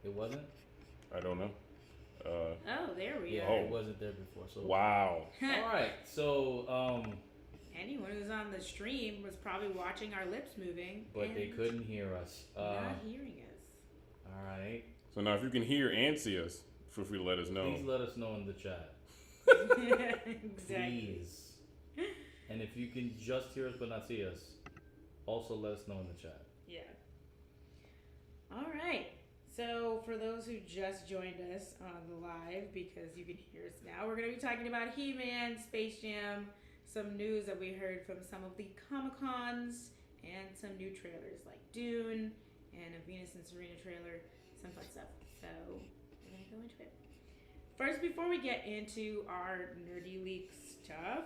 It wasn't. I don't know. Oh, there we Yeah, are. it wasn't there before. So Wow. all right. So Anyone who's on the stream was probably watching our lips moving, but they couldn't hear us. Not hearing us. All right. So now, if you can hear and see us, feel free to let us know. Please let us know in the chat. Exactly. Please. And if you can just hear us but not see us, also let us know in the chat. Yeah. All right. So, for those who just joined us on the live, because you can hear us now, we're going to be talking about He-Man, Space Jam, some news that we heard from some of the Comic-Cons, and some new trailers like Dune and a Venus and Serena trailer, some fun stuff. So, we're going to go into it. First, before we get into our nerdy leak stuff,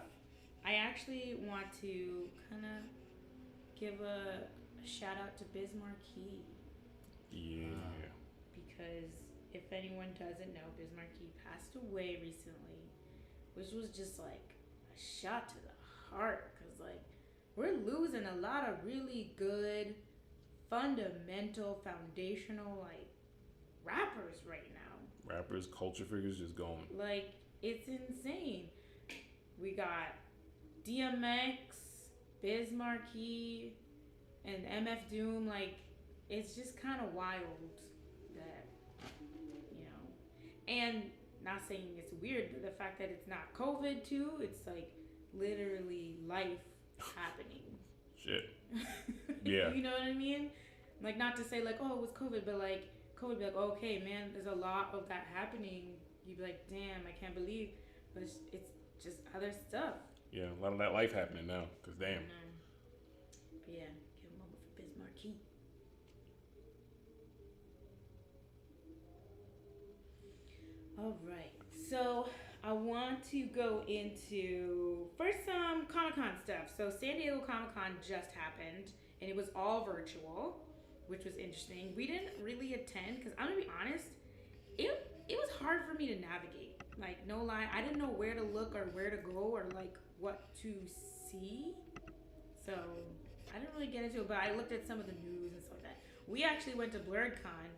I actually want to kind of give a shout out to Biz Marquee. Yeah. Because if anyone doesn't know, Biz Marquee passed away recently, which was just like a shot to the heart. Because, like, we're losing a lot of really good, fundamental, foundational, like, rappers right now. Rappers, culture figures just going. Like, it's insane. We got DMX, Biz Marquee, and MF Doom. Like, it's just kind of wild that, you know, and not saying it's weird, but the fact that it's not COVID too, it's like literally life happening. Shit. Yeah. You know what I mean? Like, not to say like, oh, it was COVID, but like, COVID be like, okay, man, there's a lot of that happening. You'd be like, damn, I can't believe, but it's just other stuff. Yeah, a lot of that life happening now, because damn. But yeah, give a moment for Biz Marquee. All right, so I want to go into first some Comic Con stuff. So San Diego Comic Con just happened, and it was all virtual, which was interesting. We didn't really attend because I'm gonna be honest, it was hard for me to navigate. Like, no lie, I didn't know where to look or where to go or like what to see. So I didn't really get into it, but I looked at some of the news and stuff like that. We actually went to BlurredCon.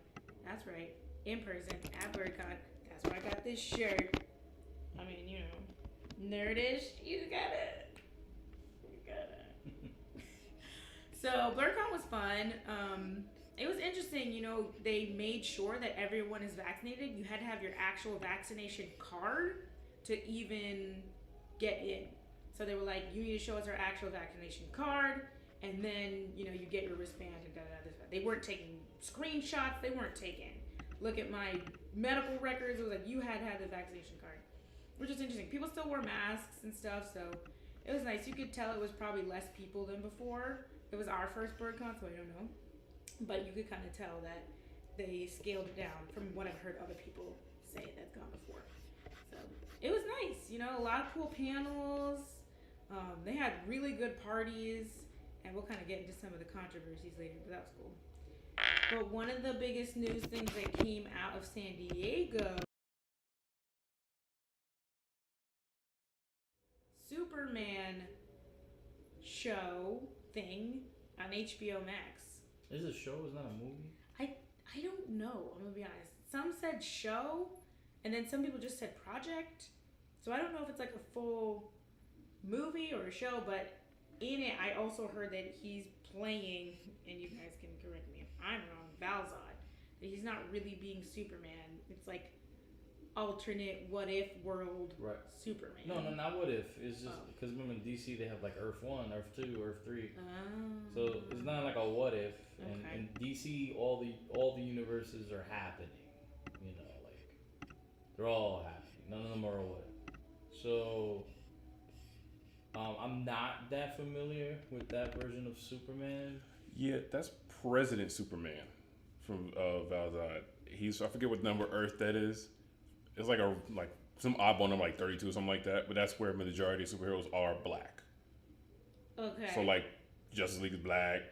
That's right, in person at BlurredCon. That's why I got this shirt. I mean, you know, nerdish. You got it. You got it. So BlurredCon was fun. It was interesting. You know, they made sure that everyone is vaccinated. You had to have your actual vaccination card to even get in. So they were like, you need to show us our actual vaccination card, and then, you know, you get your wristband and da da da. They weren't taking screenshots. They weren't taking. Look at my medical records. It was like you had to have the vaccination card, which is interesting. People still wore masks and stuff, so it was nice. You could tell it was probably less people than before. It was our first BlurredCon, so I don't know, but you could kind of tell that they scaled it down from what I've heard other people say that's gone before. So it was nice. You know, a lot of cool panels. They had really good parties, and we'll kind of get into some of the controversies later, but that was cool. But one of the biggest news things that came out of San Diego, Superman show thing on HBO Max. Is it a show? It's not a movie? I don't know. I'm gonna be honest. Some said show, and then some people just said project. So I don't know if it's like a full movie or a show, but in it, I also heard that he's playing, and you guys can correct me if I'm wrong, Valzad. That he's not really being Superman. It's like alternate what if world Right. Superman. No, not what if. It's just because remember in DC they have like Earth 1, Earth 2, Earth 3. So it's not like a what if. And Okay. in DC, all the universes are happening. You know, like they're all happening. None of them are a what if. So I'm not that familiar with that version of Superman. Yeah, that's President Superman from Valzad. I forget what number Earth that is. It's like some oddball number, like 32 or something like that. But that's where the majority of superheroes are black. Okay. So like Justice League is black.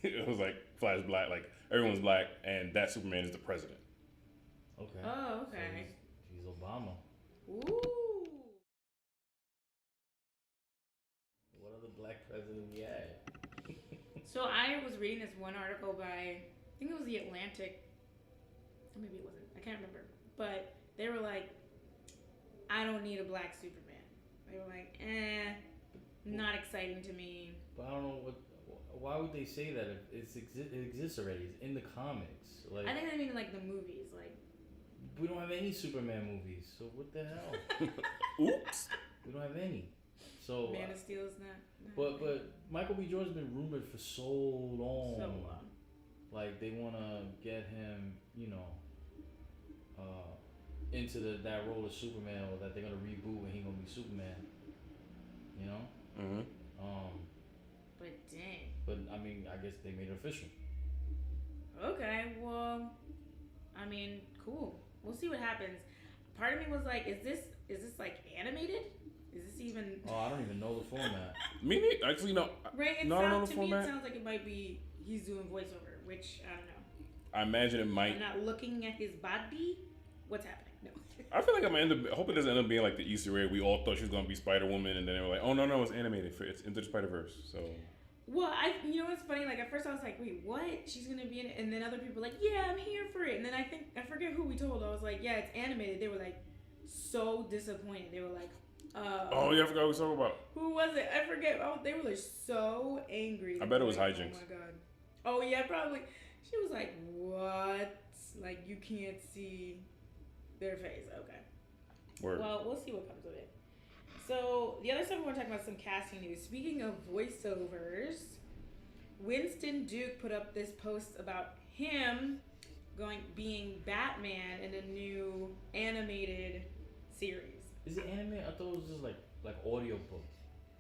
It was like Flash black. Like everyone's black, and that Superman is the president. Okay. Oh, okay. So he's Obama. Ooh. What other black president we had? So I was reading this one article by, I think it was The Atlantic, maybe it wasn't. I can't remember. But they were like, I don't need a black Superman. They were like, not exciting to me. But I don't know what. Why would they say that? If it exists already. It's in the comics. Like I think they mean like the movies, like. we don't have any Superman movies, so what the hell? Oops. We don't have any. So. Man of Steel's not. But Michael B. Jordan's been rumored for so long. So long. Like they want to get him, into that role of Superman, or that they're gonna reboot and he gonna be Superman. You know. Mm-hmm. But dang. But I mean, I guess they made it official. Okay, well, I mean, cool. We'll see what happens. Part of me was like, is this like animated? Is this even? Oh, I don't even know the format. Me neither. Actually, no. Right. It No, I don't know sounds, the to me, format. it sounds like it might be he's doing voiceover, which I don't know. I imagine it might. I'm not looking at his body. What's happening? No. I feel like I hope it doesn't end up being like the Easter egg. We all thought she was gonna be Spider Woman, and then they were like, "Oh no, it's animated. It's Into the Spider Verse." So. Well, you know what's funny? Like at first I was like, wait, what? She's gonna be in it, and then other people were like, yeah, I'm here for it. And then I forget who we told. I was like, yeah, it's animated. They were like so disappointed. They were like, Oh yeah, I forgot what we was talking about. who was it? I forget. Oh, they were like so angry. I bet it was like, Hijinks. Oh my god. Oh yeah, probably. She was like, what? Like you can't see their face. Okay. Word. Well, we'll see what comes of it. So the other stuff we want to talk about some casting news. Speaking of voiceovers, Winston Duke put up this post about him being Batman in a new animated series. Is it anime? I thought it was just like audio book.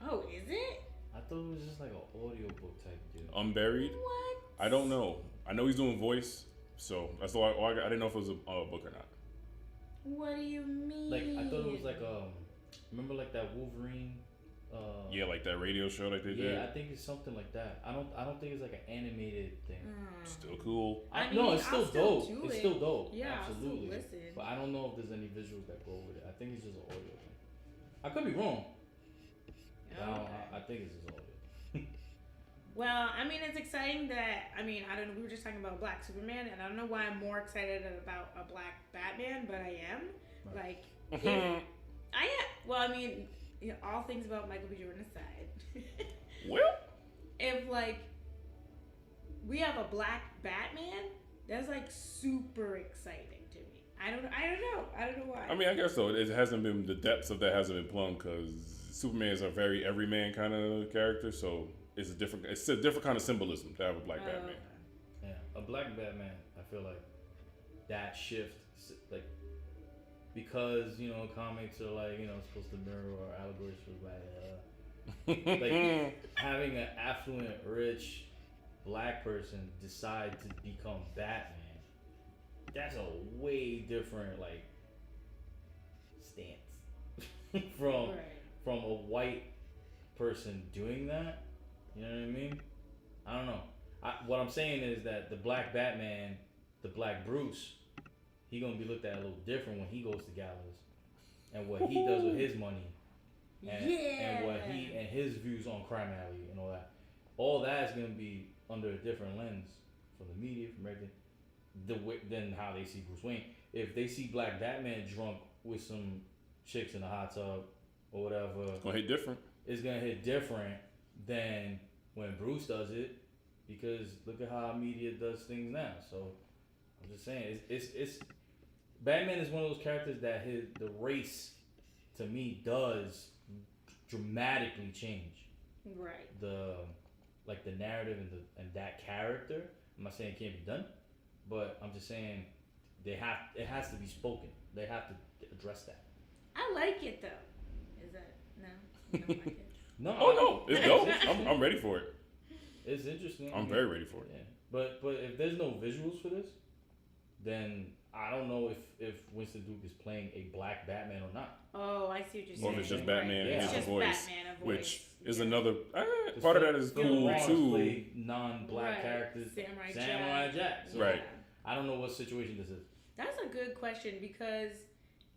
Oh, is it? I thought it was just like an audio book type deal. Unburied. What? I don't know. I know he's doing voice, so that's all I didn't know if it was a book or not. What do you mean? Like I thought it was like remember like that Wolverine. Yeah, like that radio show like they did. Yeah, I think it's something like that. I don't think it's like an animated thing. Still cool. I No, mean, it's still I'll still dope. do It's it. still dope. Yeah, absolutely. I'll still listen. But I don't know if there's any visuals that go with it. I think it's just an audio thing. I could be wrong. But I think it's just audio. Well, I mean, it's exciting that, I mean, I don't know, we were just talking about Black Superman, and I don't know why I'm more excited about a Black Batman, but I am. Right. Like, well, I mean, all things about Michael B. Jordan aside. Well, if, like, we have a Black Batman, that's, like, super exciting to me. I don't know why. I mean, I guess so. It hasn't been, the depths of that hasn't been plumbed because Superman is a very everyman kind of character, so it's a different kind of symbolism to have a Black Batman. Yeah, a Black Batman. I feel like that shift, like because comics are like supposed to mirror or allegories for like having an affluent, rich Black person decide to become Batman. That's a way different like stance from a white person doing that. You know what I mean? I don't know. What I'm saying is that the Black Batman, the Black Bruce, he gonna be looked at a little different when he goes to gallows, and what he does with his money, and what he and his views on Crime Alley and all that. All that is gonna be under a different lens from the media, from everything, than how they see Bruce Wayne. If they see Black Batman drunk with some chicks in a hot tub or whatever, It's gonna hit different. It's gonna hit different than when Bruce does it, because look at how media does things now. So I'm just saying, it's Batman is one of those characters that the race to me does dramatically change. Right. The narrative and that character. I'm not saying it can't be done, but I'm just saying it has to be spoken. They have to address that. I like it though. Is that no? You don't like it? No. Oh no, it's dope. I'm ready for it. It's interesting. I'm very ready for it. Yeah. But if there's no visuals for this, then I don't know if Winston Duke is playing a Black Batman or not. Oh, I see what you're saying. Or if it's just Batman and It's his just voice, Batman, a voice. which is Yeah. another part of that is cool too. Play non-Black Right. characters. Samurai Jack. So Right. I don't know what situation this is. That's a good question because,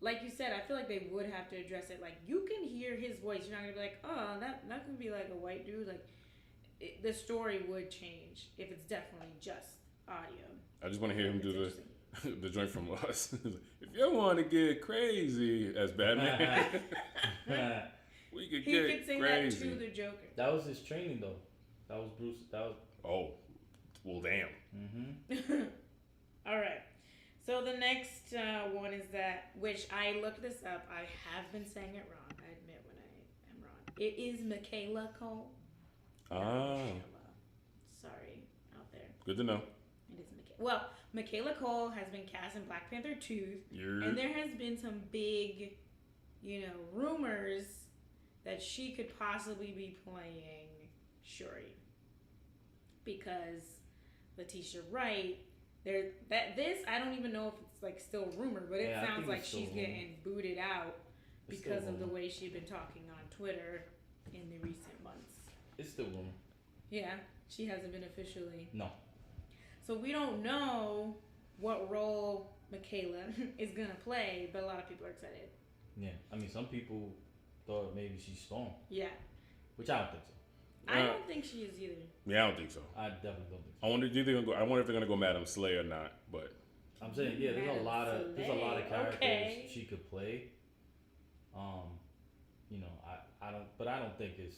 like you said, I feel like they would have to address it. Like you can hear his voice. You're not gonna be like, oh, that could be like a white dude. Like the story would change if it's definitely just audio. I just want to hear him do It's the the joint from Us. If you want to get crazy as Batman, we could He get could say crazy. that to the Joker. That was his training though. That was Bruce. That was. Oh, well, damn. Mm-hmm. All right. So the next one is that, which I looked this up. I have been saying it wrong. I admit when I am wrong. It is Michaela Cole. Not Michaela. Sorry, out there. Good to know. It is Michaela. Well, Michaela Cole has been cast in Black Panther 2, You're... and there has been some big, rumors that she could possibly be playing Shuri. Because Letitia Wright, I don't even know if it's like still rumor, but it sounds like she's getting booted out because of the way she's been talking on Twitter in the recent months. It's still rumor. Yeah, she hasn't been officially. No. So we don't know what role Michaela is gonna play, but a lot of people are excited. Yeah, I mean, some people thought maybe she's Storm. Yeah. Which I don't think so. I don't think she is either. Yeah, I don't think so. I definitely don't think so. I wonder if they're gonna go Madam Slay or not. But I'm saying, yeah, there's a lot of characters she could play. I don't think it's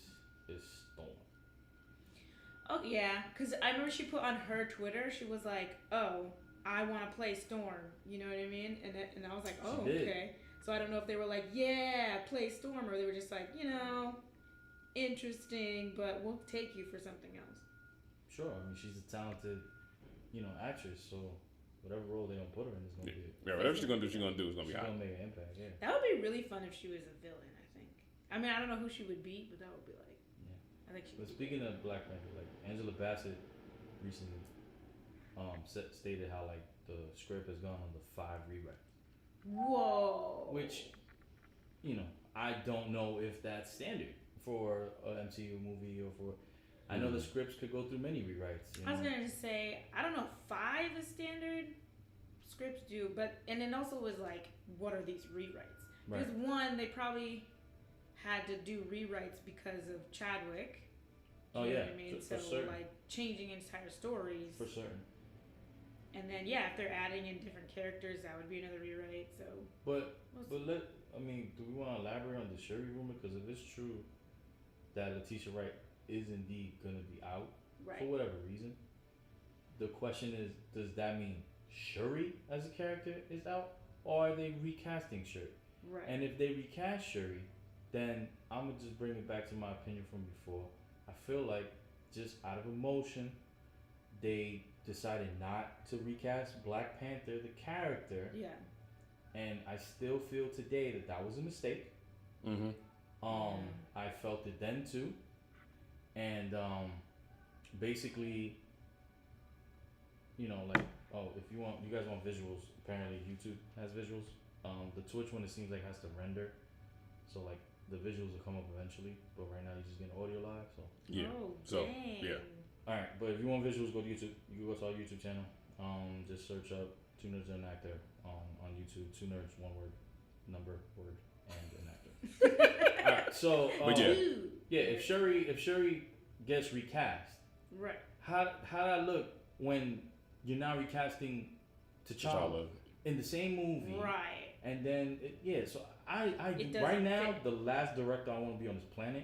Storm. Oh yeah, because I remember she put on her Twitter, she was like, "Oh, I want to play Storm." You know what I mean? And I was like, "Oh, okay." So I don't know if they were like, "Yeah, play Storm," or they were just like, interesting, but we'll take you for something else. Sure, I mean she's a talented, actress. So whatever role they don't put her in is gonna be. Yeah, whatever she's gonna do is gonna be she's hot. Gonna make an impact. Yeah. That would be really fun if she was a villain. I think. I mean, I don't know who she would be, but that would be like. Yeah. I think she. But speaking of Black Panther, like Angela Bassett recently, stated how like the script has gone on the 5 rewrites. Whoa. Which, I don't know if that's standard for an MCU movie or for. I know the scripts could go through many rewrites. I was gonna say I don't know if 5 is standard. Scripts do, and it also was like, what are these rewrites? Right. Because one, they probably had to do rewrites because of Chadwick. Oh you know yeah, what I mean? for So certain. like changing entire stories. For certain. And then if they're adding in different characters, that would be another rewrite. So. Do we want to elaborate on the Shuri rumor? Because if it's true that Letitia Wright is indeed gonna be out for whatever reason, the question is, does that mean Shuri as a character is out, or are they recasting Shuri? Right. And if they recast Shuri, then I'm gonna just bring it back to my opinion from before. I feel like just out of emotion, they decided not to recast Black Panther, the character. Yeah. And I still feel today that was a mistake. Mm-hmm. I felt it then too. And basically, if you guys want visuals, apparently YouTube has visuals. The Twitch one, it seems like has to render. So like the visuals will come up eventually, but right now you're just getting audio live. So yeah. Oh, so dang. yeah. all right, but if you want visuals, go to YouTube. You can go to our YouTube channel. Just search up 2 Nerds and an Actor on YouTube. 2 Nerds, 1 word, number, word, and an actor. All right, so But if Shuri gets recast, Right. how that look when you're now recasting T'Challa in the same movie? Right. And then so I It doesn't right now fit. the last director I want to be on this planet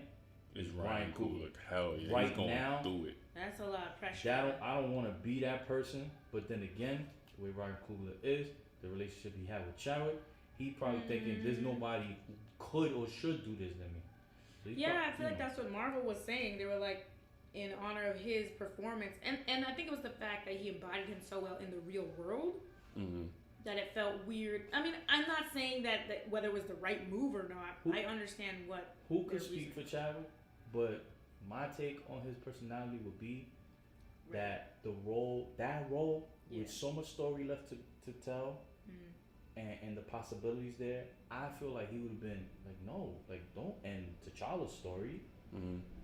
is Ryan Coogler. Hell yeah, Right he's going now, through it. That's a lot of pressure. I don't want to be that person, but then again, the way Ryan Coogler is, the relationship he had with Chadwick, he probably thinking there's nobody who could or should do this than me. So I feel like that's what Marvel was saying. They were like, in honor of his performance, and I think it was the fact that he embodied him so well in the real world that it felt weird. I mean, I'm not saying that whether it was the right move or not. I understand who could speak for Chadwick, but my take on his personality would be that that role with so much story left to tell, and the possibilities there, I feel like he would have been like, no, like don't end T'Challa's story,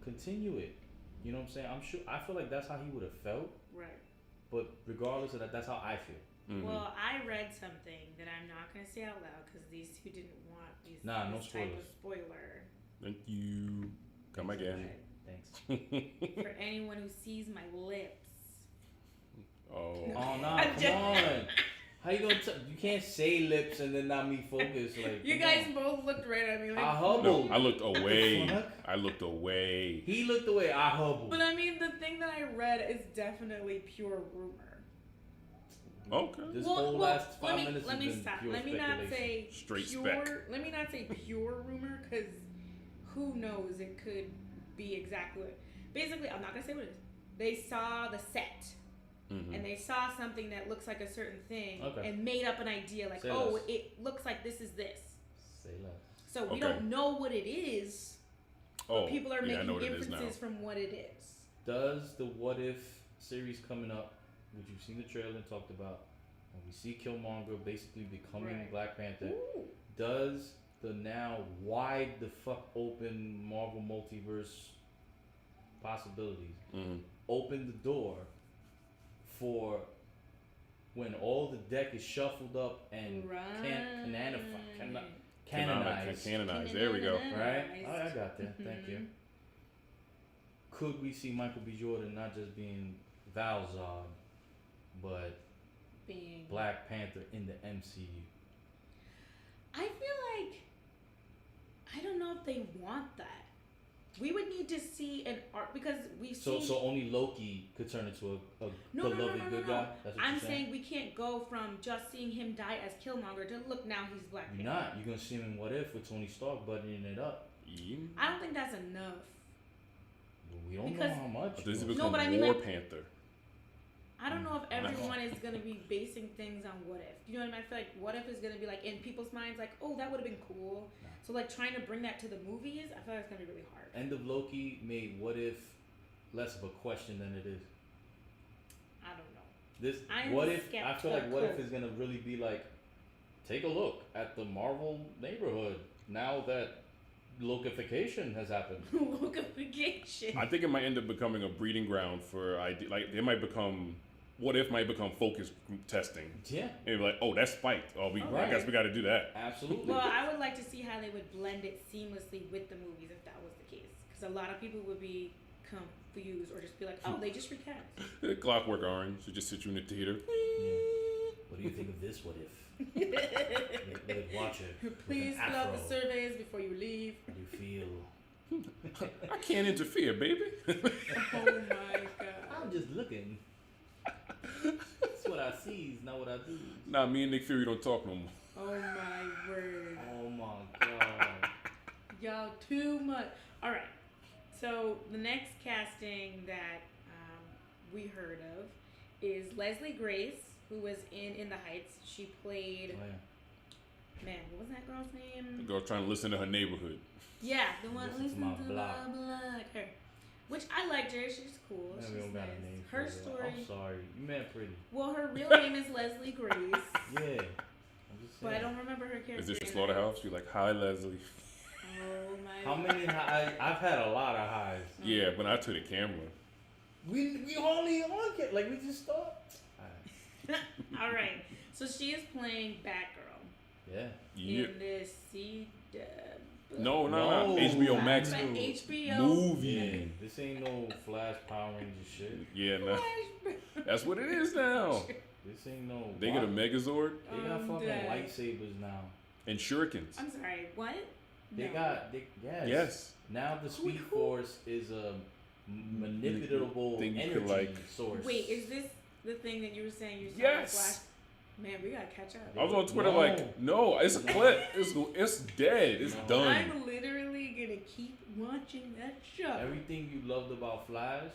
continue it. You know what I'm saying? I feel like that's how he would have felt. Right. But regardless of that, that's how I feel. Well, I read something that I'm not going to say out loud because these two didn't want this no type of spoiler. Thank you. Come again. Thanks. For anyone who sees my lips. Oh. Oh no! Come on. How you gonna? You can't say lips and then not me focus. Like You come guys on. both looked right at me like. I hubbled. No, I looked away. Fuck? I looked away. He looked away. I hubbled. But I mean, the thing that I read is definitely pure rumor. Okay. This whole last 5 minutes let has me been stop. pure Let me not speculation. say Straight pure. spec. Let me not say pure rumor because who knows? It could be exactly what. Basically, I'm not gonna say what it is. They saw the set. Mm-hmm. And they saw something that looks like a certain thing Okay. and made up an idea like, Say oh, less. it looks like this is this. Say less. So we Okay. don't know what it is, but Oh, people are yeah, I making know what it is now. inferences from what it is. Does the What If series coming up, which you've seen the trailer and talked about, and we see Killmonger basically becoming Right. Black Panther, Ooh. does the now wide the fuck open Marvel multiverse possibilities Mm-hmm. open the door for when all the deck is shuffled up and canonized, Canonized. There we go. right? Oh, I got that. Thank you. Could we see Michael B. Jordan not just being Val-Zod, but Being Black Panther in the MCU? I feel like I don't know if they want that. We would need to see an art because we've seen. So only Loki could turn into a No, beloved good guy. That's what I'm you're saying we can't go from just seeing him die as Killmonger to look now he's Black Panther. You're not. You're gonna see him in What If with Tony Stark buttoning it up. Yeah. I don't think that's enough. Well, we don't Because- know how much. But does he but- become but I mean, War like- Panther? I don't know if No. everyone is gonna be basing things on What If. You know what I mean? I feel like What If is gonna be like in people's minds, like, oh, that would have been cool. No. So like trying to bring that to the movies, I feel like it's gonna be really hard. End of Loki made What If less of a question than it is. I don't know. This I'm What If I feel like What If skeptical. is gonna really be like, take a look at the Marvel neighborhood now that lokification has happened. Lokification. I think it might end up becoming a breeding ground for idea. Like it might become. What If might become focus group testing. Yeah, And be like, oh, that's spiked. Oh, I Alright. guess we got to do that. absolutely. Well, I would like to see how they would blend it seamlessly with the movies if that was the case. Because a lot of people would be confused or just be like, oh, they just recast. Clockwork Orange. Should just sit you in the theater. Yeah. What do you think of this What If? Let watch it. with Please an fill out the afro. surveys before you leave. How do you feel? I can't interfere, baby. Oh my god. I'm just looking. That's what I see, is not what I do. Nah, me and Nick Fury don't talk no more. Oh my word. Oh my god. Y'all too much. All right. So the next casting that we heard of is Leslie Grace, who was in The Heights. She played, Oh, yeah. man, what was that girl's The name? girl trying to listen to her neighborhood. Yeah, the one Listen to my block. her. Which I liked her. She's cool. Man, She's we don't got nice. a name. Her for story. I'm sorry. You meant pretty. Well, her real name is Leslie Grace, Yeah. I'm just but saying. I don't remember her character. Is this your name. slaughterhouse? You're like, hi, Leslie. Oh my. How many highs? I've had a lot of highs. Yeah, but not to the camera. We only on like we just thought. All right. So she is playing Batgirl Yeah. Yeah. in this CW. No. No. HBO Max But HBO. movie. Yeah. This ain't no Flash Power Ranger shit. Yeah, nah. Flash. That's what it is now. This ain't no. They get a Megazord They got I'm fucking dead. lightsabers now. and shurikens. I'm sorry. What? They No. got. Yes. Yes. Now the Speed Who- Force is a manipulable Thing you energy could, like- source. Wait, is this the thing that you were saying? You saw Yes. Flash? Man, we gotta catch up. I was on Twitter No. like, no, it's a clip. It's dead. It's No. done. I'm literally gonna keep watching that show. Everything you loved about Flash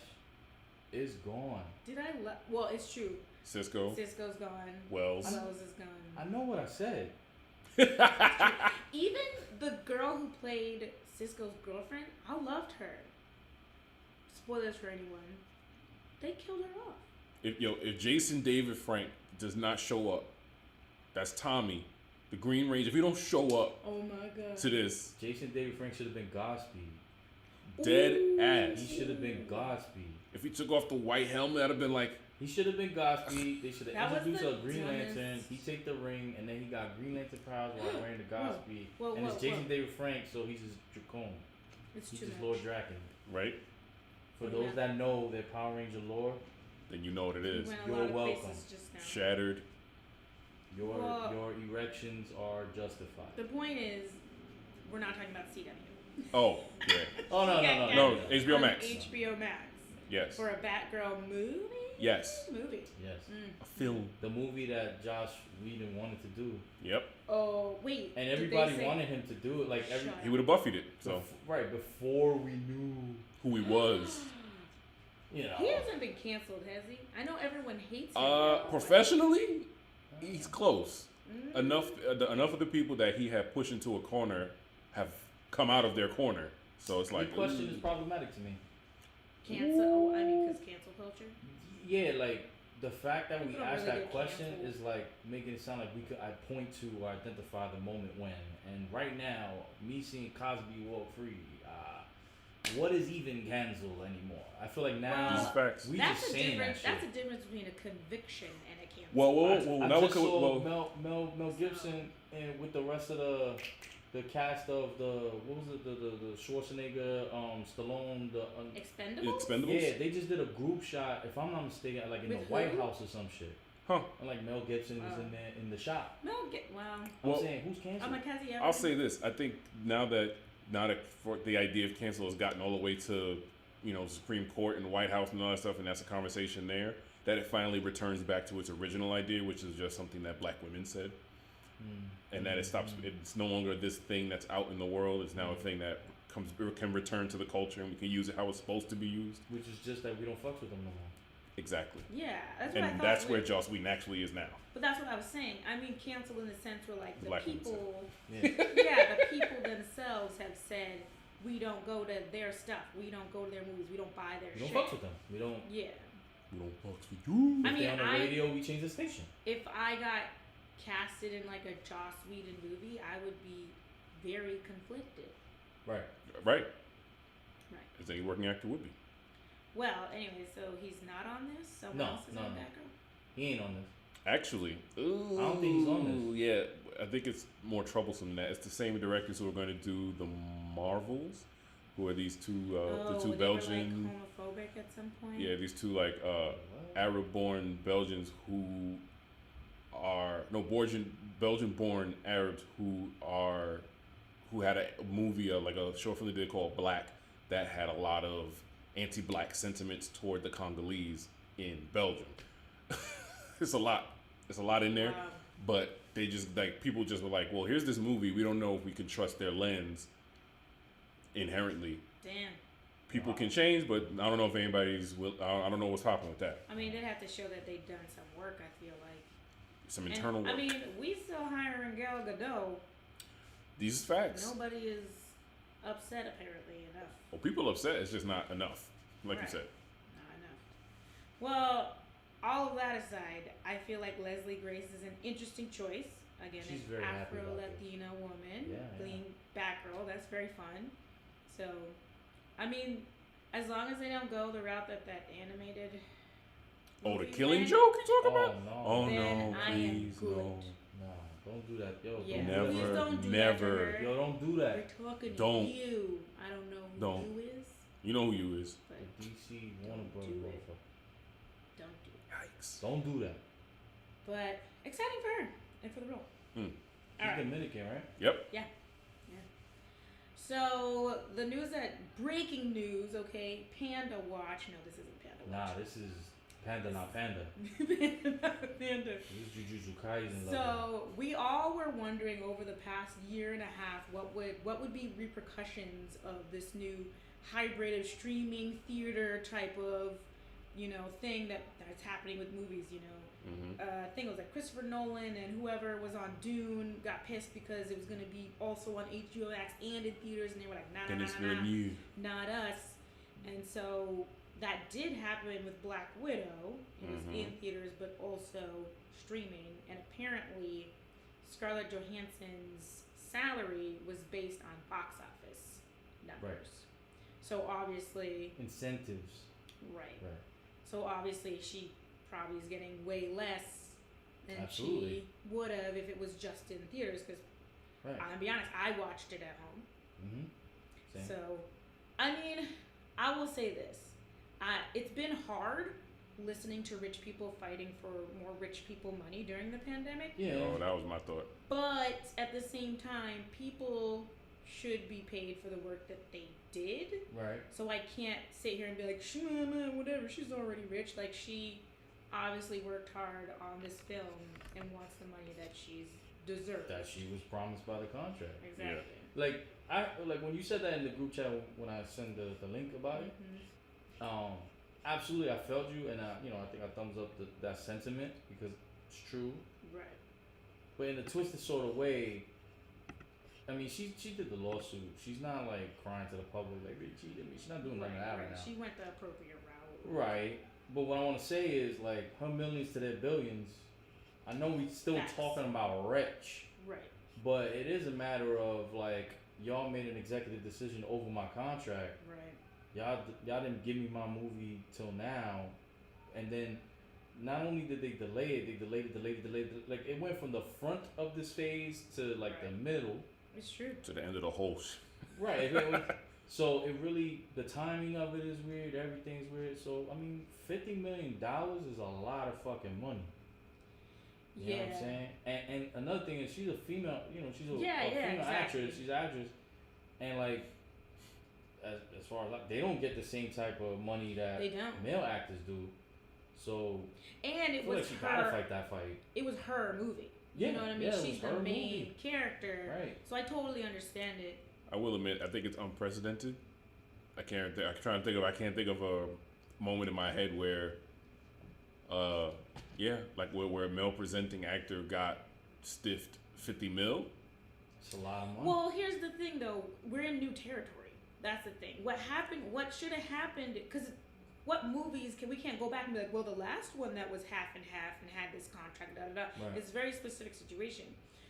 is gone. Did I? Well, it's true. Cisco, Cisco's gone. Wells. Wells is I gone. know what I said. Even the girl who played Cisco's girlfriend, I loved her. Spoilers for anyone. They killed her off. If Jason David Frank does not show up, that's Tommy, the Green Ranger. If he don't show up Oh my god. to this, Jason David Frank should have been Godspeed. dead Ooh. ass. He should have been Godspeed. If he took off the white helmet, that'd have been like, He should have been Godspeed. They should That have was introduced the a Green dumbest- Lantern. He take the ring, and then he got Green Lantern powers while wearing the Godspeed. Whoa, and whoa, it's Jason whoa. David Frank, so he's just Dracon. It's He's too just much. Lord Draken. right? For those that know their Power Ranger lore, Then you know what it You is. went a You're lot of welcome. places just now. Shattered. Your erections are justified. The point is, we're not talking about CW. Oh, yeah. Oh no No, HBO On Max. HBO Max. Yes. For a Batgirl movie? Yes. Movie. Yes. A film. The movie that Josh Whedon wanted to do. Yep. Oh wait. And everybody wanted him to do it. Like he would have Buffy'd it. So right before we knew who he was. You know. He hasn't been canceled, has he? I know everyone hates him. Professionally, he's close. Enough of the people that he had pushed into a corner have come out of their corner. So it's like the question is problematic to me. Cancel? I mean, because cancel culture. Yeah, like the fact that we People asked really that get question canceled. is like making it sound like we could. I point to or identify the moment when. And right now, me seeing Cosby walk free. What is even canceled anymore? I feel like now These facts. we That's just a saying difference. that shit. That's a difference between a conviction and a cancel. Well, I now just we'll, saw well, Mel Gibson and with the rest of the cast of the what was it the Schwarzenegger Stallone Expendables. Yeah, they just did a group shot if I'm not mistaken like in With the White who? House or some shit. Huh. And like Mel Gibson was in there in the shot. Wow. I'm saying who's canceled? I'm like, has he ever? I'll say this. I think now that for the idea of cancel has gotten all the way to, Supreme Court and the White House and all that stuff, and that's a conversation there, that it finally returns back to its original idea, which is just something that black women said. And that it stops, it's no longer this thing that's out in the world, it's now a thing that can return to the culture and we can use it how it's supposed to be used. Which is just that we don't fuck with them no more. Exactly. Yeah, that's what I And thought. that's where Joss Whedon actually is now. But that's what I was saying. I mean, cancel in the sense where like the Black women people, Yeah. the people themselves have said we don't go to their stuff, we don't go to their movies, we don't buy their We don't shit. fuck with them. We don't. Yeah. We don't fuck with you. I If mean, they're on the radio, we change the station. If I got casted in like a Joss Whedon movie, I would be very conflicted. Right. Right. Right. As any working actor would be. Well, anyway, so he's not on this. Someone No, else is no, on no. Batgirl. He ain't on this. Actually, I don't think he's on this. Yeah, I think it's more troublesome than that. It's the same directors who are going to do the Marvels, who are these two, the two they Belgian. were, like, homophobic at some point. Yeah, these two like Arab-born Belgians who are Belgian-born Arabs who had a movie like a short film they did called Black that had a lot of anti-black sentiments toward the Congolese in Belgium. It's a lot in there, Wow. but they just like people just were like, well, here's this movie. We don't know if we can trust their lens inherently. Damn. People can change, but I don't know if anybody's will. I don't know what's popping with that. I mean, they'd have to show that they've done some work, I feel like. Some internal work. I mean, we still hiring Gal Gadot. These are facts. Nobody is upset, apparently, enough. Well, people are upset. It's just not enough, like Right. you said. Not enough. Well, all of that aside, I feel like Leslie Grace is an interesting choice. Again, She's an very happy about Afro-Latina woman Yeah, being Batgirl. That's very fun. So, I mean, as long as they don't go the route that animated. Oh, the movie Killing went, Joke you talking Oh about? no. Oh Then no, I am please good. no. Nah, don't do that. Yo, Yeah, don't Never, do please that. don't do never. that to her. Yo, don't do that. We're talking Don't. to you. I don't know who Don't. you is, You know who you is. but DC Warner Don't Bros. do it. motherfucker. don't do it. Yikes. Don't do that. But exciting for her and for the role. Hmm. She's All right. Dominican, right? Yep. So the news breaking news. Okay, Panda Watch. No, this isn't Panda Nah, Watch. this is Panda, not Panda. Panda. This is Jujutsu Kaisen level. So we all were wondering over the past year and a half what would be repercussions of this new hybrid of streaming theater type of thing that's happening with movies. Mm-hmm. I think it was like Christopher Nolan and whoever was on Dune got pissed because it was going to be also on HBO Max and in theaters, and they were like, nah, And nah, it's nah, very nah, new. not us. And so that did happen with Black Widow. It was in theaters, but also streaming. And apparently, Scarlett Johansson's salary was based on box office numbers. Right. So obviously, Incentives. right. Right. So obviously, she probably is getting way less than Absolutely. she would have if it was just in theaters. Because Right. I'll be honest, I watched it at home. Mm-hmm. Same. So, I mean, I will say this: it's been hard listening to rich people fighting for more rich people money during the pandemic. Yeah. Oh, that was my thought. But at the same time, people should be paid for the work that they did. Right. So I can't sit here and be like, whatever, she's already rich. Like, she obviously worked hard on this film and wants the money that she's deserved. That she was promised by the contract. Exactly. Like when you said that in the group chat when I sent the link about it. Absolutely, I felt you, and I think I thumbs up that sentiment because it's true. Right. But in a twisted sort of way, I mean, she did the lawsuit. She's not like crying to the public like they cheated me. She's not doing none of that right now. She went the appropriate route. Right. But what I want to say is like her millions to their billions. I know we still talking about rich. Right. But it is a matter of like y'all made an executive decision over my contract. Right. Y'all didn't give me my movie till now, and then not only did they delay it, they delayed it. Like it went from the front of this phase to like the middle. It's true. To the end of the whole Right. So it really, the timing of it is weird. Everything's weird. So I mean, $50 million is a lot of fucking money. You know what I'm saying? And another thing is she's a female. You know, she's a female actress. She's an actress, and like as far as like, they don't get the same type of money that male actors do. So and it was like she gotta fight that fight. It was her movie. Yeah, you know what I mean? She's the main character. Right. So I totally understand it. I will admit, I think it's unprecedented. I can't think of a moment in my head where, where a male presenting actor got stiffed 50 mil. It's a lot of money. Well, here's the thing though. We're in new territory. That's the thing. What should have happened, because what movies we can't go back and be like, well, the last one that was half and half and had this contract, Right. It's a very specific situation.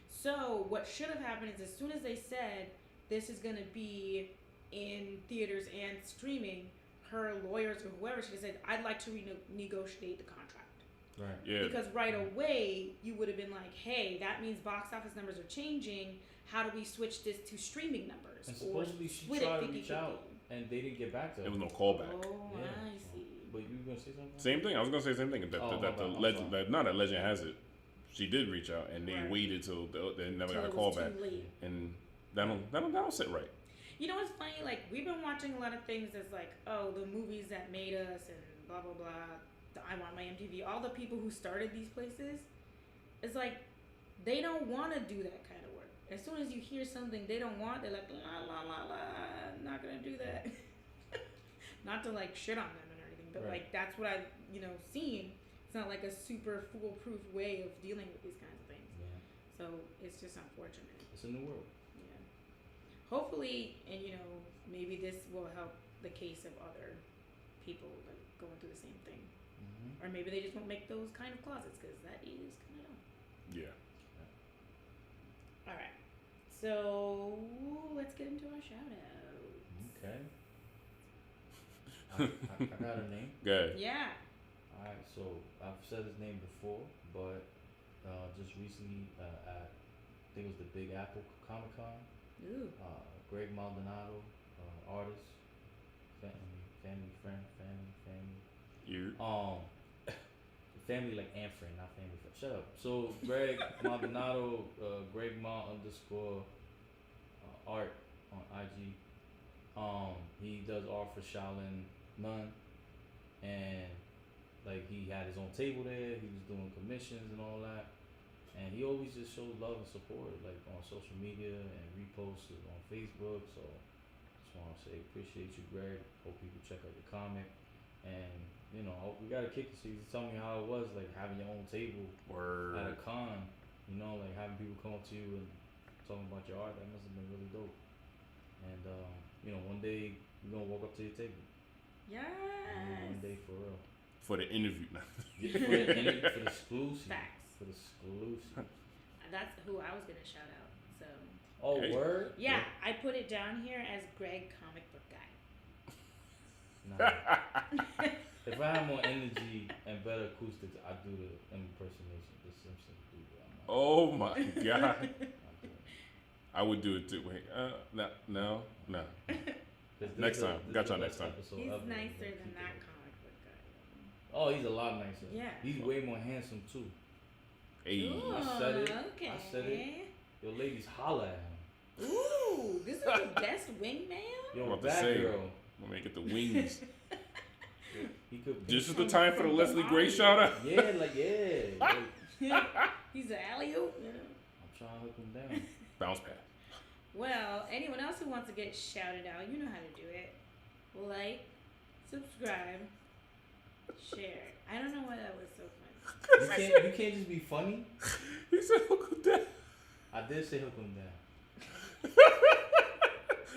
So what should have happened is as soon as they said this is going to be in theaters and streaming, her lawyers or whoever should have said, I'd like to renegotiate the contract. Right. Yeah. Because right away, you would have been like, hey, that means box office numbers are changing. How do we switch this to streaming numbers? And supposedly she split tried it to reach out, and they didn't get back to her. There was no callback. Oh, Yeah. I see. But you were gonna say something? Same thing. I was gonna say the same thing. That the legend, that legend has it. She did reach out, and they waited till they never got a call back, and that don't sit right. You know what's funny? Like we've been watching a lot of things as like, oh, the movies that made us and blah blah blah. I Want My MTV. All the people who started these places, it's like they don't want to do that kind of work. As soon as you hear something they don't want, they're like, la la la la, not gonna do that. Not to like shit on them and everything, but like that's what I've seen. It's not like a super foolproof way of dealing with these kinds of things. Yeah. So it's just unfortunate. It's a new world. Yeah. Hopefully, and maybe this will help the case of other people like going through the same thing, or maybe they just won't make those kind of closets because that is kind of dumb. Yeah. All right. So let's get into our shout out. Okay. I got a name. Good. Yeah. Alright, so I've said his name before, but just recently at I think it was the Big Apple Comic Con. Ooh. Greg Maldonado, artist, family friend. You. Family like and friend, not family friend. Shut up. So Greg Maldonado, Greg Mal _ art on IG. He does art for Shaolin Nun, and like he had his own table there. He was doing commissions and all that, and he always just shows love and support, like on social media and reposts it on Facebook. So just want to say appreciate you, Greg. Hope people check out your comic, and we gotta kick it. So you tell me how it was, like having your own table at a con. Like having people come up to you and talking about your art. That must have been really dope. And one day you're gonna walk up to your table. Yes. One day for real. For the interview. For the exclusive. Facts. For the exclusive. That's who I was gonna shout out. So. Oh, Hey. word? Yeah, I put it down here as Greg Comic Book Guy. Nah. If I had more energy and better acoustics, I'd do the impersonation of the Simpsons dude. Oh my god. I'm not doing it. I would do it too. Wait, no. Next time. Got y'all next time. He's nicer than that comic book guy. Oh, he's a lot nicer. Yeah. He's way more handsome too. Hey, Ooh, I said it. Okay. I said it. Yo, ladies, holla at him. Ooh, this is the best wingman. Yo, I'm about to bad say. girl. I'm gonna get the wings. He could. This is From- the time for the from Leslie the Gray audio. shout out. Yeah, like He's an alley-oop. You know. I'm trying to hook him down. Bounce pass. Well, anyone else who wants to get shouted out, you know how to do it. Like, subscribe, share. I don't know why that was so funny. You can't just be funny. He said hook him down. I did say hook him down.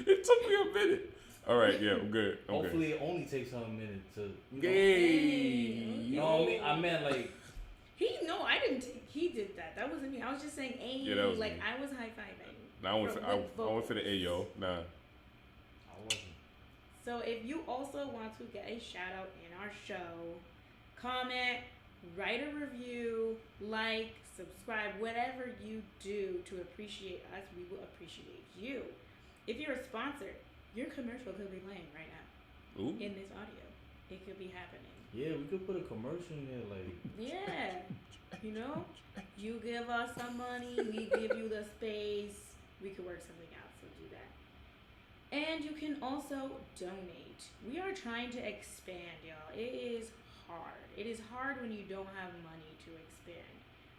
It took me a minute. All right, yeah, I'm good. I'm Hopefully, it only takes him a minute to. You know, Yay. you know what I mean? I meant like. I didn't. He did that. That wasn't me. I was just saying, hey, Yeah, that was like me. I was high fiving. Now I went for the Ayo. Nah. I wasn't. So if you also want to get a shout out in our show, comment, write a review, like, subscribe, whatever you do to appreciate us, we will appreciate you. If you're a sponsor, your commercial could be playing right now Ooh. in this audio. It could be happening. Yeah, we could put a commercial in there, like. Yeah. You know, you give us some money, we give you the space. We could work something out, so do that. And you can also donate. We are trying to expand, y'all. It is hard. It is hard when you don't have money to expand.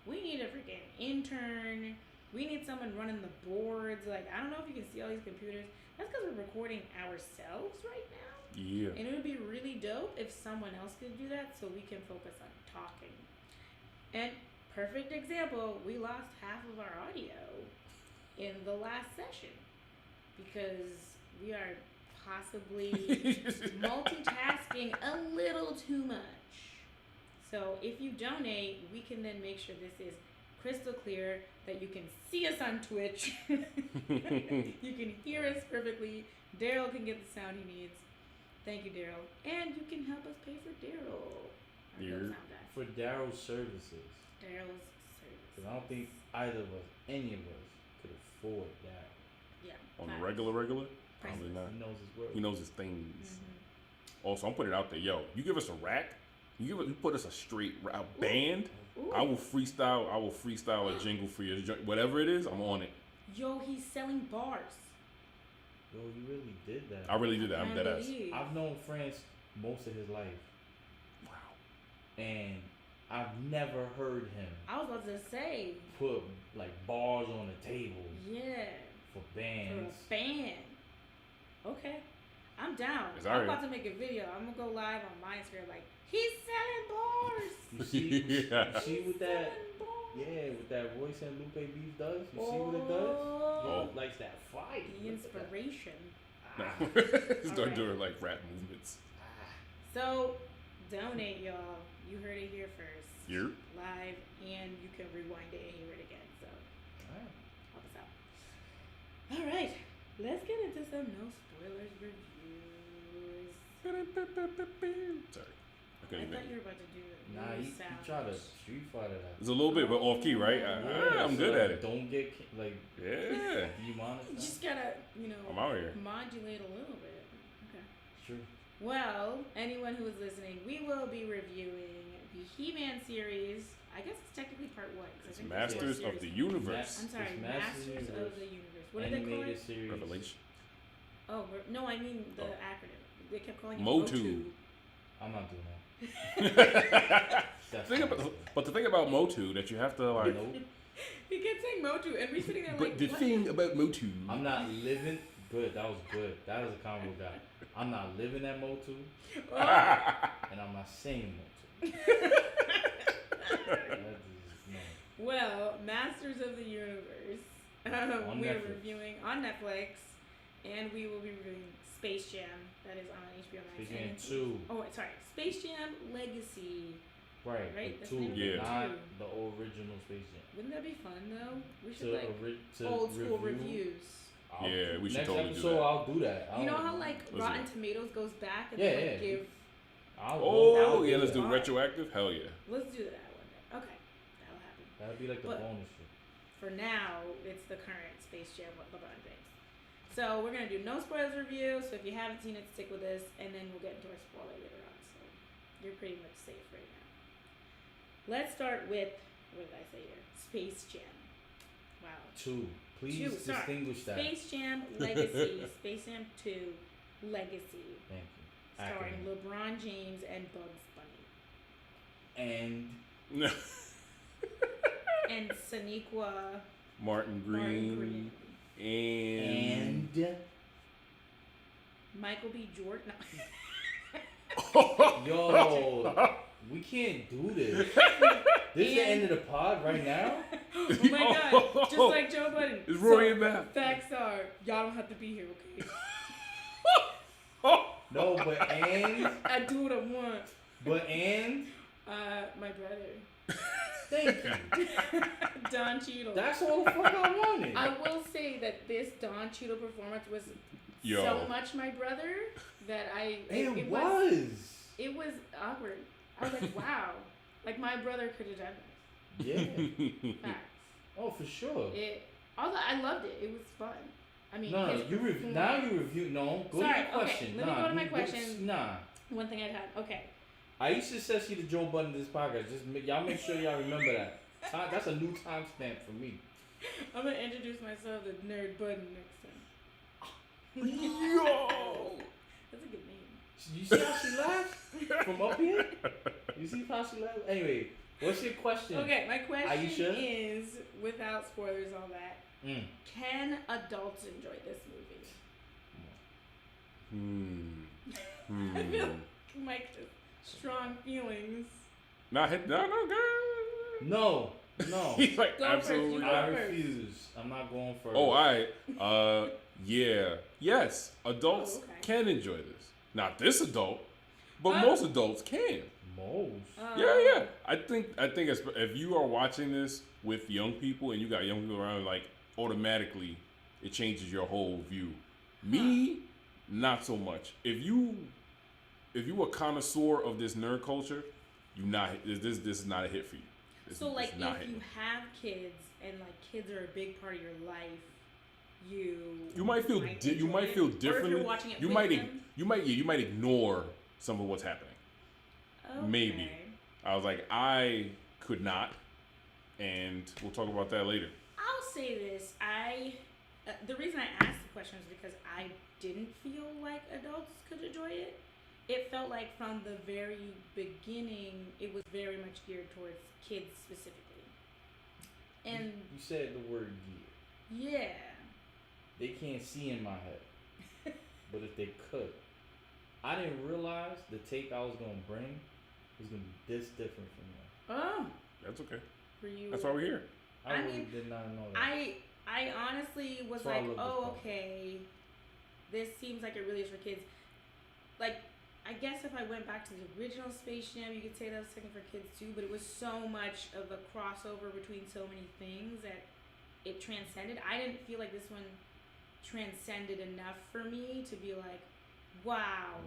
We need a freaking intern. We need someone running the boards. Like, I don't know if you can see all these computers. That's because we're recording ourselves right now. Yeah. And it would be really dope if someone else could do that so we can focus on talking. And perfect example, we lost half of our audio in the last session because we are possibly multitasking a little too much. So if you donate, we can then make sure this is crystal clear, that you can see us on Twitch. You can hear us perfectly. Daryl can get the sound he needs. Thank you, Daryl. And you can help us pay for Daryl. Our Yeah. good sound guy. For Daryl's services. Daryl's service. Because I don't think either of us, any of us, could afford that. Yeah. On the facts. regular? Probably Priceless. not. He knows his worth. He knows his things. Mhm. Also, I'm putting it out there. Yo, you give us a rack, you put us a straight band. Ooh. I will freestyle a jingle for your joint. Whatever it is, I'm on it. Yo, he's selling bars. Yo, you really did that. I really did that. I'm Can't dead ass. believe. I've known France most of his life. Wow. And I've never heard him I was about to say, put like bars on the table yeah, for for bands. a band. Okay, I'm down. It's I'm alright. about to make a video. I'm gonna go live on my Instagram like, he's selling bars. You see, Yeah. you see what that, Selling bars. yeah, what that voice and Lupe Beef does? You see what it does? Oh, It likes that fire. the inspiration. Start Alright. doing like rap movements. So, donate, y'all. You heard it here first. Yep. Live, and you can rewind it and hear it again. So, Alright. help us out. All right, let's get into some no spoilers reviews. Sorry. I couldn't thought even. you were about to do it. Nah, he tried to Street Fighter that. It's a little bit, but off key, right? I'm good at it. Don't get like Yeah. You demonetized. just gotta, I'm out here. modulate a little bit. Okay. True. Well, anyone who is listening, we will be reviewing the He-Man series. I guess it's technically part one. 'cause I It's think there's four Masters of series. the Universe. I'm sorry, It's Masters of the Universe. What did they call Animated it? series. Revelation. Oh, no, I mean the Oh. acronym. They kept calling it Motu. I'm not doing that. That's Thing not about, good. but the thing about Motu that you have to like. Nope. He kept saying Motu, and we sitting there But like, the what? thing about Motu. I'm not living. Good. That was good. That was a combo guy. I'm not living that Motu, Oh. and I'm not saying Motu. That is, no. Well, Masters of the Universe. On We're Netflix. reviewing on Netflix, and we will be reviewing Space Jam. That is on HBO Max. Space Jam and- 2. Oh, wait, sorry. Space Jam Legacy. Right. Right, The that's two. the name of it. Not Two. the original Space Jam. Wouldn't that be fun though? We should To, like to old school review. reviews. Yeah, we should next totally do episode, that. I'll do that. You know how like Let's do Rotten it. Tomatoes goes back and Yeah, they like, yeah. give. Oh yeah, let's do Alright. retroactive. Hell yeah. Let's do that one day. Okay, that'll happen. That'd be like the But- bonus shit. For now, it's the current Space Jam with LeBron James. So we're gonna do no spoilers review. So if you haven't seen it, stick with us, and then we'll get into our spoiler later on. So You're pretty much safe right now. Let's start with, what did I say here? Space Jam. Wow. 2. Please Two, sorry. distinguish that. Space Jam Legacy. Space Jam 2 Legacy. Thank you. Starring Acronym. LeBron James and Bugs Bunny. And And Sonequa Martin Green, Martin Green. and Michael B. Jordan. yo, we can't do this. This is the end of the pod right now. Oh my god, just like Joe Budden. Is Roy in that? Facts are, y'all don't have to be here, okay? No, but and I do what I want. but and My brother. thank you. Don Cheadle. That's all the fuck I wanted. I will say that this Don Cheadle performance was Yo. so much my brother that It was awkward. I was like, wow. Like my brother could have done Yeah. this. Facts. Oh, for sure. Although I loved it. It was fun. I mean, No, his you performance- now you review. No, go Sorry, to your question. okay, let me go to my question. Nah. One thing I'd had. Okay. Aisha says she the Joe Budden of this podcast. Y'all make sure y'all remember that. That's a new timestamp for me. I'm gonna introduce myself as Nerd Budden next time. yo. That's a good name. You see how she laughed from up here? You see how she laughed? Anyway, what's your question? Okay, my question Aisha? is, without spoilers, all that, Mm. can adults enjoy this movie? I feel Mike just strong feelings. No, girl. No. He's like, Go first, absolutely. you go I first. refuse. I'm not going first. Oh, all right. Yeah. Yes, adults Oh, okay. can enjoy this. Not this adult, but Oh. most adults can. Most. Yeah. I think if you are watching this with young people and you got young people around, like automatically it changes your whole view. Me, not so much. If you a connoisseur of this nerd culture, this is not a hit for you. So, like, not if hitting. you have kids and like kids are a big part of your life, You might feel you enjoy might it. feel Or if differently. you're watching it You with might them. you might ignore some of what's happening. Maybe. Okay. I was like, I could not, and we'll talk about that later. I'll say this. The reason I asked the question is because I didn't feel like adults could enjoy it. It felt like from the very beginning, it was very much geared towards kids specifically. And You said the word gear. yeah, They can't see in my head. But if they could. I didn't realize the take I was going to bring was going to be this different from that. oh, That's okay. for you. That's why we're here. I I really mean, did not know that. I honestly was That's why I like, love this oh, part. okay, this seems like it really is for kids. Like, I guess if I went back to the original Space Jam, you could say that was taken for kids too, but it was so much of a crossover between so many things that it transcended. I didn't feel like this one transcended enough for me to be like, wow.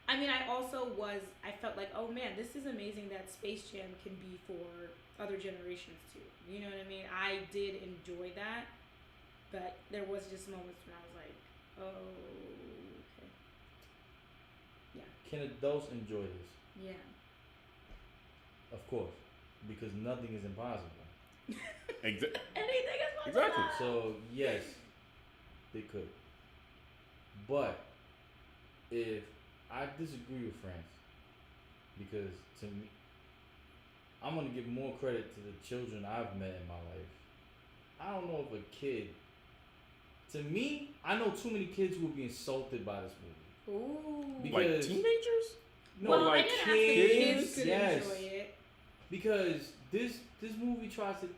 I mean, I felt like, oh man, this is amazing that Space Jam can be for other generations too. You know what I mean? I did enjoy that, but there was just moments when I was like, oh, okay. Yeah. Can adults enjoy this? Yeah. Of course. Because nothing is impossible. Anything is possible. Exactly. So, yes, they could. But, if I disagree with France, because to me, I'm going to give more credit to the children I've met in my life. I don't know if a kid, to me, I know too many kids who will be insulted by this movie. Ooh. Like Because- teenagers? No, well, like I didn't ask if kids, kids could yes. enjoy it. Because this movie tries to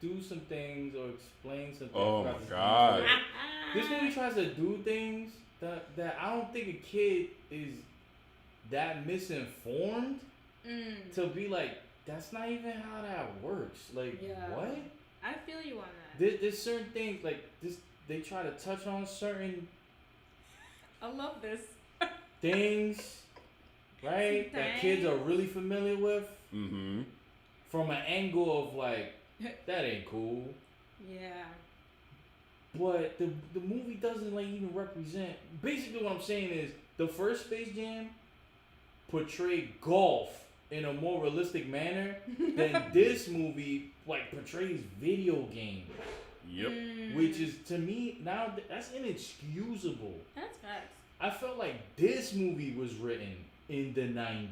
do some things or explain some things. Oh throughout my this God. movie. This movie tries to do things that I don't think a kid is that misinformed to be like, that's not even how that works. Like, Yeah. what? I feel you on that. There's certain things, like, this. They try to touch on certain I love this. things, right? Some That kids are things. really familiar with Mm-hmm. from an angle of, like, that ain't cool. Yeah. But the movie doesn't like even represent. Basically, what I'm saying is the first Space Jam portray golf in a more realistic manner than this movie like portrays video games. Yep. Which is, to me, now that's inexcusable. That's facts. I felt like this movie was written in the 90s.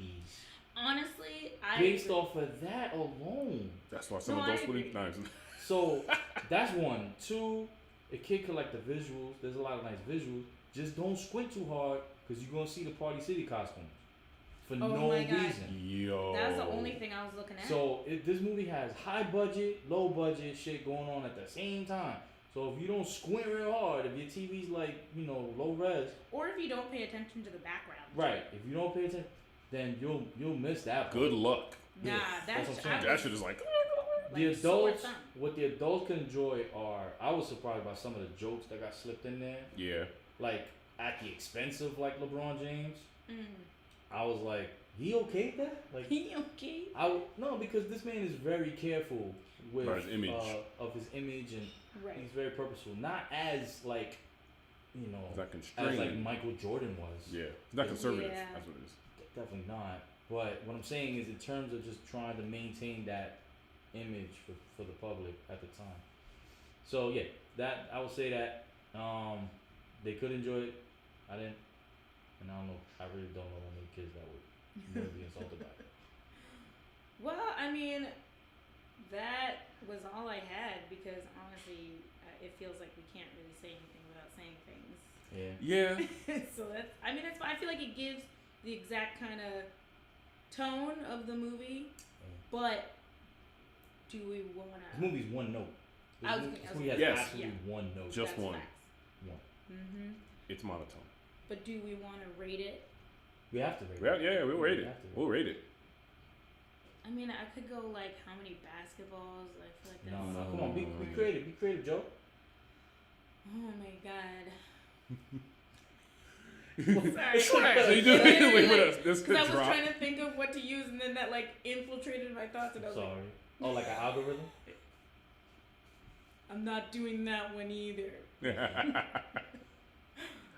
Honestly, I based agree. off of that alone. That's why some No, I adults would agree. knives. So that's one. Two, a kid could like the visuals. There's a lot of nice visuals. Just don't squint too hard because you're gonna see the Party City costumes for Oh no my God. reason. Yo. That's the only thing I was looking at. So this movie has high budget, low budget shit going on at the same time. So if you don't squint real hard, if your TV's like, low res, or if you don't pay attention to the background. right? If you don't pay attention, then you'll miss that. Good luck. Nah, Yeah, that's that's what I'm saying. That shit is like. The like, so adults, fun. what the adults can enjoy are, I was surprised by some of the jokes that got slipped in there, Yeah. like at the expense of like LeBron James. Mm. I was like, he okay with that? Like, He okay? no, because this man is very careful with About his image. of his image, and Right. he's very purposeful. Not as like, It's not as constrained. like Michael Jordan was. Yeah. It's not conservative. Yeah. That's what it is. Definitely not. But what I'm saying is, in terms of just trying to maintain that image for the public at the time. So yeah, that I would say that they could enjoy it. I didn't, and I don't know. I really don't know any kids that would be insulted by it. Well, I mean, that was all I had because honestly, it feels like we can't really say anything without saying things. Yeah. Yeah. So that's, I mean, that's fine. I feel like it gives the exact kind of tone of the movie, but do we This wanna? movie's one note. This I was movie, gonna- this movie has Yes. absolutely one note. Just That's one. facts. One. Mhm. It's monotone. But do we want to rate it? We have to rate Well, it. yeah, we'll rate it. have to We'll rate it. I mean, I could go like how many basketballs. I feel like that's. No, come on, be creative, Joe. Oh my god. Sorry. Sorry. So you just wait for us. This Because could I was drop. trying to think of what to use, and then that like infiltrated my thoughts, and I was Sorry. like, Oh, like an algorithm? I'm not doing that one either.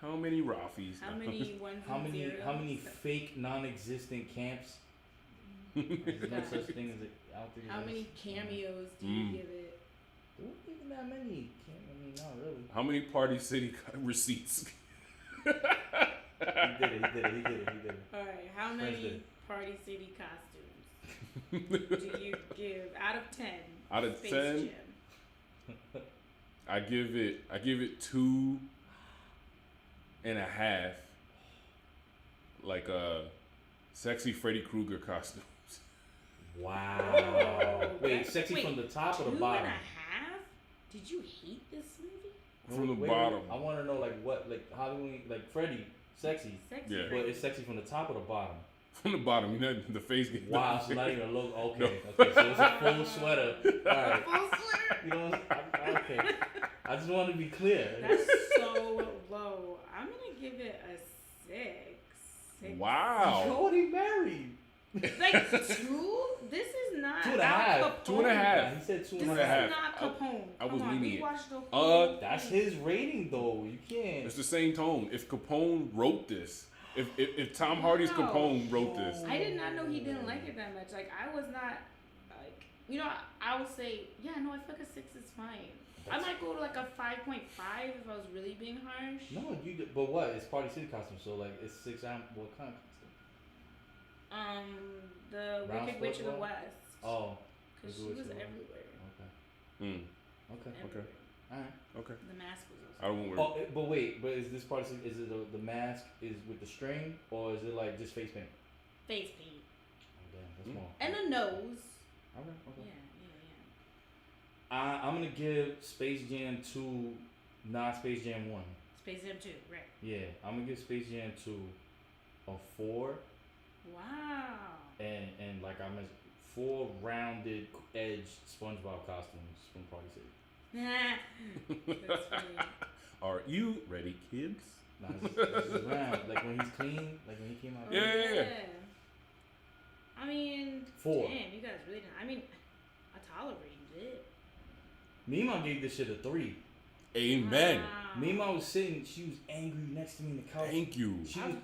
How many Ralfies? How many ones How and many zeros? how many fake non-existent camps? There's no such thing as a, I don't think How there's- many cameos do you give it? There weren't even that many. Not really. How many Party City receipts? He did it. Alright, how Friends many did. Party City costumes do you give out of 10? Out of Space 10? Jam? I give it 2.5. Like sexy Freddy Krueger costumes. Wow. Wait, That's- sexy from the top or the 2.5? bottom? Did you hate this movie? From the Wait, bottom. I want to know how do we Freddy sexy? Sexy Yeah. But Freddy. it's sexy from the top or the bottom? From the bottom, you know the face gets. Wow, so not even a look. Okay, okay, so it's a full sweater. All right. Full sweater? You know, okay. I just want to be clear. That's so low. I'm gonna give it a 6. Wow. You're already married. Like 2? This is not 2.5. Al Capone. 2.5. He said This two is and a and a half. half. not Capone. I was Come on, lenient. rewatch the whole That's thing. his rating, though. You can't. It's the same tone. If Capone wrote this, if Tom Hardy's Wow. Capone wrote this, I did not know he didn't like it that much. Like I was not like I would say yeah no I feel like a 6 is fine. I might go to like a 5.5 if I was really being harsh. No, you. But what? It's Party City costume, so like it's 6 hours. What kind of costume? The Round Wicked Witch of the football? West. Oh. Because she Wicked Witch was of the West. everywhere. Okay. okay, Everywhere. All right. okay. The mask was I also. don't worry. Oh, but wait. But is this Party City? Is it the mask? Is with the string, or is it like just face paint? Face paint. Oh, damn, that's Hmm. small. And a nose. Okay. Yeah, Okay. yeah. I'm gonna give Space Jam 2, not Space Jam 1. Space Jam 2, right. Yeah, I'm gonna give Space Jam 2 a 4, Wow. and like I mentioned, 4 rounded edged SpongeBob costumes from Party City. That's funny. Are you ready, kids? Nah, it's just round. Like when he's clean, like when he came out. Yeah. I mean, 4. damn, you guys really didn't. I mean, I tolerated it. Mima gave this shit a 3. Amen. Wow. Mima was sitting. She was angry next to me in the couch. Thank you.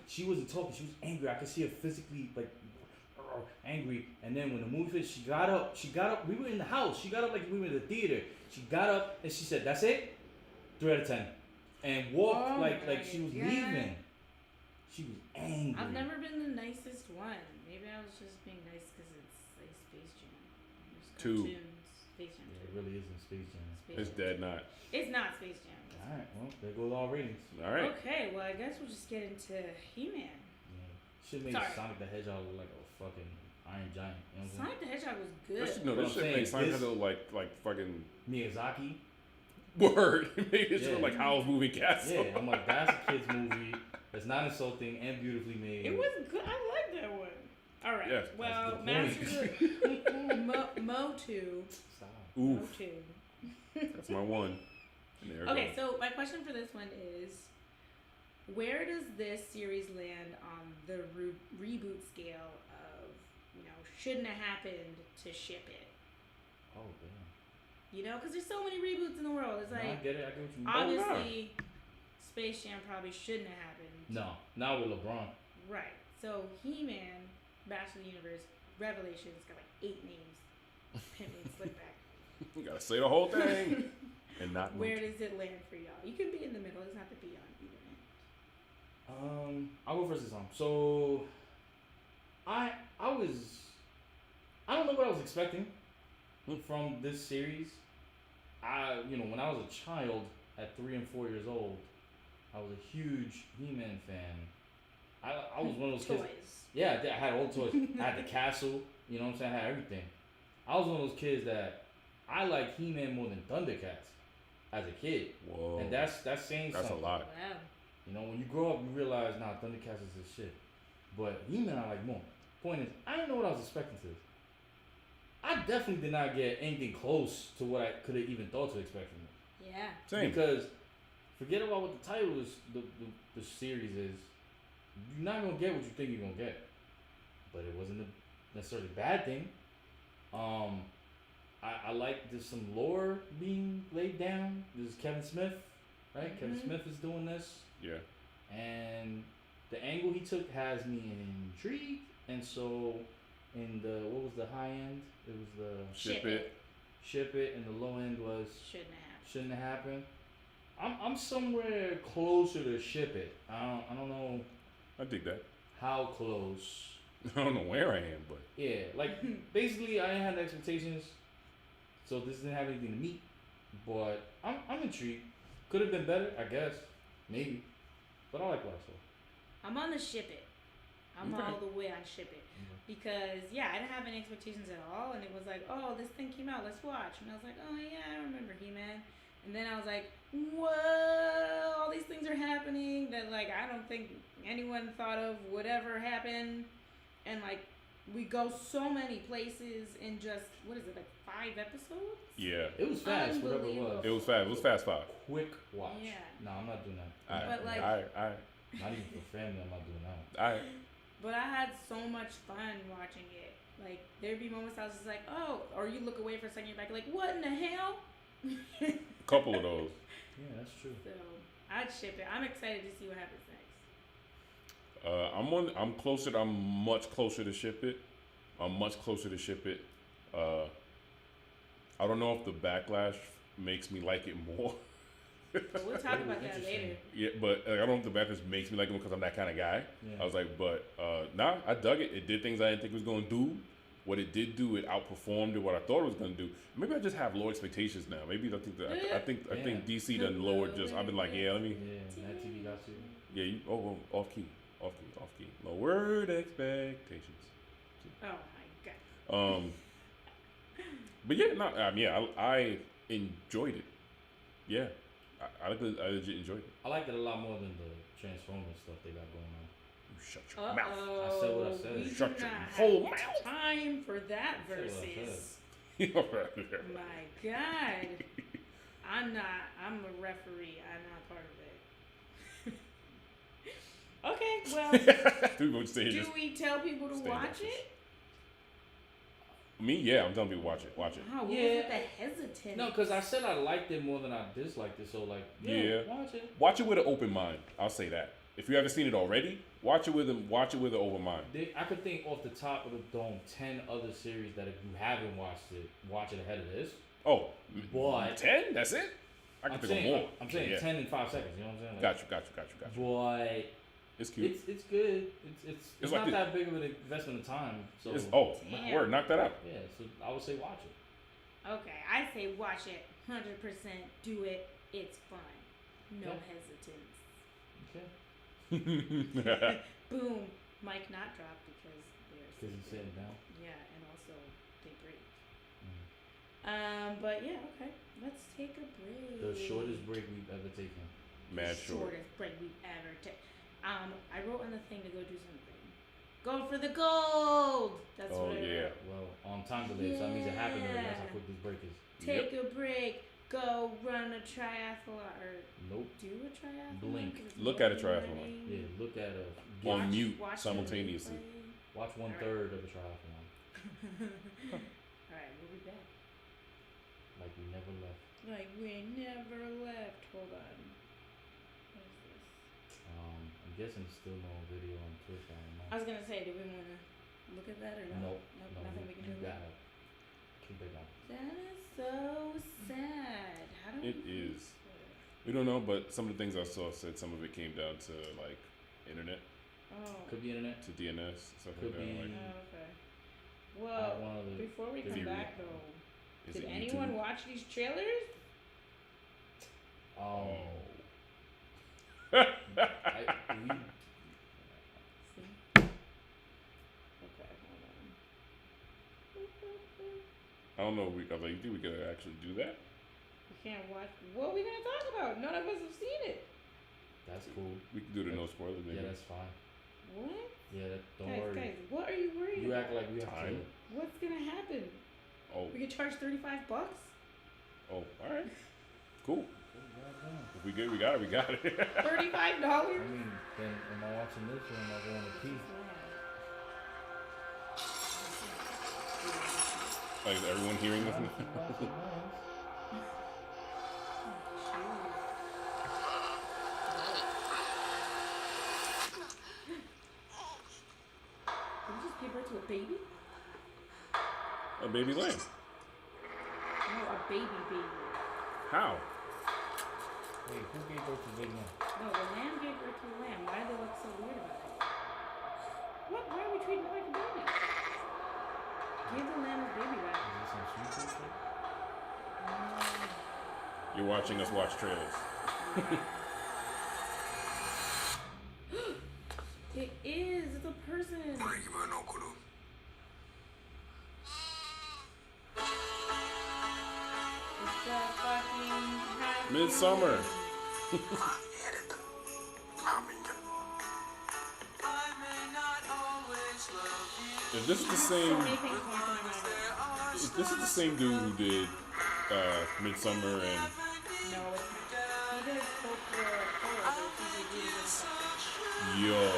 She wasn't talking. She was angry. I could see her physically like angry. And then when the movie finished, she got up. We were in the house. She got up like we were in the theater. She got up and she said, "That's it, 3 out of 10," and walked like she was leaving. She was angry. I've never been the nicest one. Maybe I was just being nice because it's like Space Jam. Two. Space Jam 2. It really isn't Space Jam. It's dead not. It's not Space Jam. All right, well, there goes all ratings. All right. Okay, well, I guess we'll just get into He-Man. Yeah. Should make Sonic the Hedgehog look like a fucking Iron Giant. You know what I'm Sonic the Hedgehog was good. This shit makes Sonic look like fucking Miyazaki. Word. It made it look like Howl's Moving Castle. Yeah, I'm like, that's a kid's movie. That's not insulting and beautifully made. It was good. I like that one. All right. Yes, well, that's Motu. Stop. Oof. Motu. That's my one. Okay, so my question for this one is, where does this series land on the reboot scale of, shouldn't have happened to ship it? Oh, damn. Because there's so many reboots in the world. It's like, I get it. I get what you mean. obviously, Space Jam probably shouldn't have happened. No, not with LeBron. Right. So He-Man, Master of the Universe, Revelations got like 8 names. Pimp me, slip back. You gotta say the whole thing. And not Where does it land for y'all? You can be in the middle. It doesn't have to be on either end. I'll go first this time. So, I don't know what I was expecting from this series. When I was a child at 3 and 4 years old, I was a huge He-Man fan. I was one of those Toys. kids. Yeah, I had all the toys. I had the castle. You know what I'm saying? I had everything. I was one of those kids that I liked He-Man more than Thundercats as a kid. Whoa. And that's saying That's something. a lot. Wow. When you grow up, you realize, Thundercats is this shit. But He-Man I like more. Point is, I didn't know what I was expecting to this. I definitely did not get anything close to what I could have even thought to expect from it. Yeah. Same. Because forget about what the title is, the series is. You're not gonna get what you think you're gonna get. But it wasn't necessarily a bad thing. I like there's some lore being laid down. This is Kevin Smith, right? Mm-hmm. Kevin Smith is doing this. Yeah. And the angle he took has me intrigued. And so, in what was the high end? It was the Ship it. and the low end was Shouldn't have happened. I'm somewhere closer to ship it. I don't know I dig that. how close. I don't know where I am, but Yeah, basically I didn't have the expectations, so this didn't have anything to meet. But I'm intrigued. Could have been better, I guess, maybe. But I like what I saw. I'm on the ship it. I'm Okay. all the way on ship it. Because, I didn't have any expectations at all. And it was like, oh, this thing came out. Let's watch. And I was like, oh, yeah, I remember He-Man. And then I was like, whoa, all these things are happening that, I don't think anyone thought of would ever happen. And, we go so many places in just, 5 episodes? yeah. It was fast, whatever it was. It was fast. It was fast 5. Quick watch. Yeah. No, I'm not doing that. But, Alright. Not even for family, I'm not doing that. Alright. But I had so much fun watching it. There'd be moments I was just like, oh, or you look away for a second, you're back, what in the hell? Couple of those. Yeah, that's true. So I'd ship it. I'm excited to see what happens next. I'm closer. I'm much closer to ship it. I'm much closer to ship it. I don't know if the backlash makes me like it more. But we'll talk about that later. Yeah, but I don't know if the backlash makes me like it because I'm that kind of guy. Yeah. I was like, but nah, I dug it. It did things I didn't think it was going to do. What it did do, it outperformed what I thought it was going to do. Maybe I just have low expectations now. Maybe I think I think DC done lowered. Just I've been like, yeah, let me. Yeah, that TV got you. Yeah, off key. Lowered expectations. Oh my god. But yeah, I enjoyed it. Yeah, I legit enjoyed it. I liked it a lot more than the Transformers stuff they got going on. You shut your mouth. I said what I said. We Shut do your not whole have mouth. time for that I said what I versus. My God. I'm a referee. I'm not part of it. Okay, well, do we tell people to watch it? Me, yeah, I'm telling people watch it. Watch it. Wow, what Yeah. was with the hesitant? No, because I said I liked it more than I disliked it. So like, Yeah. watch it. Watch it with an open mind. I'll say that. If you haven't seen it already, watch it with an open mind. I could think off the top of the dome 10 other series that if you haven't watched it, watch it ahead of this. Oh, But 10? That's it? I can think of more. I'm saying Yeah. 10 in 5 seconds. You know what I'm saying? Like, Got you. But It's cute. it's good. It's like not the- that big of an investment of time. So Damn. word, knock that out. yeah, so I would say watch it. Okay, I say watch it. 100% do it. It's fun. No Yeah. hesitance. Okay. Boom. Mic not drop because they're Because he's sitting down. Yeah, and also they break. Mm. But yeah, okay. Let's take a break. The shortest break we've ever taken. Mad short. Shortest break we've ever taken. I wrote on the thing to go do something. Go for the gold. That's Oh, what I yeah. wrote. Well, on time delay, so that means it happened already. That's how Yeah. quick this break is. Take a break. Go run a triathlon or Nope. do a triathlon. Blink. 'Ause Look at a you're triathlon. running. Yeah, look at a On Watch- mute watch the simultaneously. replay. watch 1/3 of a triathlon, Alright, we'll be back. like we never left. Like we never left. Hold on. What is this? I'm guessing still no video on Twitch. I don't know. I was gonna say, do we wanna look at that or no? Nope. No, Nothing we can you do. gotta keep it going. That is so sad. How do It we is. We don't know, but some of the things I saw said some of it came down to like internet, Oh. Could be internet. to DNS, stuff Could like that. be- Like, Oh, okay. Well, One of the. before we Did come you back read- though, is did it anyone YouTube? watch these trailers? Oh. Oh. I, See? we, Okay, hold on. I don't know. I was like, you think we could actually do that? We can't watch. What are we gonna talk about? None of us have seen it. that's cool. We could do the no spoilers, maybe. Yeah, that's fine. What? Yeah, don't guys, worry. guys, what are you worried You about? act like we have Time. to. What's gonna happen? Oh, We could charge $35? all right, cool. If we good, we got it. We got it. $35? I mean, then am I watching this or am I going to pee? Like, is everyone hearing this? Did you just give birth to a baby? A baby lamb. No, a baby. How? Wait, who gave birth to Big Man? No, the lamb gave birth to a lamb. Why do they look so weird about it? What? Why are we treating it like a baby? Give the lamb a baby Is right. this some sweet shit? You're watching us watch trailers. It is. It's a person. It's a fucking happy- Midsummer. If this is the So same, many things going through my mind. if this is the same dude who did Midsummer and No, it's not. He does folklore horror, but it's usually really good. Yo,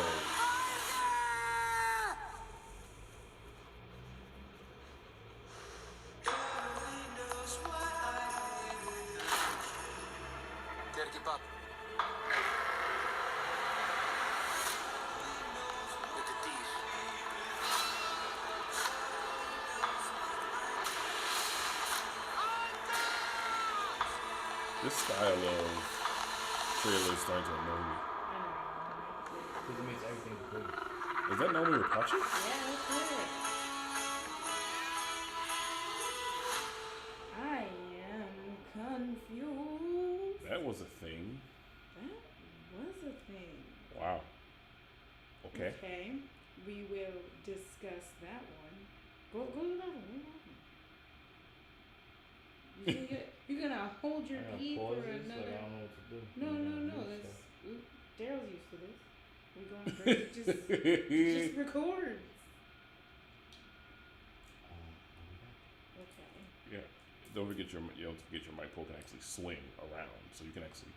this style of trailer is starting to annoy me. Because it makes everything good. Is that Naomi Rapace? Yeah, that's it. I am confused. That was a thing. That was a thing. Wow. Okay. Okay. We will discuss that one. Go to that one. You're gonna hold your I gotta pee pause for this, another. like, I don't know what to do. No, I'm no, gonna no. do That's stuff. Daryl's used to this. We go on break. Just record. Okay. Yeah. Don't forget your mic pole can actually swing around, so you can actually.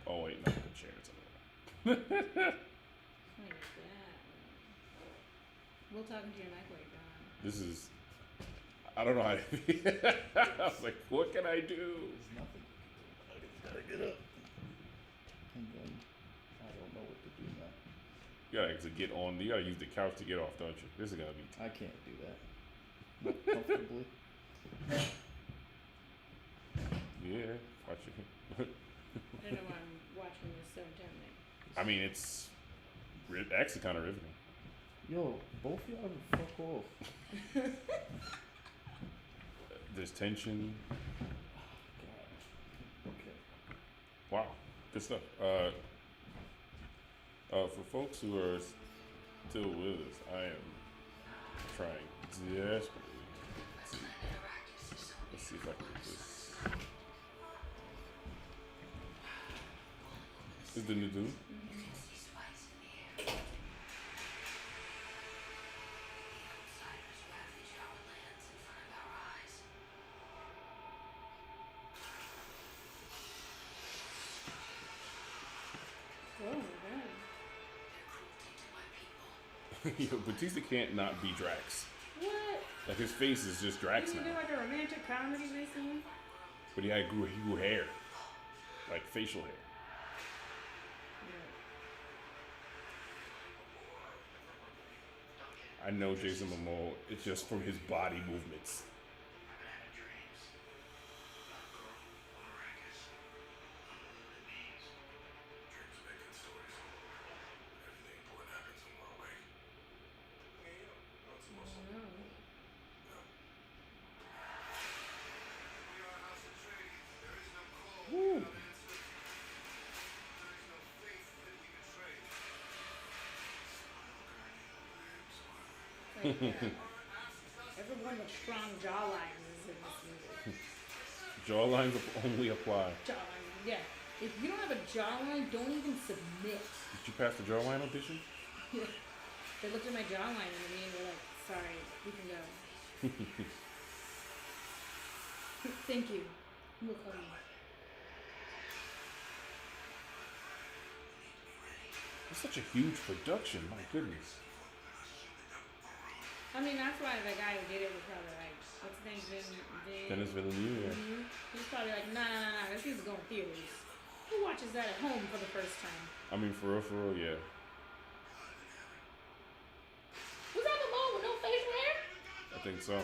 Oh wait, no, I can share it somewhere. Like that. We'll talk into your mic while you're gone. This is I don't know how to. I was like, what can I do? There's nothing you can do. I just gotta get up. And then I don't know what to do now. You gotta get on. You gotta use the couch to get off, don't you? This is gonna be. I can't do that. Not comfortably. Yeah, watch it. I don't know why I'm watching this so intently. I mean, it's actually kind of riveting. Yo, both of y'all fuck off. There's tension. God. Okay. Wow, good stuff. For folks who are still with us, I am trying desperately. Let's see if I can get this. Is the new Doom? Oh my god. Yo, Batista can't not be Drax. What? Like his face is just Drax Didn't now. you do like a romantic comedy recently? But he grew hair, like facial hair. I know Jason Momoa. It's just from his body movements. Woo. Like, everyone with strong jawlines is in this movie. Jawlines only apply. Jawline, yeah. If you don't have a jawline, don't even submit. Did you pass the jawline audition? They looked at my jawline and me and were like, sorry, we can go. Thank you. Look at me. It's such a huge production. My goodness. I mean, that's why the guy who did it was probably like, what's his name? Dennis Villeneuve. Yeah. He's probably like, nah, this needs to go in theaters. Who watches that at home for the first time? I mean, for real, yeah. Was that the mole with no facial hair? I think so.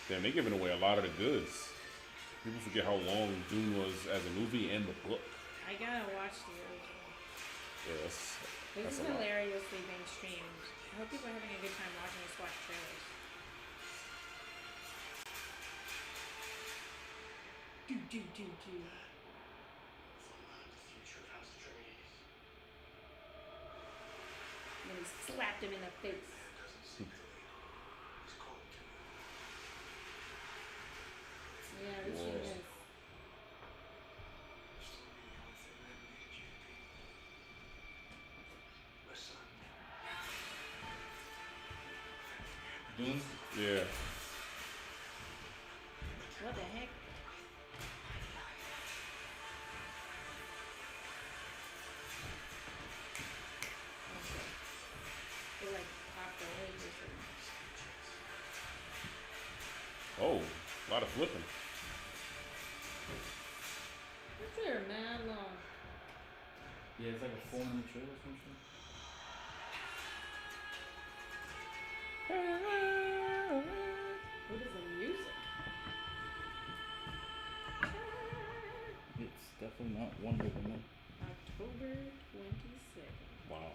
Damn, they giving away a lot of the goods. People forget how long Dune was as a movie and the book. I gotta watch the original. Yeah, This that's is a lot. hilariously being streamed. I hope people are having a good time watching us watch trailers. Do. And he slapped him in the face. Yeah, this Whoa. shit is. Doom? Yeah. What the heck? They like popped the leg or something. Oh, a lot of flipping. This trailer mad long. Yeah, it's like a 4-minute trailer or some shit. What is the music? It's definitely not Wonder Woman. October 22nd. Wow.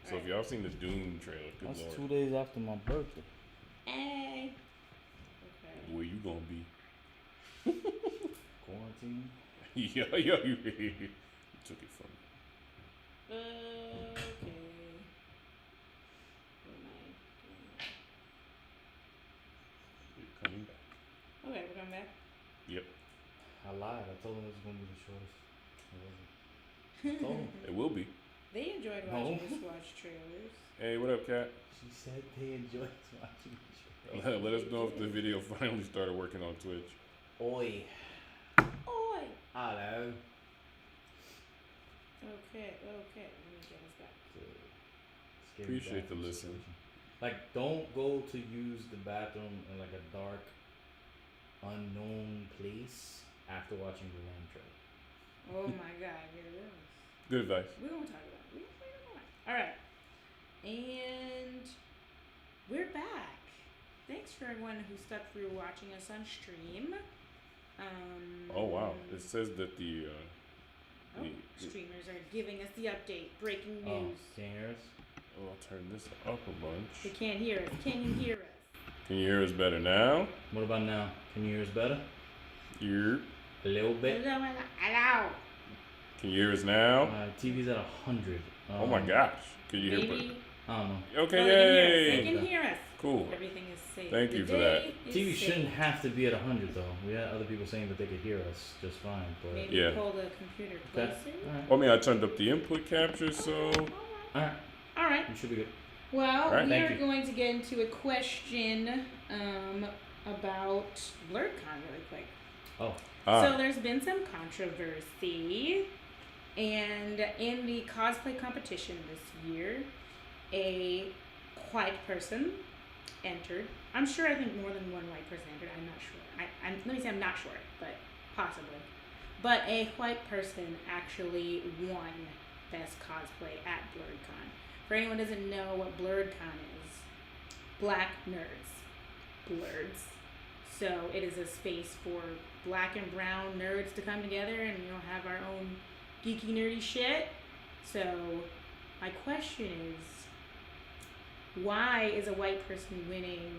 So if y'all seen the Dune trailer, good That's lord. 2 days after my birthday. Hey. Okay. Where you gonna be? Quarantine. yo, you took it from me. Okay. What am I doing? You're coming back. Okay, we're coming back. Yep, I lied. I told him it was gonna be the shortest. It wasn't. I told him. it will be. They enjoyed No. watching us watch trailers. Hey, what up, Kat? She said they enjoyed watching the show. Let us know if the video finally started working on Twitch. Oi. Oi! Hello. Okay. Let me get us back. Scary Appreciate the bathroom listen. situation. Like, don't go to use the bathroom in like a dark, unknown place after watching the Lamb Show. Oh my God, here it is. Good advice. We won't talk about it. We won't talk about it. All right, and we're back. Thanks for everyone who stuck through watching us on stream. Oh wow! It says that the Streamers are giving us the update. Breaking Oh, news. can you hear us? I'll turn this up a They bunch. can't hear us. Can you hear us? Can you hear us better now? What about now? Can you hear us better? Here. A little bit. Hello. Can you hear us now? My TV's at 100. Oh my gosh! Can you hear? Maybe. I don't know. Okay, No, yay! they can hear us. Cool. Everything is safe. Thank The you for day that. is TV safe. shouldn't have to be at 100 though. We had other people saying that they could hear us just fine, but Maybe Yeah. pull the computer okay. closer. Alright. Well, I mean, I turned up the input capture, so Alright. All right. You should be good. Well, All right, we thank are you. going to get into a question about BlurredCon really quick. Oh. So there's been some controversy, and in the cosplay competition this year, a white person entered. I think more than one white person entered. I'm not sure. Let me say I'm not sure, but possibly. But a white person actually won Best Cosplay at BlurredCon. For anyone who doesn't know what BlurredCon is, Black nerds. Blurreds. So it is a space for black and brown nerds to come together and have our own geeky nerdy shit. So my question is, why is a white person winning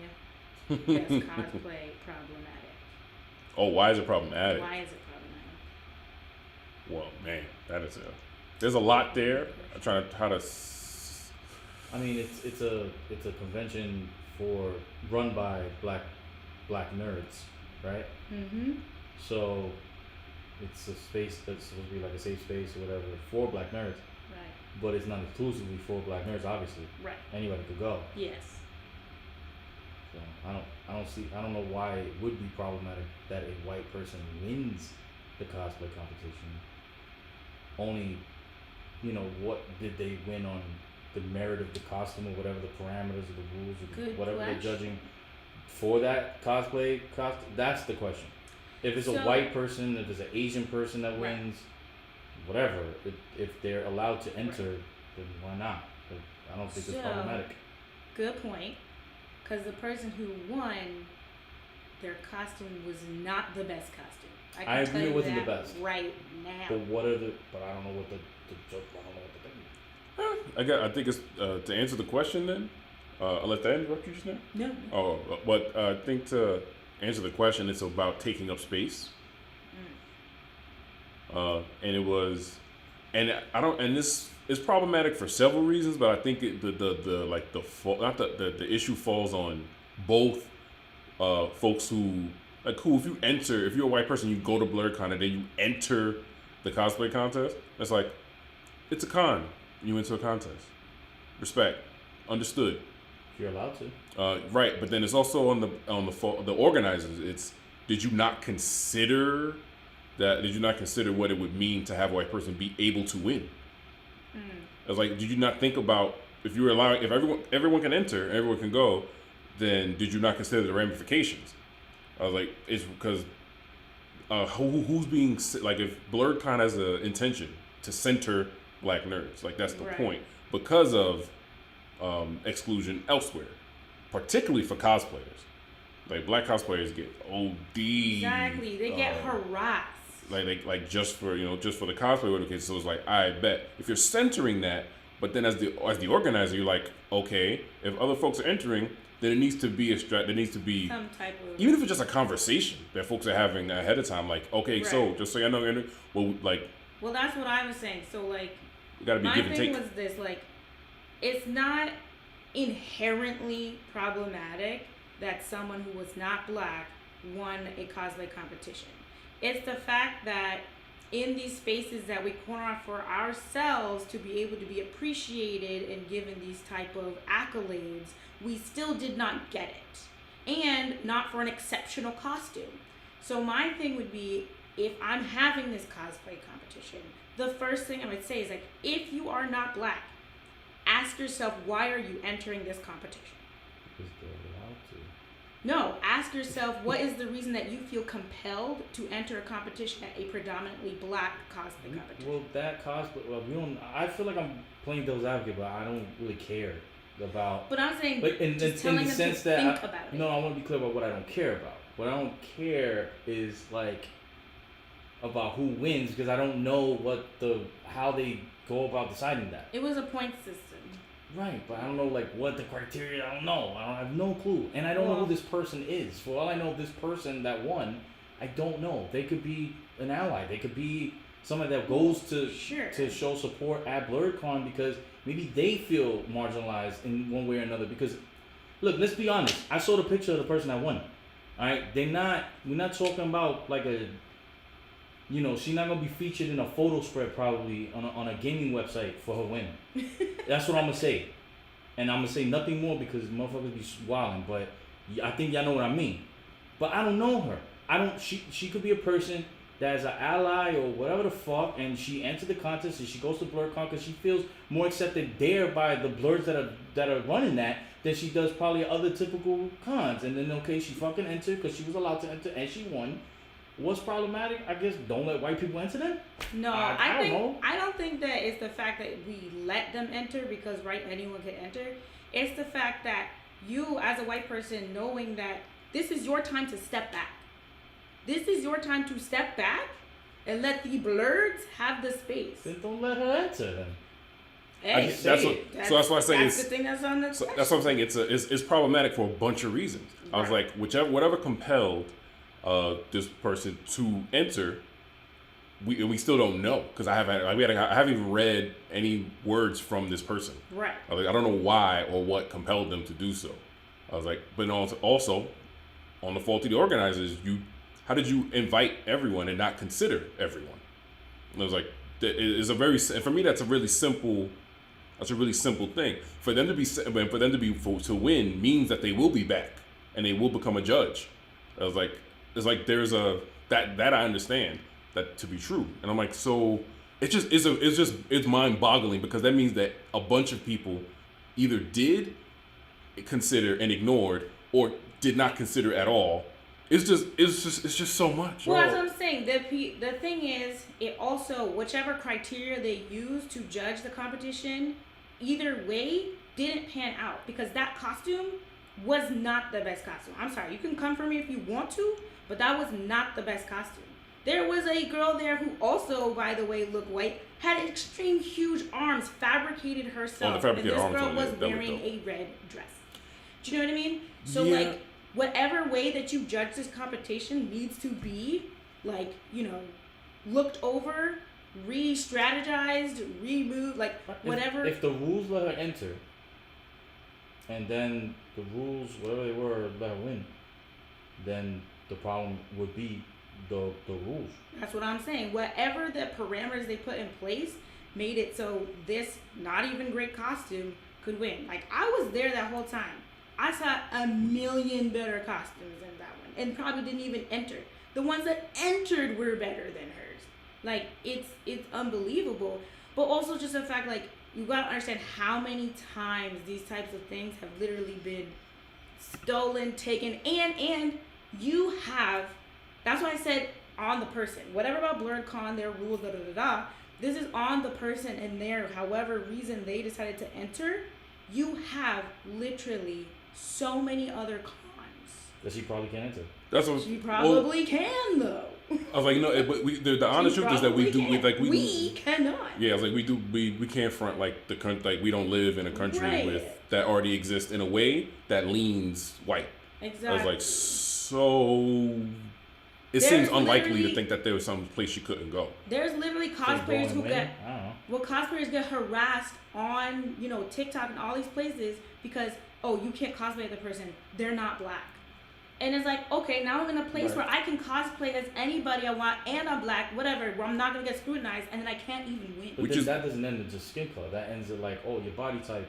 Best Cosplay problematic? oh, why is it problematic? Why is it problematic? Well, man, that is there's a lot there. I'm trying to how to. I mean, it's a convention run by black nerds, right? Mm-hmm. So it's a space that's supposed to be like a safe space or whatever for black nerds, Right. but it's not exclusively for black nerds. Obviously, Right. anybody could go. Yes. So I don't know why it would be problematic that a white person wins the cosplay competition. Only, what did they win on the merit of the costume or whatever the parameters of the rules or Good whatever question. they're judging for that cosplay costume? That's the question. If it's a So- white person, if it's an Asian person that Right. wins, whatever. If they're allowed to enter, then why not? But I don't think it's So- problematic. Good point. Because the person who won, their costume was not the best costume. I can agree tell it you wasn't the that best. right now. But I don't know what the joke. I don't know what the thing is. I think it's to answer the question. Then, unless I interrupt you just now. No. Oh, but I think to answer the question, it's about taking up space. And it was, and I don't, and this is problematic for several reasons, but I think the issue falls on both folks who if you're a white person, you go to BlurredCon and then you enter the cosplay contest. It's like, it's a con. You enter a contest. Respect, understood. If you're allowed to. Right, but then it's also on the organizers. It's did you not consider what it would mean to have a white person be able to win? It's like, did you not think about if everyone can enter, everyone can go, then did you not consider the ramifications? I was like, it's because who's being like if BlurredCon has the intention to center black nerds, like that's the Right. point because of exclusion elsewhere, particularly for cosplayers. Like black cosplayers get OD. Exactly. They get harassed. Like just for the cosplay education. So it's like, I bet if you're centering that, but then as the organizer, you're like, okay, if other folks are entering, then it needs to be Some type of. even if it's just a conversation that folks are having ahead of time. Like, okay, so Right. just so you know, Well, that's what I was saying. So, like, you gotta be my give and thing take. was this, like, it's not inherently problematic that someone who was not black won a cosplay competition. It's the fact that in these spaces that we corner off for ourselves to be able to be appreciated and given these type of accolades, we still did not get it. And not for an exceptional costume. So my thing would be, if I'm having this cosplay competition, the first thing I would say is, like, if you are not black, ask yourself, why are you entering this competition? Because they're allowed to. No, ask yourself what is the reason that you feel compelled to enter a competition at a predominantly black cosplay competition? Well, that cosplay. Well, we don't. I feel like I'm playing devil's advocate, but I don't really care about. But I'm saying, Like in just the telling them sense to that think about it. no, I want to be clear about what I don't care about. What I don't care is like about who wins because I don't know how they go about deciding that. It was a point system. Right, but I don't know like what the criteria. I don't know. I have no clue, and I don't know who this person is. For all I know, this person that won, I don't know. They could be an ally. They could be someone that goes to show support at BlurredCon because maybe they feel marginalized in one way or another. Because look, let's be honest. I saw the picture of the person that won. All right, we're not talking about like a. She's not gonna be featured in a photo spread probably on a gaming website for her win. That's what I'm gonna say, and I'm gonna say nothing more because motherfuckers be wilding. But I think y'all know what I mean. But I don't know her. I don't. She could be a person that's an ally or whatever the fuck, and she entered the contest and she goes to BlurredCon because she feels more accepted there by the blurs that are running that than she does probably other typical cons. And then okay, she fucking entered because she was allowed to enter and she won. What's problematic? I guess don't let white people enter them. No, I don't think that it's the fact that we let them enter because anyone can enter. It's the fact that you as a white person knowing that this is your time to step back. This is your time to step back and let the blurs have the space. Then don't let her enter them. Hey, that's why I say that's the thing that's on the that's what I'm saying. It's problematic for a bunch of reasons. Right. I was like, whatever compelled this person to enter, we still don't know because I haven't even read any words from this person. Right. I was like, I don't know why or what compelled them to do so. I was like, but also on the fault of the organizers, how did you invite everyone and not consider everyone? And I was like, for me that's a really simple thing. For them to win means that they will be back and they will become a judge. I was like, it's like there's that I understand that to be true, and I'm like, so it's mind-boggling because that means that a bunch of people either did consider and ignored or did not consider at all. It's just so much. Well, that's what I'm saying. The thing is, it also whichever criteria they use to judge the competition, either way didn't pan out because that costume was not the best costume. I'm sorry, you can come for me if you want to, but that was not the best costume. There was a girl there who also, by the way, looked white, had extreme huge arms, fabricated herself, and this girl was wearing a red dress. Do you know what I mean? So like, whatever way that you judge this competition needs to be like, looked over, re-strategized, removed, like whatever. If the rules let her enter, and then the rules, whatever they were, let her win, then the problem would be the rules. That's what I'm saying. Whatever the parameters they put in place made it so this not even great costume could win. Like, I was there that whole time. I saw a million better costumes than that one and probably didn't even enter. The ones that entered were better than hers. Like, it's unbelievable. But also just the fact, like, you gotta understand how many times these types of things have literally been stolen, taken, and you have, that's why I said on the person. Whatever about BlurredCon, their rules, this is on the person and their, however reason they decided to enter. You have literally so many other cons. That she probably can't enter. That's what she probably can though. I was like, but the honest truth is that we cannot. Yeah, I was like, we can't front like we don't live in a country with that already exists in a way that leans white. Exactly. I was like, so it seems unlikely to think that there was some place she couldn't go. There's literally cosplayers who cosplayers get harassed on, TikTok and all these places because, you can't cosplay the person. They're not black. And it's like, okay, now I'm in a place where I can cosplay as anybody I want and I'm black, whatever, where I'm not going to get scrutinized and then I can't even win. But that doesn't end with just skin color. That ends at like, your body type,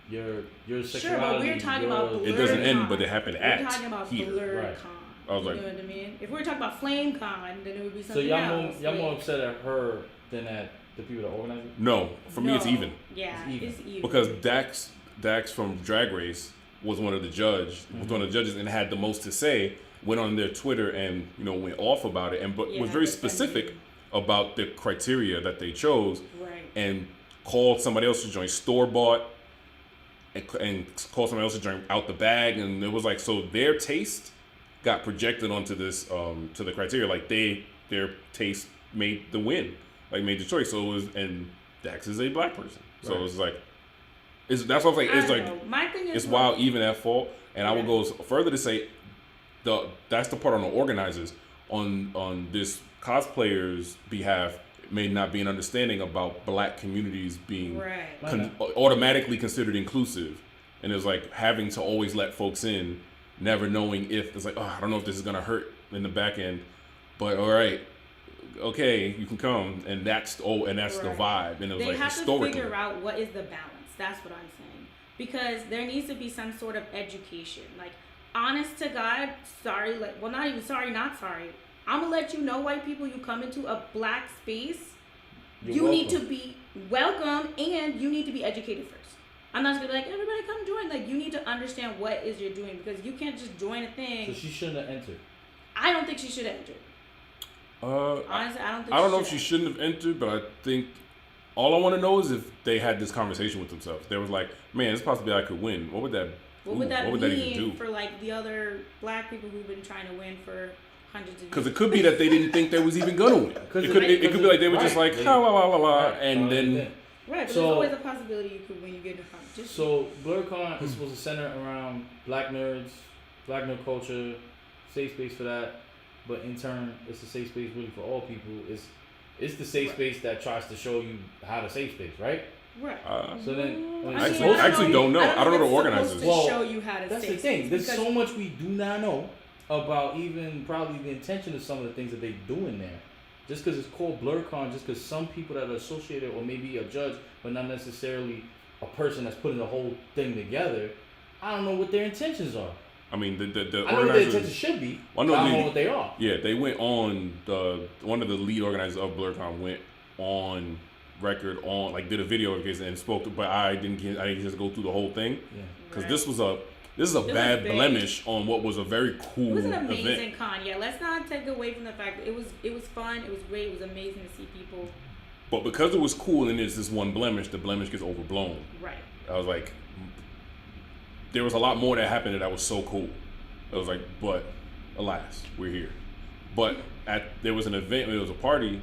your sexuality. Sure, but we're talking about BlurredCon. It doesn't end, but it happened at We're talking about BlurredCon. I was you know what I mean? If we were talking about FlameCon, then it would be something else. So y'all more upset at her than at the people that organize it? No, for me it's even. Yeah, it's even. Because Dax from Drag Race was one of the judges and had the most to say, went on their Twitter and went off about it, and was very specific about the criteria that they chose, and called somebody else's joint store bought, and called somebody else's joint out the bag, and it was like, so their taste got projected onto this to the criteria, like their taste made the win, like made the choice. So it was, and Dax is a black person, so it was like, that's what I'm like. It's like, my thing is, it's wild even at fault, and I would go further to say, that's the part on the organizers, on this cosplayer's behalf, may not be an understanding about black communities being automatically considered inclusive, and it's like having to always let folks in, never knowing if it's like, oh, I don't know if this is gonna hurt in the back end, but all right, okay, you can come, and that's the vibe, and it was they like have historically. to figure out what is the balance. That's what I'm saying, because there needs to be some sort of education, like honest to God, not sorry. I'm gonna let you know, white people, you come into a black space, you need to be welcome, and you need to be educated first. I'm not just gonna be like, everybody come join. Like, you need to understand what is you're doing, because you can't just join a thing. So she shouldn't have entered. I don't think she should have entered. Honestly, I don't know if she shouldn't have entered, but I think all I want to know is if they had this conversation with themselves. They was like, man, it's possible I could win. What would that mean even do for like the other black people who've been trying to win for hundreds of years? Because it could be that they didn't think they was even gonna win. It could be like they were just like, la la la la, and then. Right, but there's always a possibility you could win. You get in a competition. So BlurCon is supposed to center around black nerds, black nerd culture, safe space for that. But in turn, it's a safe space really for all people. It's the safe space that tries to show you how to safe space, right? Right. So then, I actually don't know. I don't know the organizers. Well, show you how to that's the thing. There's so much we do not know about even probably the intention of some of the things that they do in there. Just because it's called BlurCon, just because some people that are associated, or maybe a judge, but not necessarily a person that's putting the whole thing together, I don't know what their intentions are. I mean, the I know what their intentions should be. I don't know what they are. Yeah, they went on one of the lead organizers of BlurCon went on record did a video of this and spoke, but I didn't just go through the whole thing because this is a bad blemish on what was a very cool event. It was an amazing con. Yeah, let's not take away from the fact that it was fun. It was great. It was amazing to see people. But because it was cool and there's this one blemish, the blemish gets overblown. Right. I was like, there was a lot more that happened that was so cool. I was like, but alas, we're here. But there was an event, it was a party,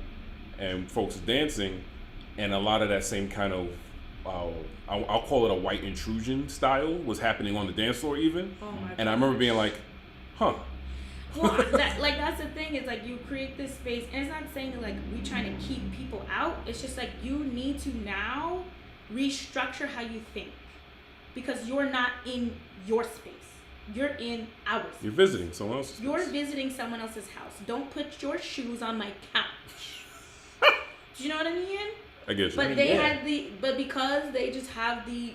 and folks dancing, and a lot of that same kind of, I'll call it a white intrusion style, was happening on the dance floor even. Oh my and I remember being like, huh. Well, that's the thing, is like you create this space, and it's not saying that like we trying to keep people out. It's just like you need to now restructure how you think, because you're not in your space. You're in our space. You're visiting someone else's space. You're visiting someone else's house. Don't put your shoes on my couch. Do you know what I mean? I get you. But but because they just have the,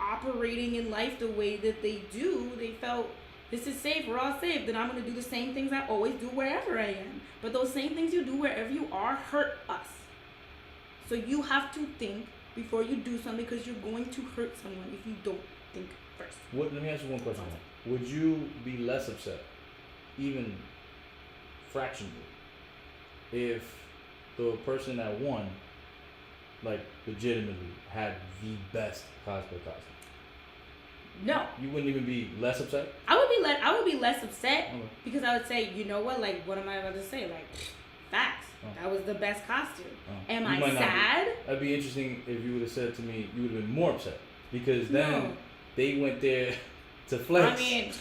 operating in life the way that they do, they felt, this is safe, we're all safe, then I'm going to do the same things I always do wherever I am. But those same things you do wherever you are hurt us. So you have to think before you do something, because you're going to hurt someone if you don't think first. Let me ask you one question. Would you be less upset, even fractionally, if the person that won, like, legitimately had the best cosplay costume? No. You wouldn't even be less upset? I would be less upset because I would say, you know what? Like, what am I about to say? Like, facts. That was the best costume. Am I sad? That'd be interesting if you would have said to me, you would have been more upset, because then they went there to flex. I mean,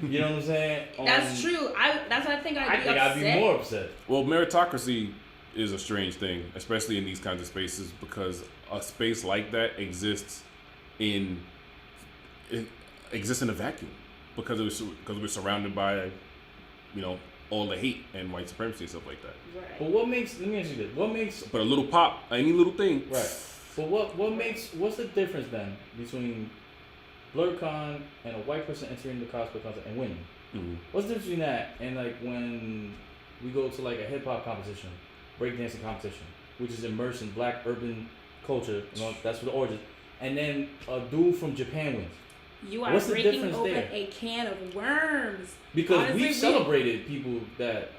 you know what I'm saying? That's true. That's what I think I'd be upset. I'd be more upset. Well, meritocracy is a strange thing, especially in these kinds of spaces, because a space like that exists in a vacuum, because we're surrounded by, all the hate and white supremacy and stuff like that. Right. But let me ask you this: what makes? But a little pop, any little thing. Right. But what's the difference then between BlurCon and a white person entering the cosplay contest and winning? Mm-hmm. What's the difference between that and like when we go to like a hip hop competition, breakdancing competition, which is immersed in black urban culture, that's for the origin, and then a dude from Japan wins? You are What's the breaking difference open there? a can of worms. Because Honestly, we've celebrated people that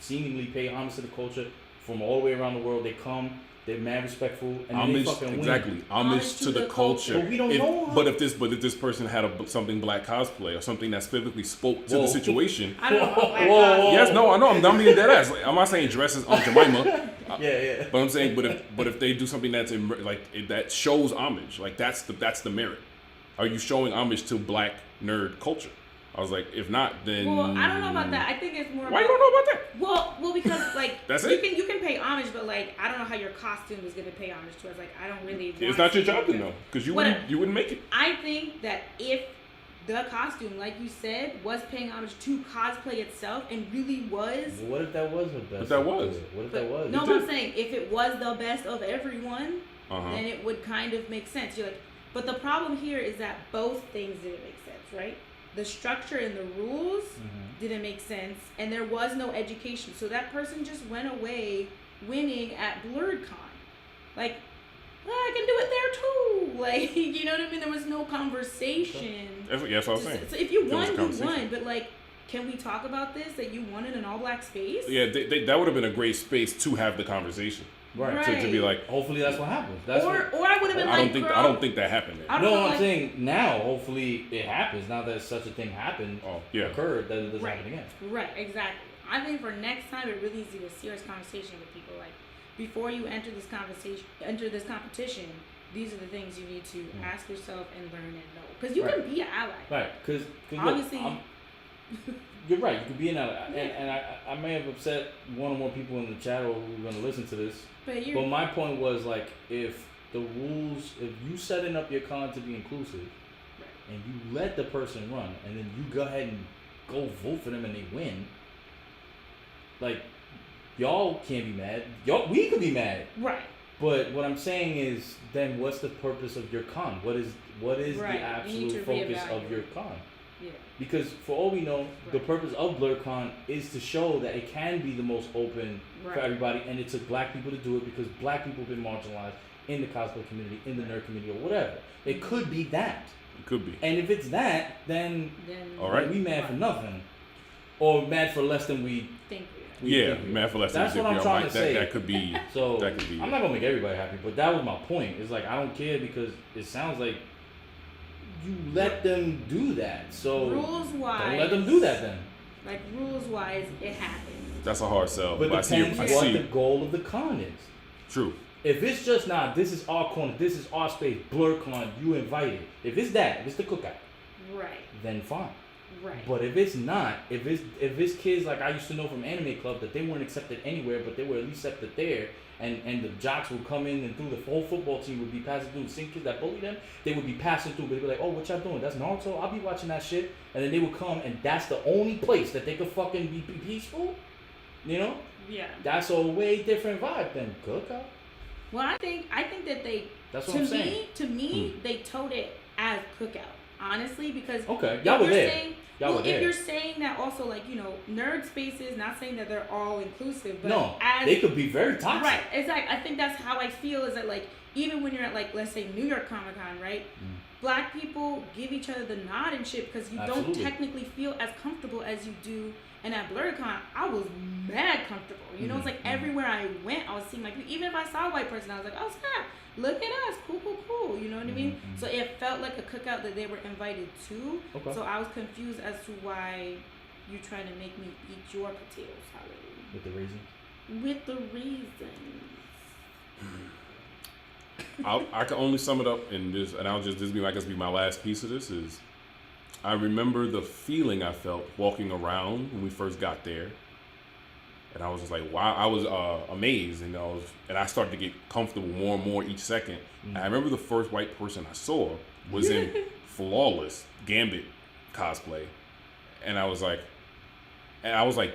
seemingly pay homage to the culture from all the way around the world. They come, they're mad respectful, and then they Homage, fucking win. exactly. Homage to the culture. But we don't know. But if this person had something black cosplay or something that specifically spoke to Whoa. the situation. I don't know about black Whoa. cosplay. Yes, no, I know. I'm being dead ass. Like, I'm not saying dresses on Jemima. Yeah. But I'm saying, but if they do something that's that shows homage, like that's the merit. Are you showing homage to black nerd culture? I was like, if not, then. Well, I don't know about that. I think it's more. Why you don't know about that? Well, because like That's you it? can pay homage, but like I don't know how your costume is gonna pay homage to us. Like I don't really. It's want not your to job do to that. know because you What wouldn't make it. I think that if the costume, like you said, was paying homage to cosplay itself and really was. Well, what if that was the best? But that was. What if that was? No, It but I'm did. saying if it was the best of everyone, Uh-huh. then it would kind of make sense. You're like, but the problem here is that both things didn't make sense, right? The structure and the rules didn't make sense, and there was no education. So that person just went away winning at BlurredCon. Like, well, I can do it there too. Like, you know what I mean? There was no conversation. That's what I was saying. So if you There was won, a you conversation. won. But like, can we talk about this? That you won in an all-black space? Yeah, that would have been a great space to have the conversation. Right. To be like, Hopefully that's what happens. That's or I would have been I like, don't girl, think that happened. I don't no, know, I'm like- saying now. Hopefully it happens. Now that such a thing happened, Oh, yeah. occurred, that it doesn't Right. happen again. Right, exactly. I think for next time, it really needs to be a serious conversation with people. Like, before you enter this competition, these are the things you need to ask yourself and learn and know. Because you Right. can be an ally. Right, because Obviously- you're right. You could be an ally, and I may have upset one or more people in the chat or who are going to listen to this. But you're But my point was like, if the rules, if you setting up your con to be inclusive, and you let the person run, and then you go ahead and go vote for them and they win, like y'all can't be mad. We could be mad. right. But what I'm saying is, then what's the purpose of your con? What is Right. the You need absolute to focus of reevaluate. your con? Yeah. Because for all we know, the Right. purpose of BlurCon is to show that it can be the most open for Right. everybody, and it took black people to do it because black people have been marginalized in the cosplay community, in the nerd community, or whatever. It could be that. It could be. And if it's that, then Then All right. we mad for nothing, or mad for less than we. think Yeah, think we man, are. for less That's than what I'm trying to say. That could be. So That could be I'm it. not gonna make everybody happy, but that was my point. It's like I don't care because it sounds like you let them do that. So rules wise. don't let them do that then. Like rules wise, it happens. That's a hard sell. But I see. depends I what see. the goal of the con is. True. If it's just this is our corner, this is our space, BlurCon, you invited. If it's the cookout, Right. then fine. Right. But if it's not, if it's kids like I used to know from anime club that they weren't accepted anywhere, but they were at least accepted there, and the jocks would come in and through the whole football team would be passing through the same kids that bully them, they would be passing through, but they'd be like, oh, what y'all doing? That's Naruto? I'll be watching that shit. And then they would come, and that's the only place that they could fucking be peaceful. You know? Yeah. That's a way different vibe than cookout. Well, I think that they That's what I'm saying. to me they towed it as cookout. Honestly, because Okay, if y'all were you're there. saying- Y'all well, were there. if you're saying that also, like, you know, nerd spaces, not saying that they're all inclusive, but No, as they could be very toxic. right, it's like I think that's how I feel. Is that like even when you're at like let's say New York Comic Con, right? Black people give each other the nod and shit because you Absolutely. don't technically feel as comfortable as you do. And at BlurredCon, I was mad comfortable. You know, it's like everywhere I went, I was seeing like even if I saw a white person, I was like, oh snap, look at us, cool, cool, cool. You know what I mean? So it felt like a cookout that they were invited to. Okay. So I was confused as to why you trying to make me eat your potatoes, Hallelujah. With the reasons. With the reasons. I can only sum it up in this, and this be I guess be my last piece of this is. I remember the feeling I felt walking around when we first got there, and I was just like, wow! I was amazed, and I started to get comfortable more and more each second. And I remember the first white person I saw was in flawless Gambit cosplay, and I was like,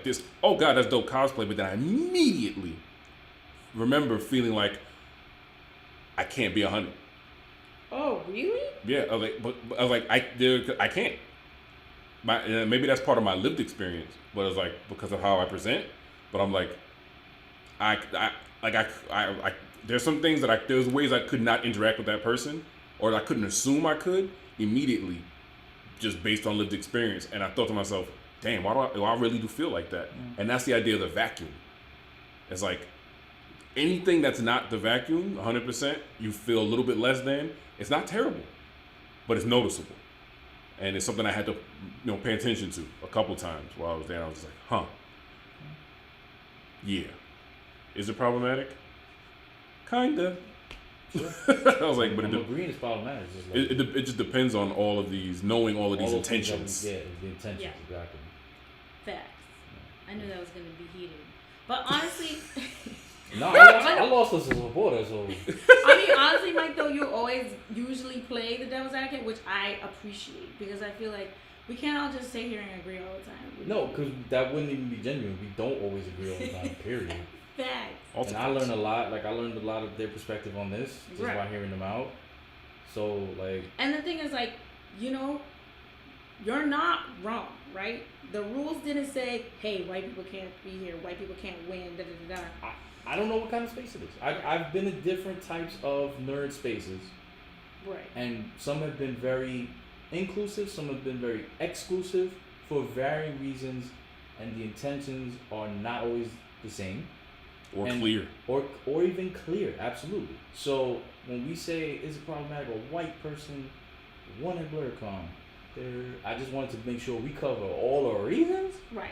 this. Oh God, that's dope cosplay! But then I immediately remember feeling like I can't be 100. Oh, really? Yeah, I was like, but I was like, I can't. Maybe that's part of my lived experience, but it's like because of how I present. But I'm like, there's some things that there's ways I could not interact with that person, or I couldn't assume I could, immediately, just based on lived experience. And I thought to myself, damn, why do I really do feel like that? And that's the idea of the vacuum. It's like anything that's not the vacuum, 100%, you feel a little bit less than. It's not terrible, but it's noticeable. And it's something I had to, pay attention to a couple times while I was there. I was just like, huh. Yeah. Is it problematic? Kinda. Sure. I was like, but I'm agreeing it's problematic. It's just like, it just depends on knowing all of these intentions. The intentions, Yeah. exactly. Facts. I knew that was gonna be heated, but honestly, No, I lost as a supporter, so. I mean, honestly, Mike, though, you always usually play the devil's advocate, which I appreciate because I feel like we can't all just sit here and agree all the time. No, because that wouldn't even be genuine. We don't always agree all the time, period. Facts. And I learned a lot. Like, I learned a lot of their perspective on this just Right. by hearing them out. So, like. And the thing is, like, you're not wrong, right? The rules didn't say, hey, white people can't be here, white people can't win, da da da da. I don't know what kind of space it is. I've been in different types of nerd spaces. Right. And some have been very inclusive, some have been very exclusive for varying reasons, and the intentions are not always the same. Or clear. Or even clear, absolutely. So when we say, is it problematic, a white person won at BlurCon, I just wanted to make sure we cover all the reasons Right.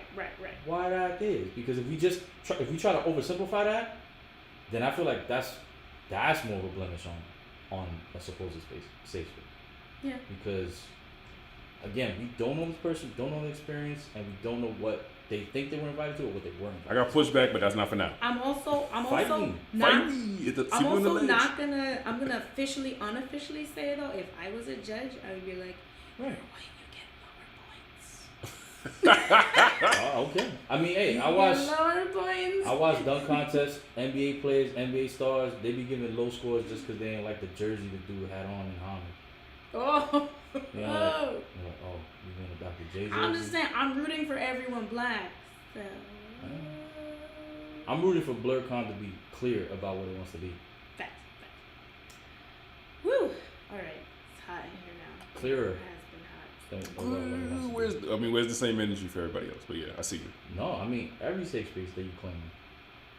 why that is. Because if we try to oversimplify that, then I feel like that's more of a blemish on a supposed safe space. Yeah. Because again, we don't know this person, don't know the experience, and we don't know what they think they were invited to or what they weren't invited I got pushback, but that's not for now. I'm also Fight not. me. I'm also not gonna. I'm gonna unofficially say though. If I was a judge, I would be like, Right. "Why you get lower points?" Okay. I mean, hey, I watched dunk contests, NBA players, NBA stars. They be giving low scores just because they ain't like the jersey the dude had on in homage. Oh. You know, like, oh, you want a Dr. J jersey? I'm just saying. I'm rooting for everyone black. So. I'm rooting for BlurCon to be clear about what it wants to be. Facts. Woo. All right. It's hot in here now. Clearer. It has been hot. Where's the same energy for everybody else? But yeah, I see you. No, I mean every safe space that you claim.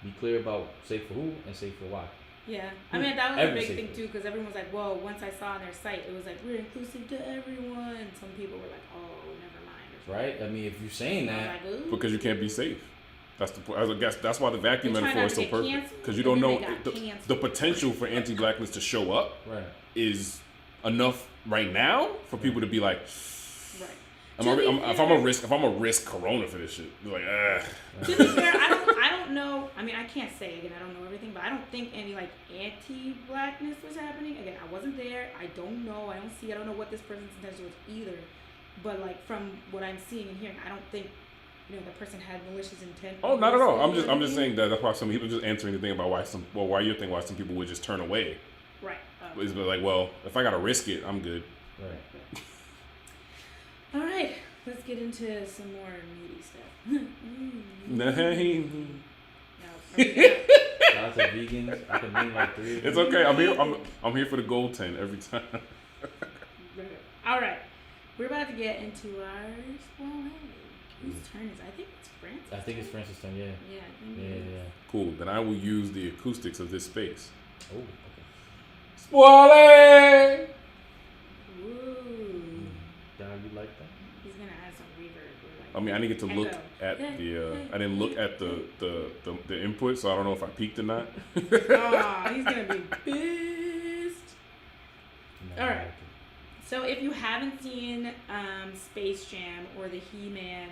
Be clear about safe for who and safe for why. Yeah, I mean that was Every a big safe thing space. too because everyone was like, "Whoa!" Once I saw on their site, it was like, "We're inclusive to everyone." Some people were like, "Oh, never mind." Or something. Right? I mean, if you're saying I was that, like, "Ooh." Because you can't be safe. That's the. I guess that's why the vacuum You're trying metaphor not is to so get perfect. canceled, Because you and don't then know they got the canceled. potential for anti-blackness to show up right? is enough right now for people to be like, Right. if I'm a risk Corona for this shit. You're like, To be fair, I don't know. I mean, I can't say again. I don't know everything, but I don't think any like anti-blackness was happening. Again, I wasn't there. I don't know. I don't see. I don't know what this person's intention was either. But like from what I'm seeing and hearing, I don't think the person had malicious intent. Oh, not at all. I'm just anything. saying that that's why some people just answering the thing about why some people would just turn away. Right. It's like, well, if I gotta risk it, I'm good. Right. All right. Let's get into some more meaty stuff. Nah. No, are we done? Shout out to vegans. I can name like 3 of them. It's okay. I'm here for the gold 10 every time. All right. We're about to get into our spoiler. Whose turn is it? I think it's Francis. I think it's Francis' turn, yeah. Yeah, I think Yeah, it is. yeah. Cool. Then I will use the acoustics of this space. Oh, okay. Spoiler! Ooh. Dad, you like that? He's gonna add some reverb. Or like I mean, I didn't get to look echo. at I didn't look at the input, so I don't know if I peaked or not. Aw, he's gonna be pissed. No, All I right. like it. So if you haven't seen Space Jam or the He-Man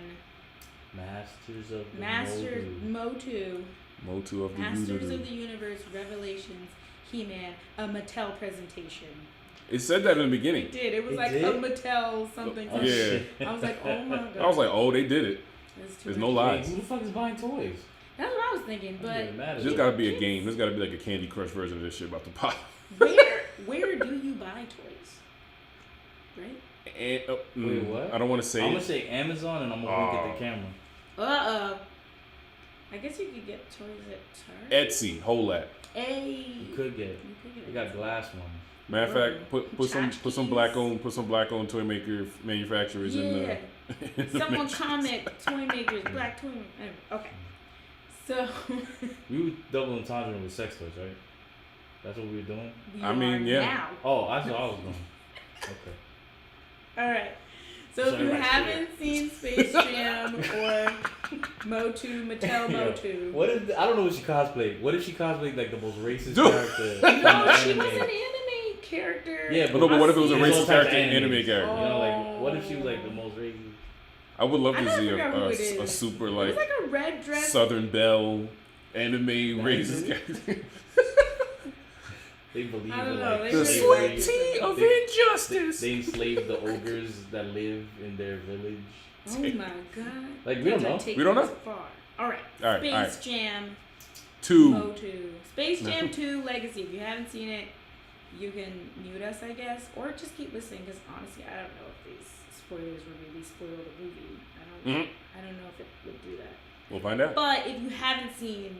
Masters of the Motu, Motu of the Masters universe. of the Universe Revelations He-Man, a Mattel presentation. It said that in the beginning. It did. It was It like did? a Mattel something. Oh, Yeah. shit. I was like, oh my god. I was like, oh, they did it. That's too There's much. no lie. Who the fuck is buying toys? That's what I was thinking, but It matters. There's got to be a game. There's got to be like a Candy Crush version of this shit about to pop. where do you buy toys? Right? And, Wait, what? I don't want to say. I'm gonna say Amazon and I'm gonna wink at the camera. I guess you could get toys at Target. Etsy, whole that. Hey. You could get. We got glass ones. Matter of fact, put some Tchotchkes. black owned toy manufacturers in the. in the Someone mix. comment toy makers, black toy makers. Anyway, okay. So We were double entendre with sex toys, right? That's what we were doing. we I mean, are yeah. now. Oh, that's what I was doing. Okay. All right. So So if you everybody's haven't seen Space Jam or Motu, Mattel Yo, Motu. What if I don't know what she cosplayed? What if she cosplayed like the most racist Dude. character? No, from she anime? was an anime character. Yeah, But no, but what if it was a I've seen There's all racist types of character, animes. anime character? You know, like what if she was like the most racist? I would love I to never see forgot who it a is. super It was like like a red dress. Southern Belle anime racist Anime? character. They believe I don't in know, like they The really slavery. like sweet tea of They- injustice. They enslaved the ogres that live in their village. Oh my god. Like, we don't That know. take We don't me know. so far. All right. All right, Space all right. Jam Two. Motu. Space Jam 2 Legacy. If you haven't seen it, you can mute us, I guess, or just keep listening. Because honestly, I don't know if these spoilers would really spoil the movie. I don't know if it would do that. We'll find out. But if you haven't seen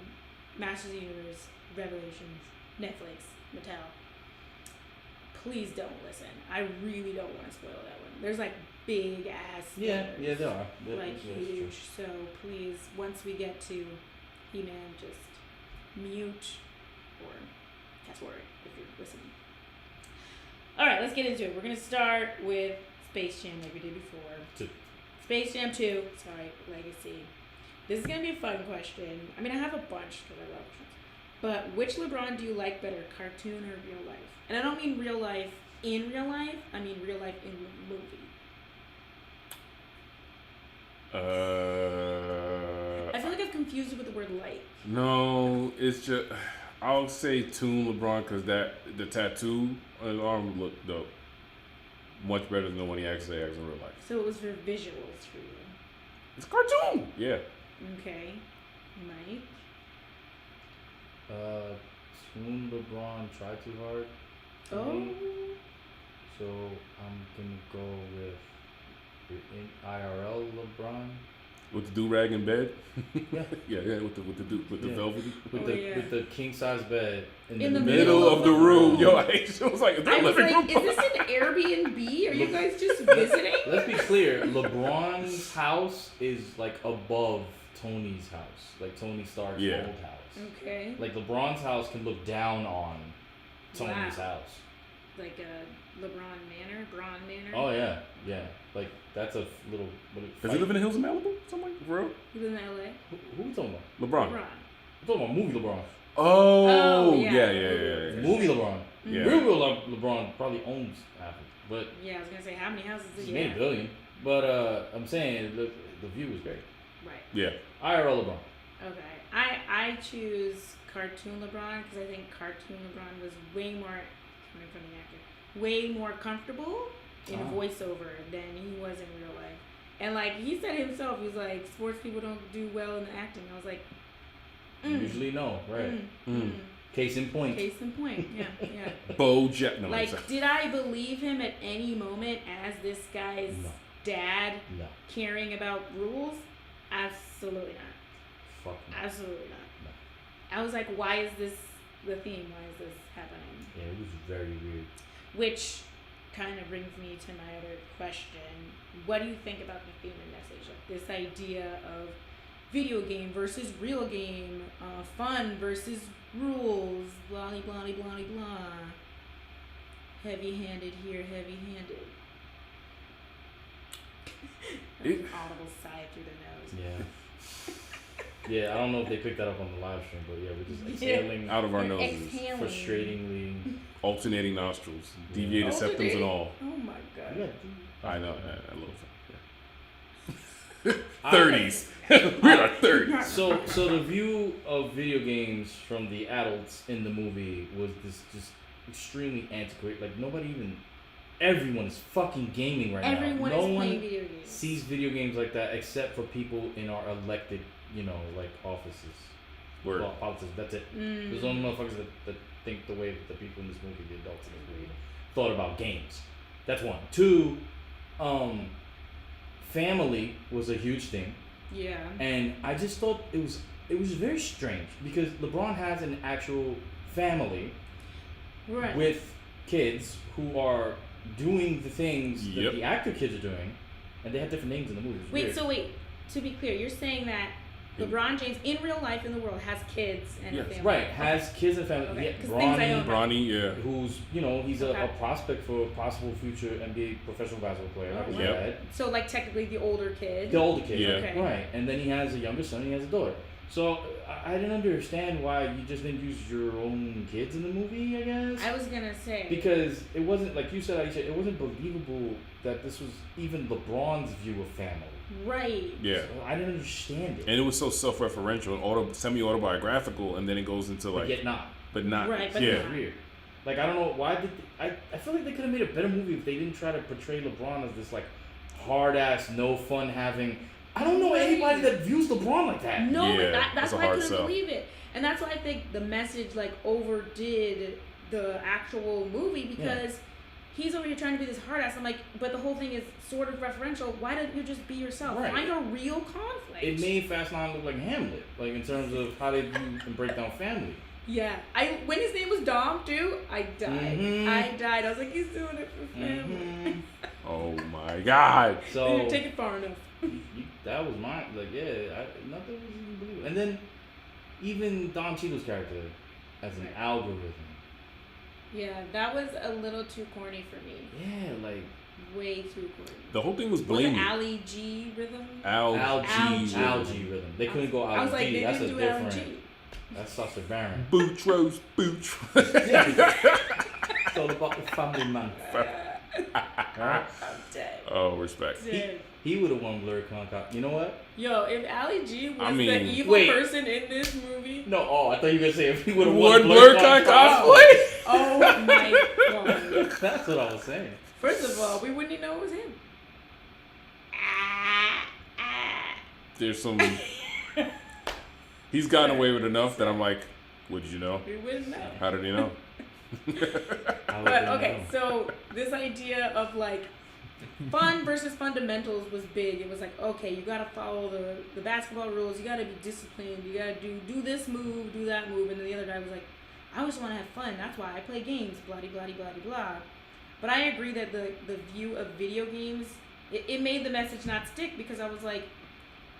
Masters of the Universe, Revelations, Netflix, Mattel, please don't listen. I really don't want to spoil that one. There's like big ass Yeah, spoilers, yeah, they are. like Yeah, that's huge. So please, once we get to He-Man, just mute or fast forward if you're listening. All right, let's get into it. We're gonna start with Space Jam like we did before. Two. Space Jam 2, sorry, Legacy. This is gonna be a fun question. I mean, I have a bunch because I love questions. But which LeBron do you like better, cartoon or real life? And I don't mean real life in real life. I mean real life in the movie. I feel like I've confused it with the word light. No, it's just I'll say Toon LeBron because the tattoo on his arm looked dope. Much better than the one he actually has in real life. So it was for visuals for you. It's a cartoon. Yeah. Okay. Mike? Soon LeBron try too hard. for Oh. me. So I'm gonna go with the IRL LeBron. With the do rag in bed. Yeah. yeah, with the Yeah. velvety. With Oh, the yeah. with the king size bed In the Middle of the room. Yo, I was like, is that I was living room? like, is this an Airbnb? Are you guys just visiting? Let's be clear. LeBron's house is like above Tony's house, like Tony Stark's Yeah. old house. Okay. Like LeBron's house can look down on Tony's Wow. house. Like a LeBron Manor, Braun Manor. Oh yeah, yeah. Like that's a little. Does he live in the hills of Malibu? Somewhere? For real? He lives in LA. Who we talking about? LeBron. LeBron. I'm talking about movie LeBron. Oh, yeah. yeah. Movie LeBron. Yeah. Real LeBron probably owns half of it, but Yeah, I was gonna say how many houses does he he made have? $1 billion. But I'm saying the view is great. Right. Yeah. IRL LeBron. Okay. I choose cartoon LeBron because I think cartoon LeBron was way more coming from the actor, way more comfortable in Ah. voiceover than he was in real life. And like he said himself, he's like sports people don't do well in the acting. I was like, Usually no, right? Mm. Case in point. Case in point. Yeah, yeah. Bo Jack. No, Like, sorry. did I believe him at any moment as this guy's No. dad No. caring about rules? Absolutely not. Fuck no. Absolutely not. I was like, why is this the theme? Why is this happening? Yeah, it was very weird. Which kind of brings me to my other question. What do you think about the theme and message? Like this idea of video game versus real game, fun versus rules, blah, blah, blah, blah, blah. Heavy-handed here, heavy-handed. It- Audible sigh through the nose. Yeah. Yeah, I don't know if they picked that up on the live stream, but yeah, we're just Yeah. exhaling Out of our We're noses. exhaling. frustratingly. Alternating nostrils. Yeah. Deviated septums and Alternating? all. Oh my god. Yeah. I know. I love it. I- 30s. we are 30s. So the view of video games from the adults in the movie was this just extremely antiquated. Like everyone is fucking gaming right Everyone now. No is one playing video games. sees video games like that except for people in our elected, like offices. Word. Well, politics. That's it. There's only motherfuckers that think the way that the people in this movie, the adults in this movie, thought about games. That's one. Two, family was a huge thing. Yeah. And I just thought it was it was very strange because LeBron has an actual family Right. with kids who are doing the things that Yep. the actor kids are doing, and they have different names in the movie. It's Wait, weird. so wait, to be clear, you're saying that LeBron James in real life in the world has kids and a Yes. family. Right, has kids and family. Okay, Yeah, 'cause things I don't know. Bronny, yeah. who's he's Okay. a prospect for a possible future NBA professional basketball player. Like his Yep. dad. So like technically the older kid. The older kid, Yeah. Okay. right? And then he has a younger son. And he has a daughter. So I didn't understand why you just didn't use your own kids in the movie. I guess I was gonna say. because it wasn't like you said. Aisha, it wasn't believable that this was even LeBron's view of family. Right. Yeah. So I didn't understand it. And it was so self-referential and semi-autobiographical, and then it goes into But like, yet not. but not, Right, but yeah. not. It's weird. Like I don't know why did I feel like they could have made a better movie if they didn't try to portray LeBron as this like hard ass, no fun having. I don't know anybody that views LeBron like that. No, Yeah, but that's it's a why I hard couldn't sell. believe it, and that's why I think the message like overdid the actual movie because he's over here trying to be this hard ass. I'm like, but the whole thing is sort of referential. Why don't you just be yourself? Right. Find a real conflict. It made Fast 9 look like Hamlet, like in terms of how they view and break down family. Yeah, when his name was Dom too, I died. Mhm. I died. I was like, he's doing it for family. Mhm. Oh my God. They So didn't take it far enough. that was my like nothing was even believable. And then even Don Cheadle's character as an Right. algorithm. Yeah, that was a little too corny for me. Yeah, like Way too corny. The whole thing was Was it blaming. Ali G rhythm? Algae. algae rhythm. They couldn't go I was like, algae. they That's a didn't do different. LG. That's Sacha Baron. Boutros, Boutros. It's all about the family man. Right? I'm dead. Oh, respect. Dead. He would have won Blur Contact. You know what? Yo, if Ali G was I mean, the evil wait. person in this movie, No, oh, I thought you were gonna say if he would have Would won Blur Blur Con Contact. cosplay? oh my god. That's what I was saying. First of all, we wouldn't even know it was him. There's some. He's gotten away with enough that I'm like, what did you know? We wouldn't know. How did he know? But okay, so this idea of like fun versus fundamentals was big. It was like, okay, you gotta follow the basketball rules, you gotta be disciplined, you gotta do this move, do that move, and then the other guy was like, I just wanna have fun, that's why I play games, blah blah blah blah blah. But I agree that the view of video games, it made the message not stick because I was like,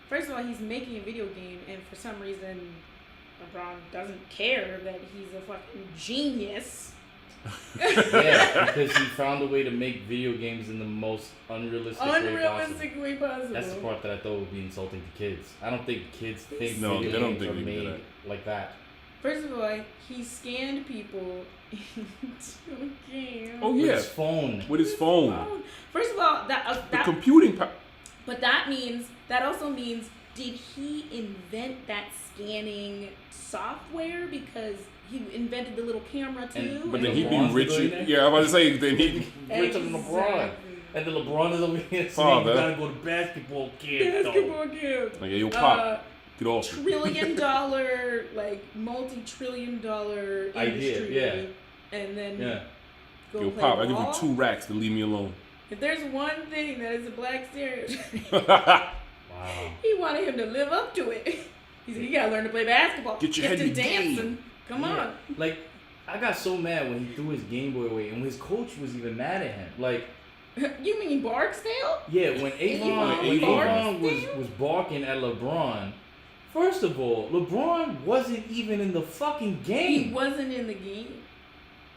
first of all, he's making a video game and for some reason LeBron doesn't care that he's a fucking genius. Yeah, because he found a way to make video games in the most unrealistic way possible. Unrealistic way possible. That's the part that I thought would be insulting to kids. I don't think kids think No, video they don't games think are they can do made like that. First of all, he scanned people into a game. Oh With yeah, his phone. with his phone. First of all, The that computing power. but that also means did he invent that scanning software because he invented the little camera too? And- But then he'd be LeBron's rich. the billionaire? Yeah, I was about to say then he. Richer than LeBron. And then LeBron is over here saying Father. you gotta go to basketball camp. Basketball game. Like, yeah, yo, pop, get off. $1 trillion, like multi-trillion-dollar Idea, industry. yeah. And then Yeah. go Yo, play pop, I give ball? you 2 racks to leave me alone. If there's one thing that is a black stereotype, Wow. he wanted him to live up to it. He said, you gotta learn to play basketball. Get your head to in the game." dancing. Come Yeah. Like, I got so mad when he threw his Game Boy away and his coach was even mad at him. Like, on. You mean Barksdale? yeah, when Avon Barksdale? was barking at LeBron, first of all, LeBron wasn't even in the fucking He game. wasn't in the game.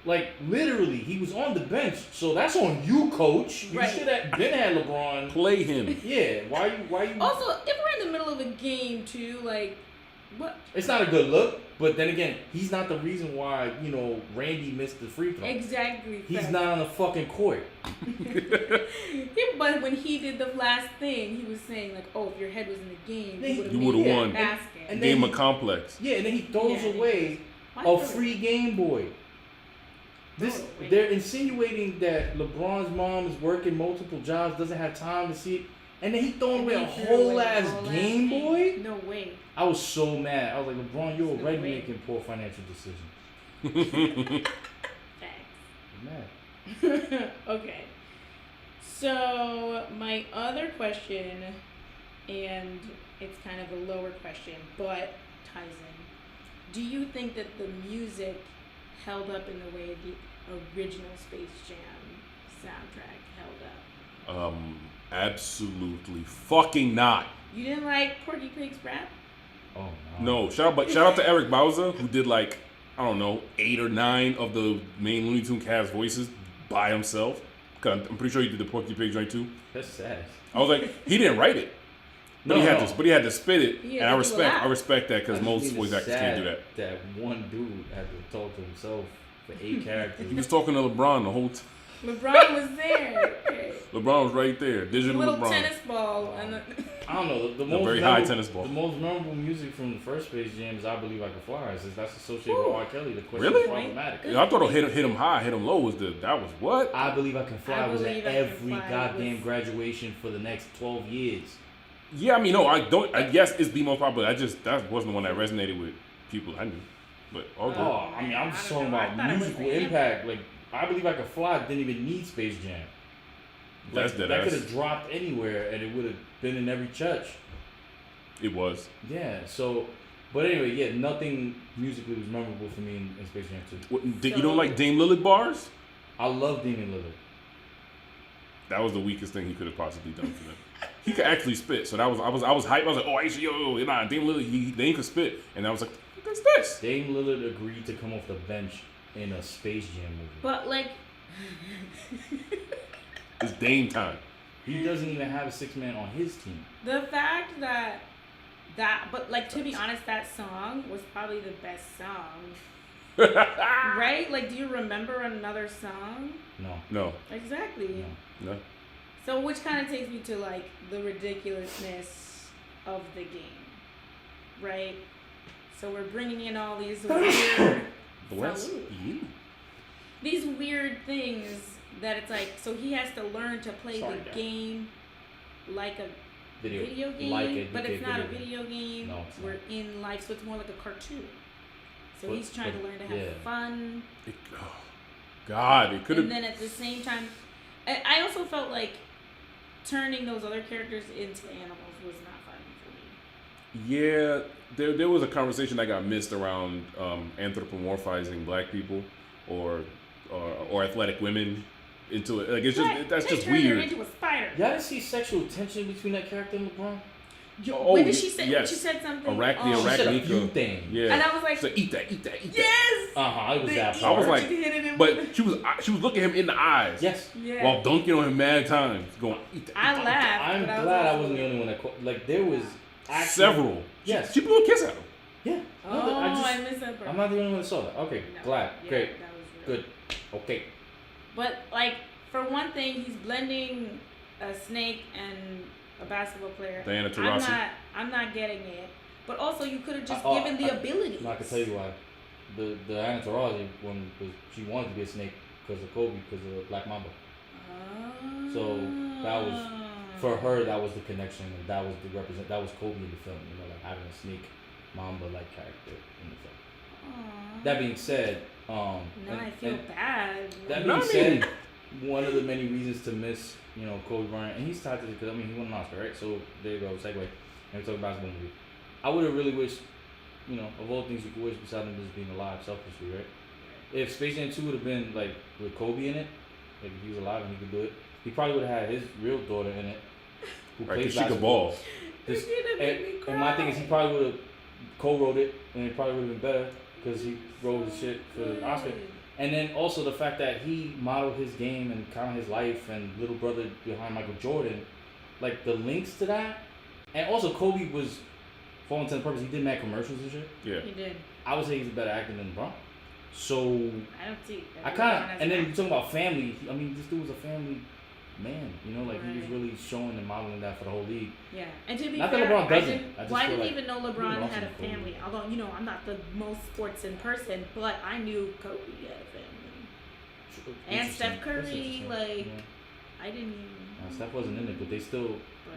Like, literally, he was on the bench. So that's on you, coach. You Right. should have been at LeBron. Play him. Yeah, why you? Also, if we're in the middle of a game too, like, what? It's not a good look, but then again, he's not the reason why, Randy missed the free throw. Exactly. He's fact. not on the fucking court. But when he did the last thing, he was saying like, "Oh, if your head was in the game, You you would would've have won. basket." And then Game he- of complex. Yeah, and then he throws Yeah. away Why a throw it? free Game Boy. They're insinuating that LeBron's mom is working multiple jobs, doesn't have time to see it, and then he throwing away a He threw whole away ass the whole Game ass Boy. game. No way. I was so mad. I was like, LeBron, you're No already way. making poor financial decisions. Facts. I'm mad. Okay. So my other question, and it's kind of a lower question, but advertising, do you think that the music held up in the way the original Space Jam soundtrack held up? Absolutely fucking not. You didn't like Porky Pig's rap? Oh no. No, shout out to Eric Bauza, who did like, I don't know, 8 or 9 of the main Looney Tune cast voices by himself. Cause I'm pretty sure he did the Porky Pig joint too. That's sad. I was like, he didn't write it, but he had to spit it, He had and to do a lot. I respect that because I just most think voice it's actors can't do sad that. That one dude had to talk to himself for 8 characters. He was talking to LeBron the whole time. LeBron was there. Okay. LeBron was right there, digital Little LeBron. tennis ball. And I don't know. The A most very high memorable- tennis ball. The most memorable music from the first Space Jam is "I Believe I Can Fly." That's associated with R. Kelly. The question Really? is problematic. I thought it hit him high, hit him low was that was what? "I Believe I Can Fly" I was at Believe I Can every Fly goddamn was- graduation for the next 12 years. Yeah, I mean, no, I don't. Yes, it's the most popular. That wasn't the one that resonated with people I knew, but all good. Oh, I mean, I'm just talking about musical impact. Like, "I Believe I Can Fly" didn't even need Space Jam. That's dead that ass. could have dropped anywhere and it would have been in every church. It was. Yeah. So, but anyway, yeah, nothing musically was memorable for me in Space Jam 2. What, you don't like Dame Lillard bars? I love Damian Lillard. That was the weakest thing he could have possibly done for them. He could actually spit, so I was hyped. I was like, oh, actually, yo, nah, Dame Lillard, they could spit, and I was like, what's this? Dame Lillard agreed to come off the bench in a Space Jam movie. But like, It's Dame time. He doesn't even have a 6-man on his team. the fact but like, to be honest, that song was probably the best song. Right? Like, do you remember another song? No, Exactly. no. So, which kind of takes me to like the ridiculousness of the game, right? So we're bringing in all these weird, Bless Salud. you. these weird things that it's like. So he has to learn to play Sorry, the Dad. game like a video game, like a but it's not a video video game. No, it's We're not. in life, so it's more like a cartoon. So But- he's trying to but- learn to have yeah. fun. God, it could have. And then at the same time, I also felt like turning those other characters into animals was not fun for me. Yeah, there was a conversation that got missed around anthropomorphizing black people or athletic women into it. Like it's just Right, that's they just turned her weird. into a spider. Y'all didn't see sexual tension between that character and LeBron? Oh, When did she say? yes. She said something. Iraq- the oh, Iraq- She said a Arachnica. few things. Yeah. And I was like, So eat that. yes. It was that The I was part. like, she hit it in But with- she was looking him in the eyes. Yes. yeah. While dunking on him mad times, going eat that. I laughed. I'm but glad I also wasn't the only one that like there was actually, Several. Yes. She blew a kiss at him. Yeah. Oh, No, I missed that part. I'm not the only one that saw that. Okay, No. glad. Yeah, Great. that was real. Good. Okay. But like, for one thing, he's blending a snake and a basketball player. Diana Taurasi. I'm not getting it. But also, you could have just Oh, given the ability. I can tell you why. The Anna Taurasi one was she wanted to be a snake because of Kobe, because of Black Mamba. So that was for her. That was the connection, and that was the that was Kobe in the film. You know, like having a snake Mamba like character in the film. That being said, Now and- I feel and bad. that No, being I said, mean- one of the many reasons to miss, Kobe Bryant, and he's tied to it because he won an Oscar, right? So there you go, segue. And we talk basketball movie. I would have really wished, of all things you could wish besides him just being alive, selfishly, right? If Space Jam 2 would have been like with Kobe in it, like if he was alive and he could do it, he probably would have had his real daughter in it, who Right, plays because she could basketball. ball. This- You're gonna and, make me and my thing is, he cry. probably would have co-wrote it, and it probably would have been better because he wrote his shit for the Oscar. And then also the fact that he modeled his game and kind of his life and little brother behind Michael Jordan, like the links to that, and also Kobe was, for all intents and purposes, he did mad commercials and shit. Yeah. He did. I would say he's a better actor than LeBron. So I don't see. I kind of, and then you talking about family. This dude was a family man. Like he was Right. really showing and modeling that for the whole league. Yeah, and to be Not that fair, LeBron I doesn't. didn't, I just well, I feel didn't like even know he LeBron was had a awesome for family. Although I'm not the most sports in person, but I knew Kobe had a family. And Interesting. Steph That's Curry, interesting. like Yeah. I didn't even. Steph wasn't in it, but they still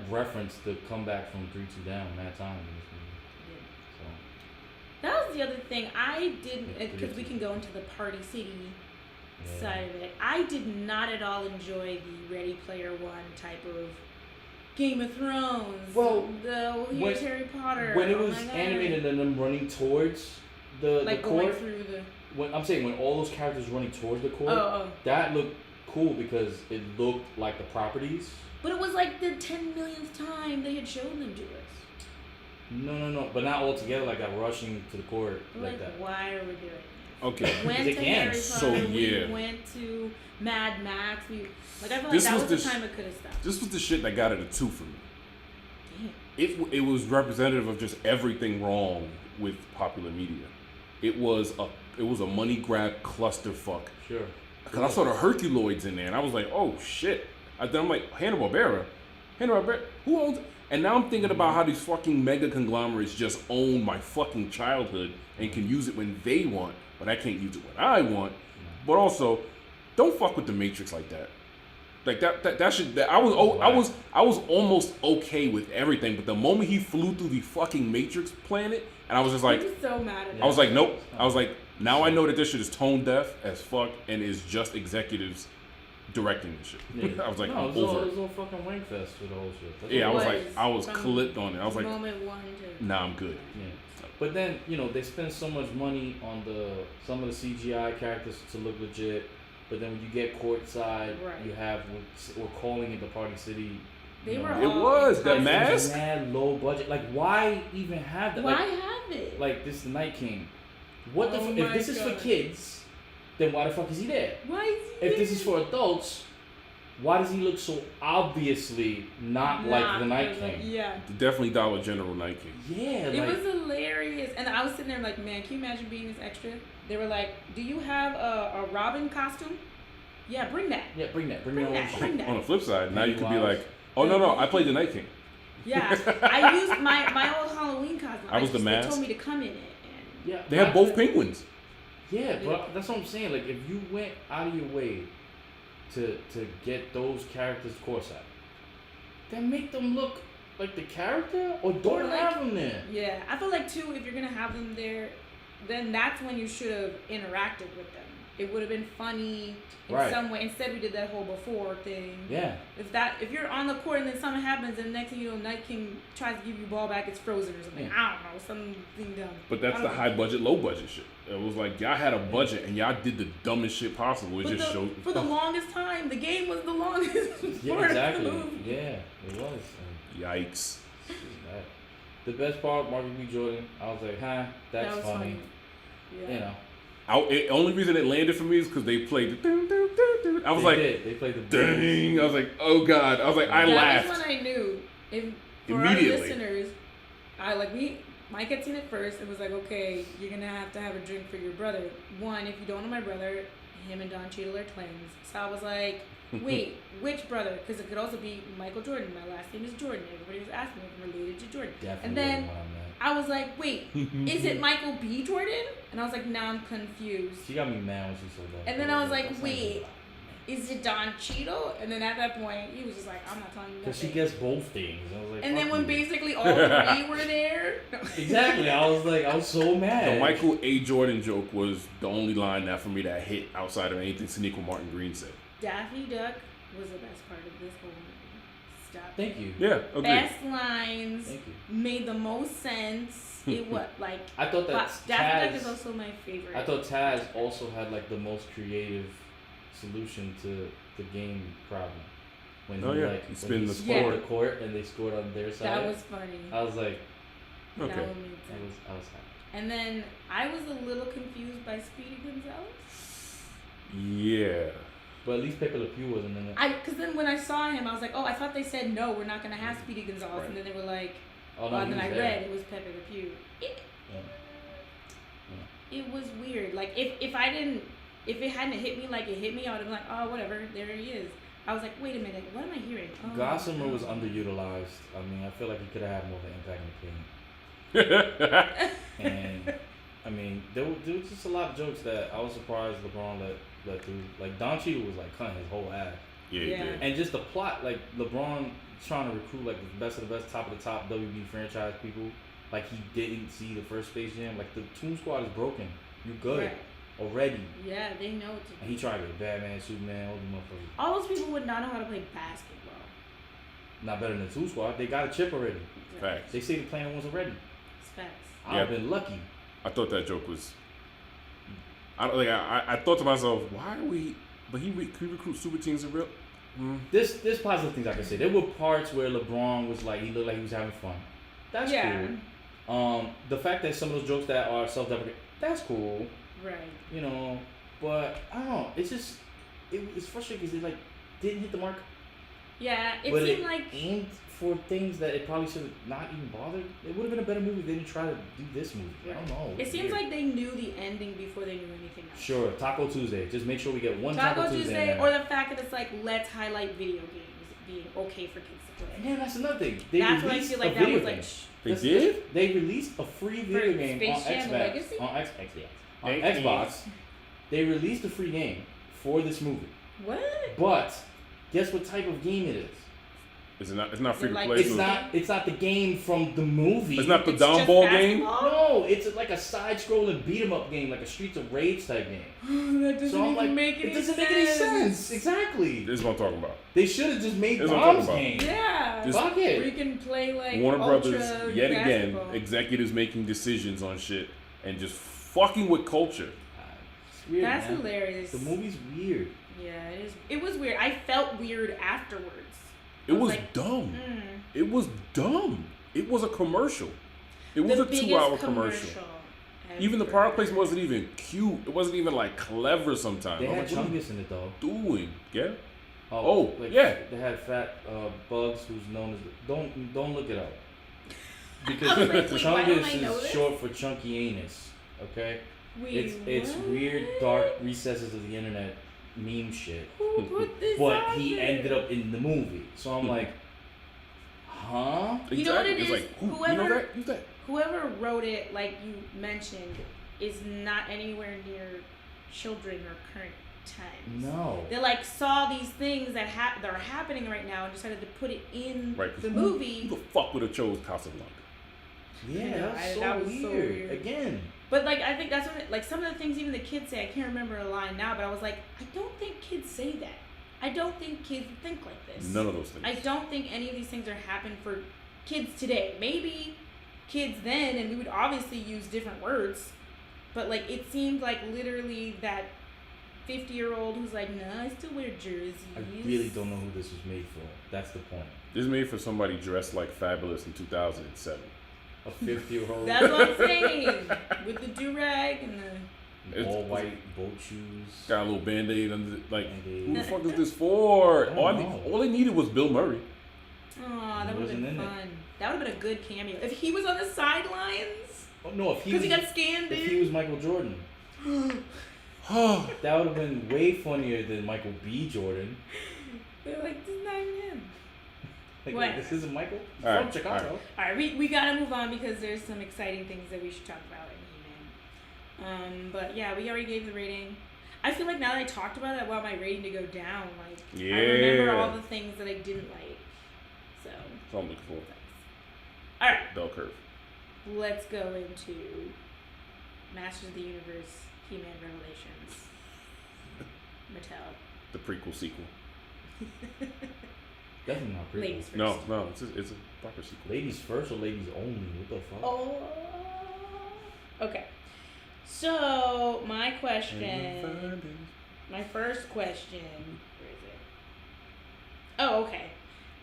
but- referenced the comeback from 3-2 down that time in this movie. yeah. So That was the other thing I didn't, Yeah, because we can go into the Party City yeah. side of it. I did not at all enjoy the Ready Player One type of Game of Thrones. Well, Here's Harry Potter. When it Oh was my God. animated and them running towards the like court, going through the. when I'm saying when all those characters running towards the court, Oh. that looked cool because it looked like the properties. But it was like the 10 millionth time they had shown them to us. No, but not all together like that, rushing to the court like that. Why are we doing this? Okay. We went They to can. Harry Potter. So, yeah. We went to Mad Max. I feel like This that was was the the time it could have stopped. This was the shit that got it a 2 for me. Damn. It was representative of just everything wrong with popular media. It was a money grab clusterfuck. Sure. Because I saw the Herculoids in there, and I was like, oh shit. Then I'm like, Hanna-Barbera? Who owns it? And now I'm thinking about how these fucking mega conglomerates just own my fucking childhood and can use it when they want, but I can't use it when I want. But also, don't fuck with the Matrix like that. Like that should. I was almost okay with everything, but the moment he flew through the fucking Matrix planet, and I was just like, I was so mad at I was like, nope. I was like, now I know that this shit is tone deaf as fuck and is just executives directing this shit. Yeah. I was like, no, I'm it was over all, it. it was all fucking wank fest with the whole shit. That's Yeah, I all was it like, I was From clipped on it. I was like, moment one to. nah, I'm good. Yeah. But then, they spend so much money on some of the CGI characters to look legit. But then when you get courtside, Right. you have we're calling it the Party City. They were It all was, that enticing. mask? Mad low budget. Like, why even have that? Why Like, have it? like this is the Night King. What the? Oh If my this is for God. kids, then why the fuck is he there? Why is he If this there? is for adults, why does he look so obviously not like the Night King? Yeah. Definitely Dollar General Night King. Yeah, It like was hilarious. And I was sitting there like, man, can you imagine being this extra? They were like, do you have a Robin costume? Yeah, bring that. yeah, bring that, bring Bring your own that, shit. bring that. On the flip side, now you could be Wow. like, oh no, I played the Night King. Yeah. I used my old Halloween costume. I was the They mask. told me to come in it. Yeah, They have both penguins. Yeah, but that's what I'm saying. Like, if you went out of your way to get those characters courtside, then make them look like the character, or don't Or, like- have them there. And yeah, I feel like too, if you're gonna have them there, then that's when you should have interacted with them. It would have been funny in Right. some way. Instead, we did that whole before thing. Yeah, If you're on the court and then something happens and next thing you know Night King tries to give you ball back, it's frozen or something. Yeah. I don't know, something dumb. But that's I the don't high know. budget, low budget shit. It was like y'all had a budget and y'all did the dumbest shit possible. It But just showed. for the longest time, the game was the longest yeah, part exactly. of the movie. Yeah, it was. Yikes. And the best part, Marcus B. Jordan, I was like, that's That was funny. Yeah. You know, Only reason it landed for me is because they played the doo, doo, doo, doo. I was they like, did. They played the dang. I was like, oh god. I was like, I that laughed. was when I knew. If for our Immediately. listeners, Mike had seen it first. It was like, okay, you're gonna have to have a drink for your brother. One, if you don't know my brother, him and Don Cheadle are twins. So I was like, wait, which brother? Because it could also be Michael Jordan. My last name is Jordan. Everybody was asking me if I'm related to Jordan. Definitely And then wasn't what I meant. I was like, wait, is it Michael B. Jordan? And I was like, now I'm confused. She got me mad when she said that. And then I was like, That's not wait. even what Is it Don Cheadle? And then at that point, he was just like, I'm not telling you Because she nothing. gets both things. I was like, And then fuck when you. basically all three were there. Exactly. I was so mad. The Michael A. Jordan joke was the only line that for me that hit outside of anything Sonequa Martin Green said. Daffy Duck was the best part of this whole movie. Stop. Thank you. Yeah, agreed. Best lines, Thank you. made the most sense. It was like, I thought that Daffy Duck is Taz. also my favorite. I thought Taz also had like the most creative solution to the game problem. When Oh, he yeah. like He when spin he the scored score. the court and they scored on their side. That was funny. I was like, Okay. That one made I sense. was happy. And then I was a little confused by Speedy Gonzalez. Yeah. But at least Pepe Le Pew wasn't in it. Because then when I saw him, I was like, oh, I thought they said no, we're not gonna have Speedy Gonzalez, Right. and then they were like, Oh oh, no, and he then was I there. read it was Pepe Le Pew. Yeah. It was weird. Like if it hadn't hit me like it hit me, I would have been like, oh, whatever, there he is. I was like, wait a minute, what am I hearing? Oh, Gossamer was no. underutilized. I mean, I feel like he could have had more of an impact in the paint. And I mean, there was just a lot of jokes that I was surprised LeBron let through. Like Don Cheadle was like cutting his whole ass, Yeah, he Yeah. did. and just the plot, like LeBron trying to recruit like the best of the best, top of the top WB franchise people. Like he didn't see the first Space Jam. Like the Toon Squad is broken. You good Right. already. Yeah, they know what to And do. he tried to get Batman, Superman, all the motherfuckers. All those people would not know how to play basketball. not better than 2 Squad. They got a chip already. Facts. They say the planet was already. Facts. I've Yeah. been lucky. I thought that joke was. I don't like. I thought to myself, why are we? But he recruit super teams in real. There's positive things I can say. There were parts where LeBron was like, he looked like he was having fun. That's cool. The fact that some of those jokes that are self-deprecating, that's cool. Right. You know, but I don't know. It's just it's frustrating because it like didn't hit the mark. Yeah, it but seemed it like aimed for things that it probably should have not even bothered. It would have been a better movie if they didn't try to do this movie. I don't know. it seems like they knew the ending before they knew anything else. Sure, Taco Tuesday. Just make sure we get one Taco Tuesday. Tuesday, or the fact that it's like let's highlight video games being okay for kids to play. Man, that's another thing. They That's what I released feel a like that video was game. like. They did? They released a free video game Space on Jam Xbox. Legacy? On Xbox. They released a free game for this movie. What? But guess what type of game it is? It's not free to Like- play. It's so- not. It's not the game from the movie. It's not the It's down just ball game. basketball? No, it's like a side-scrolling beat-em-up game, like a Streets of Rage type game. That doesn't So I'm like, make any it doesn't sense. make any sense. Exactly. This is what I'm talking about. They should have just made That's what I'm Bomb's talking game. Yeah. This- Fuck Where it. you can play like Warner Ultra Brothers, yet again, basketball. executives making decisions on shit and just fucking with culture. It's weird, That's man. hilarious. The movie's weird. Yeah, it is. It was weird. I felt weird afterwards. It I was was like, dumb. It was dumb. It was a commercial. It was The a biggest 2-hour commercial. Even the ever. product placement wasn't even cute. It wasn't even like clever sometimes. They I'm had like, what are you Chungus in it though. doing? Yeah. Oh, yeah. They had fat Bugs, who's known as don't look it up because I was like, wait, why don't I Chungus know is this? short for chunky anus. Okay, Wait, it's what? weird, dark recesses of the internet meme shit. Who put this But out he there? ended up in the movie, so I'm like, huh? You know what it It's is? like, who, you know Whoever- that? Who's that? Whoever wrote it, like you mentioned, is not anywhere near children or current times. No. They like saw these things that that are happening right now and decided to put it in Right. 'cause the who- movie. Who the fuck would have chose Casablanca? Yeah, know, that's that was so weird. Again, But like I think that's what like some of the things even the kids say. I can't remember a line now, but I was like, I don't think kids say that. I don't think kids think like this. None of those things. I don't think any of these things are happening for kids today. Maybe kids then, and we would obviously use different words, but like it seemed like literally that 50-year-old who's like, nah, I still wear jerseys. I really don't know who this was made for. That's the point. This is made for somebody dressed like Fabulous in 2007. A 50-year-old. That's what I'm saying. With the do-rag and the... all white boat shoes. Got a little band-aid under like, Band-Aid. who the fuck is this for? I don't know. All they needed was Bill Murray. Aw, that He would have wasn't been in it. fun. That would have been a good cameo. If he was on the sidelines, Oh, no, if he because was, he got scanned if he in. was Michael Jordan, that would have been way funnier than Michael B. Jordan. They're like, this is not even him. Like, What? wait, this isn't Michael All from right, Chicago. Alright, we gotta move on because there's some exciting things that we should talk about in He-Man. But yeah, we already gave the rating. I feel like now that I talked about it, I want my rating to go down. Like, I remember Yeah. all the things that I didn't like. So, That's what I'm looking for. alright, Bell curve. let's go into Masters of the Universe, He-Man Revelations. Mattel. The prequel sequel. Definitely not pretty. Ladies first. No, it's a proper sequel. Ladies first or ladies only? What the fuck? Oh. Okay. So my question, my first question. Where is it? Oh, okay.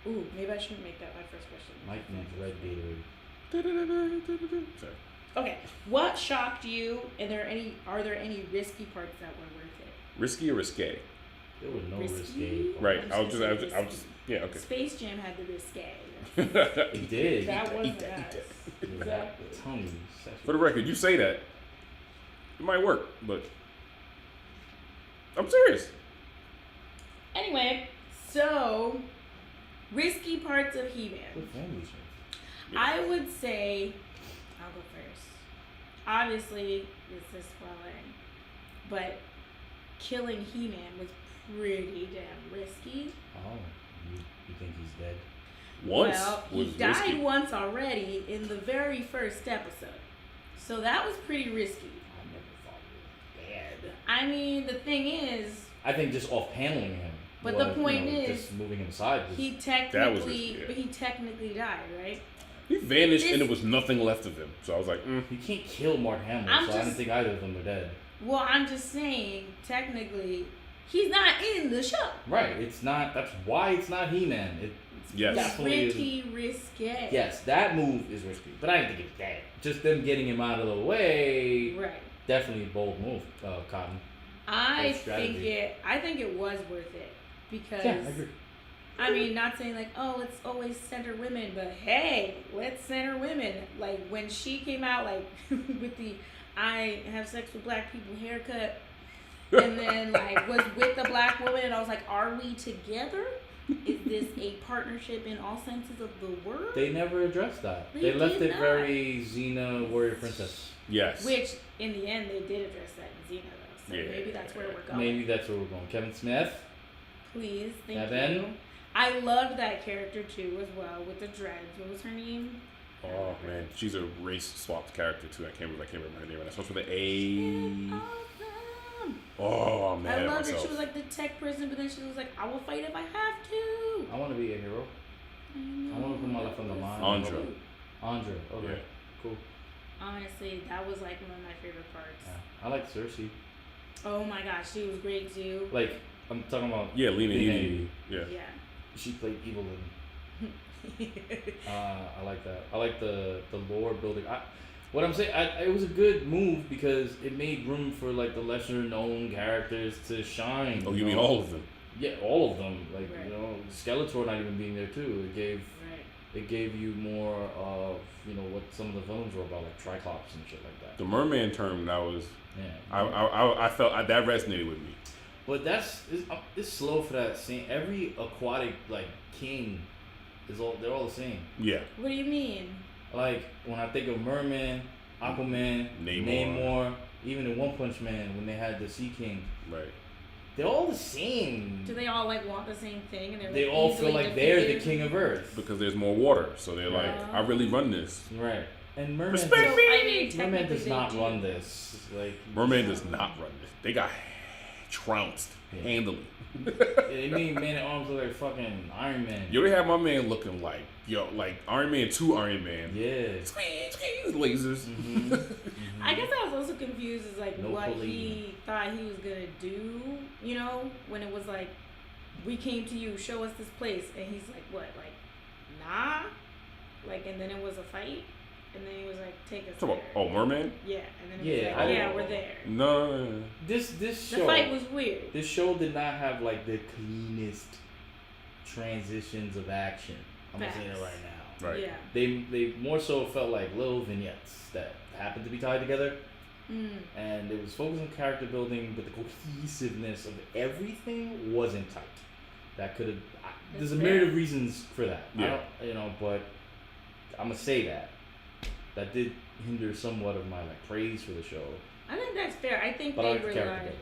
Ooh, maybe I shouldn't make that my first question. Mike needs red Gatorade. Sorry. Okay. What shocked you? And are there any risky parts that were worth it? Risky or risque? There was no Risky? risque. Right. I'm I was just just, gonna say risky. yeah, okay. Space Jam had the risque. It did. That wasn't that, us. Exactly. Tony. For the record, you say that. It might work, but I'm serious. Anyway, so risky parts of Good He-Man. family show. I would say, I'll go first. Obviously, this is spoiling, but killing He-Man was pretty damn risky. Oh, you think he's dead? Once Well, was he died risky. once already in the very first episode, so that was pretty risky. I never thought he was dead. I mean, the thing is, I think just off handling him. But the point is, just moving him aside. he That was technically, just- yeah. but he technically died, right? He vanished and This- there was nothing left of him. So I was like, You can't kill Mark Hamill, I'm so I don't just- think either of them are dead. Well, I'm just saying, technically, he's not in the show. Right. It's not. That's why it's not He-Man. It yes. It's Definitely is. pretty risque. Yes, that move is risky, but I didn't think it was dead. Just them getting him out of the way, Right. definitely a bold move, Cotton. I Bold strategy. think it was worth it because Yeah, I agree. I mean, not saying like, oh, let's always center women, but hey, let's center women. Like when she came out, like with the I have sex with black people haircut, and then like was with the black woman, and I was like, are we together? Is this a partnership in all senses of the word? They never addressed that. They They left did it not. very Xena warrior princess. Yes. Which in the end they did address that in Xena though, so Yeah. maybe that's where we're going. Maybe that's where we're going. Kevin Smith. Please, thank Kevin? you. I loved that character too as well with the dreads. What was her name? Oh man, she's a race swapped character too. I can't remember her name. It starts with an A. Awesome. Oh man, I loved it. myself. She was like the tech person, but then she was like, I will fight if I have to. I want to be a hero. I want to put my life on the line. Andra. Andra. Okay. Yeah. Cool. Honestly, that was like one of my favorite parts. Yeah. I like Cersei. Oh my gosh, she was great too. Like I'm talking about. Yeah, Lena Lena Headey. Yeah. Yeah. She played Evelyn. I like that. I like the lore building. What I'm saying, it was a good move because it made room for like the lesser known characters to shine. Oh, you mean all of them? Yeah, all of them. Like Right. Skeletor not even being there too. Right. It gave you more of what some of the villains were about, like Triclops and shit like that. The merman term that was. Yeah. I felt that resonated with me. But it's slow for that scene. Every aquatic like king they're all the same. Yeah. What do you mean? Like when I think of Merman, Aquaman, Namor, even in One Punch Man when they had the Sea King, Right. they're all the same. Do they all like want the same thing? And they're They like, all feel easily like they're the defeated? king of Earth. Because there's more water, so they're like, I really run this. Right. And Merman Respect So, me! I mean, Merman technically does they not do. run this. Like Merman does not run this. They got trounced handily. They made Man at Arms look like fucking Iron Man. You already have my man looking like Iron Man 2 Iron Man. Yeah. Lasers. Mm-hmm. I guess I was also confused as like No what pulling. he thought he was gonna do, when it was like, we came to you, show us this place, and he's like, what, like, nah, like, and then it was a fight, and then he was like, take us So, there. oh, Merman? Yeah, and then he was Yeah, like, I- yeah, we're there. No. This The show. fight was weird. This show did not have like the cleanest transitions of action. I'm gonna say that Facts. right now. Right. Yeah. They more so felt like little vignettes that happened to be tied together, and it was focused on character building, but the cohesiveness of everything wasn't tight. That could have. There's a That's myriad fair. of reasons for that. Yeah. But I'm gonna say that did hinder somewhat of my like praise for the show. I think that's fair. I think But I they like the character relied. building.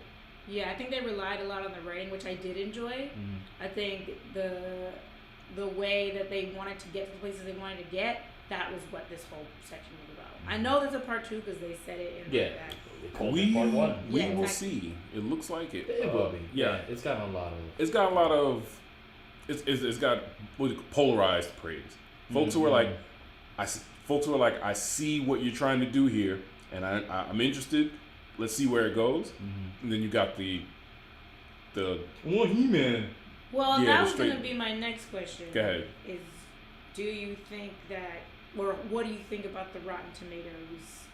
Yeah, I think they relied a lot on the writing, which I did enjoy. Mm-hmm. I think the way that they wanted to get to the places they wanted to get, that was what this whole section was about. I know there's a part 2 because they said it in Yeah. like that. They called We it part 1. we Yeah, will exactly. see. It looks like it. It will be. Yeah. It's got a lot of. It's got a lot of. It's got polarized praise. Folks who are like, folks who are like, I see what you're trying to do here, and I'm interested. Let's see where it goes. Mm-hmm. And then you got the. One He-Man. Well, Yeah, that the was going to straight- be my next question. Go ahead. Is, do you think that, or what do you think about the Rotten Tomatoes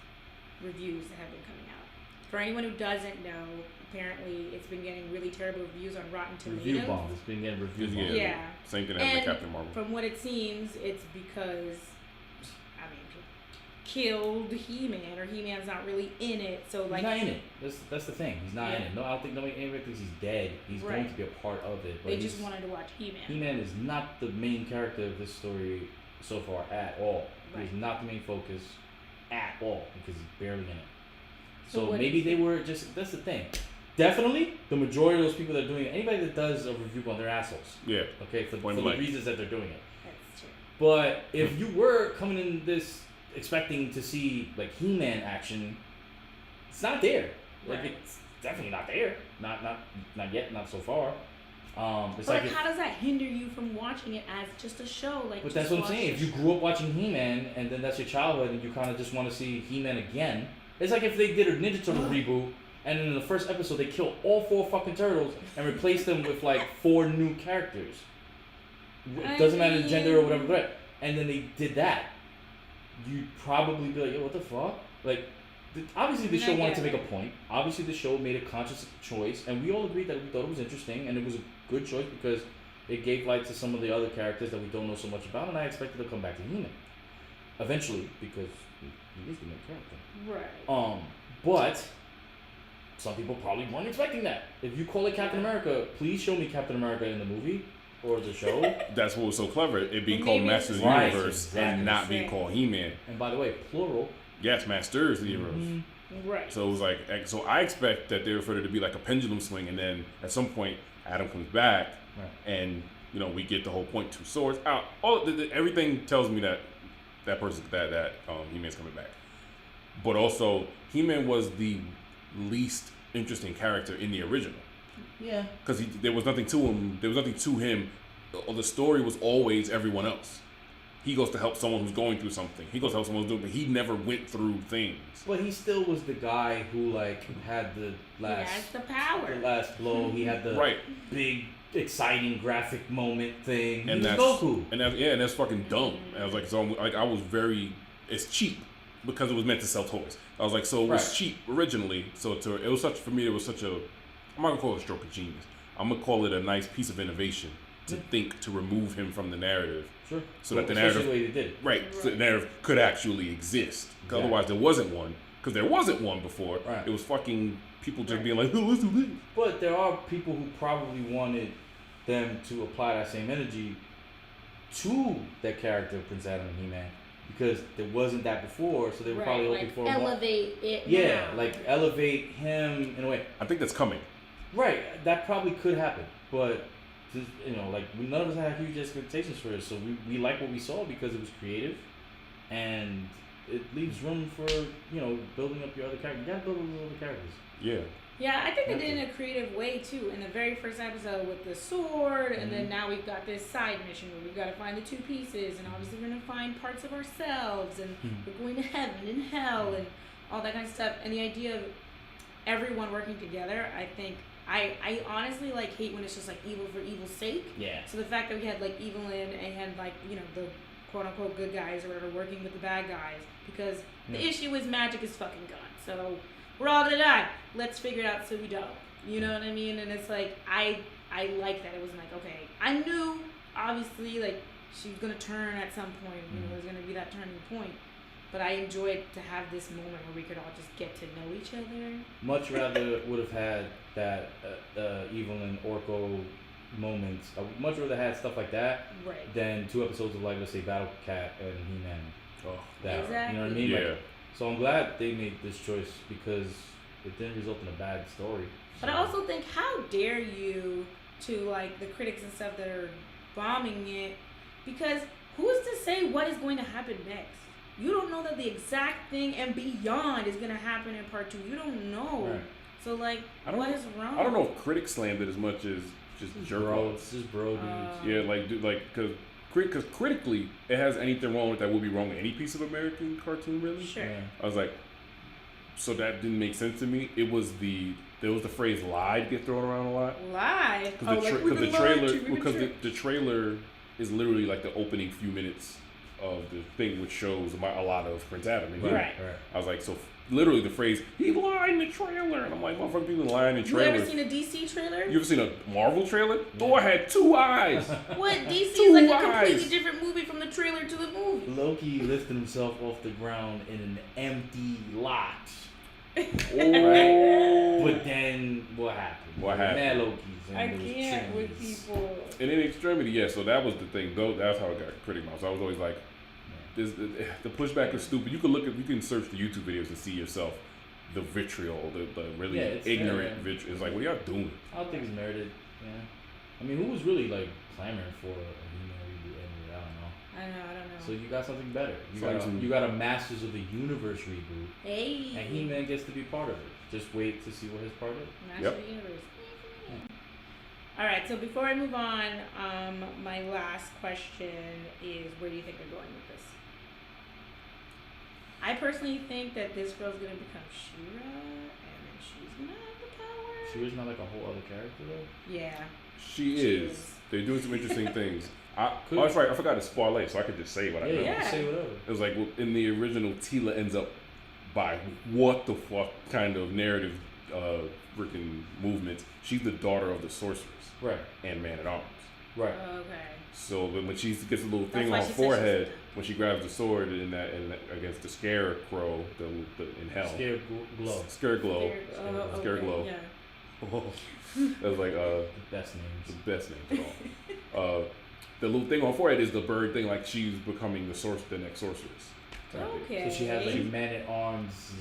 reviews that have been coming out? For anyone who doesn't know, apparently it's been getting really terrible reviews on Rotten Tomatoes. Review bombs. It's been getting review Yeah. bombs. Yeah. Same thing as the And Captain Marvel. from what it seems, it's because, I mean, people killed He-Man, or He-Man's not really in it. So like, He's not in it. That's the thing. He's not in Yeah. it. No, I don't think anybody thinks he's dead. He's going Right. to be a part of it. But they just wanted to watch He-Man. He-Man is not the main character of this story so far at all. Right. He's not the main focus at all because he's barely in it. So So what maybe is they it? were just. That's the thing. Definitely, the majority of those people that are doing it, anybody that does a review bomb, they're assholes. Yeah. Okay, for Point the blank. reasons that they're doing it. That's true. But if you were coming in this expecting to see like He-Man action, it's not there. Like Right. it's definitely not there. Not yet. Not so far. It's But like how does that hinder you from watching it as just a show? Like, but just that's what I'm watch saying. the If you show. grew up watching He-Man and then that's your childhood and you kind of just want to see He-Man again, it's like if they did a Ninja Turtle reboot and in the first episode they killed all 4 fucking turtles and replaced them with like 4 new characters. It doesn't matter the gender or whatever, but and then they did that. You'd probably be like, yo, what the fuck? Like, obviously the show wanted to make a point. Obviously the show made a conscious choice, and we all agreed that we thought it was interesting, and it was a good choice because it gave light to some of the other characters that we don't know so much about, and I expected to come back to He-Man eventually because he is the main character. Right. But some people probably weren't expecting that. If you call it Captain America, please show me Captain America in the movie or the show. That's what was so clever. It being But called maybe Masters of the Right, Universe exactly. and not being called He-Man. And by the way, plural. Yes, Masters of the Universe. Right. So it was like, so I expect that they were for it to be like a pendulum swing, and then at some point Adam comes back, Right. and we get the whole point. 2 swords out. Everything tells me that He-Man's coming back. But also, He-Man was the least interesting character in the original. Yeah. Because there was nothing to him. There was nothing to him. The story was always everyone else. He goes to help someone who's going through something. He goes to help someone who's doing, but he never went through things. But he still was the guy who like had the last He has the power. the last blow. He had the Right. big, exciting graphic moment thing. And he was that's Goku. and that's fucking dumb. And I was like, so like I was very, it's cheap because it was meant to sell toys. I was like, so it was Right. cheap originally. So it was such, for me, it was such a, I'm not gonna call it a stroke of genius. I'm gonna call it a nice piece of innovation to think to remove him from the narrative. Sure. So that the Especially narrative, the way they did it. right, so the narrative could actually exist. 'Cause Exactly. otherwise there wasn't one. Because there wasn't one before. Right. It was fucking people just being like, oh, let's do this. But there are people who probably wanted them to apply that same energy to that character, Prince Adam and He-Man, because there wasn't that before, so they were probably hoping like for more. elevate it. Yeah, now. like elevate him in a way. I think that's coming. Right, that probably could happen, but just, like none of us had huge expectations for it, so we like what we saw because it was creative, and it leaves room for building up your other characters. You gotta build up those other characters. Yeah. Yeah, I think they did it in a creative way too. In the very first episode with the sword, and then now we've got this side mission where we've got to find the 2 pieces, and obviously we're gonna find parts of ourselves, and we're going to heaven and hell, and all that kind of stuff. And the idea of everyone working together, I think I honestly hate when it's just like evil for evil's sake. Yeah. So the fact that we had like Evelyn and had the quote unquote good guys or whatever working with the bad guys, because the issue is magic is fucking gone. So we're all gonna die. Let's figure it out so we don't. You know what I mean? And it's like I like that. It wasn't like, okay, I knew obviously like she was gonna turn at some point. There's gonna be that turning point. But I enjoyed to have this moment where we could all just get to know each other. Much rather would have had that Evelyn Orko moment. I would much rather had stuff like that than 2 episodes of like let's say Battle Cat and He-Man. Oh, That, exactly. You know what I mean? yeah. Like, so I'm glad they made this choice because it didn't result in a bad story. But I also think, how dare you to like the critics and stuff that are bombing it, because who's to say what is going to happen next? You don't know that the exact thing and beyond is gonna happen in part 2. You don't know. Right. So like, what is wrong? I don't know if critics slammed it as much as just jerk bro, offs. it's just bro dudes. Yeah, because critically, it has anything wrong with that would be wrong with any piece of American cartoon, really. Sure. Yeah. I was like, so that didn't make sense to me. There was the phrase "lied" get thrown around a lot. Lie. Because the trailer is literally like the opening few minutes of the thing, which shows a lot of Prince Adam. Right. I was like, so literally the phrase "he lied in the trailer," and I'm like, motherfucking people lying in You trailers. ever seen a DC trailer? You ever seen a Marvel trailer? Thor had 2 eyes. What? DC Two is like a eyes. completely different movie from the trailer to the movie. Loki lifted himself off the ground in an empty lot. Oh. But then what happened? What happened? Mad Lokis and I those can't with trees. people. And in extremity, yeah. So that was the thing. Though that's how it got critic mouth. So I was always like, the pushback is stupid. You can search the YouTube videos and see yourself the vitriol, the really it's ignorant there. vitriol. It's like, what are y'all doing? I don't think it's merited. Yeah. I mean, who was really like clamoring for a He-Man reboot anyway? I don't know. I don't know. So you got something better. Something- You got a Masters of the Universe reboot, Hey. and He-Man gets to be part of it. Just wait to see what his part is. Master Yep. of the Universe. All right. So before I move on, my last question is, where do you think they're going with this? I personally think that this girl's gonna become Shira, and then she's gonna have the power. She was not like a whole other character though. Yeah. She is. They're doing some interesting things. Oh, Could- that's right. I forgot to spoil it, so I could just say what I know. Yeah, Yeah. say whatever. It was like in the original, Tila ends up by what the fuck kind of narrative, freaking movement. She's the daughter of the sorceress Right, and Man at Arms. right. Okay. So when she gets a little That's thing why on she her said she's- forehead, when she grabs the sword in that against the Scarecrow, in hell, Scared glow. Scareglow, Scareglow. Yeah. That was like The best the names. best name at all. The little thing on her forehead is the bird thing, like she's becoming the next sorceress. type thing. Okay. So she has like Man at Arms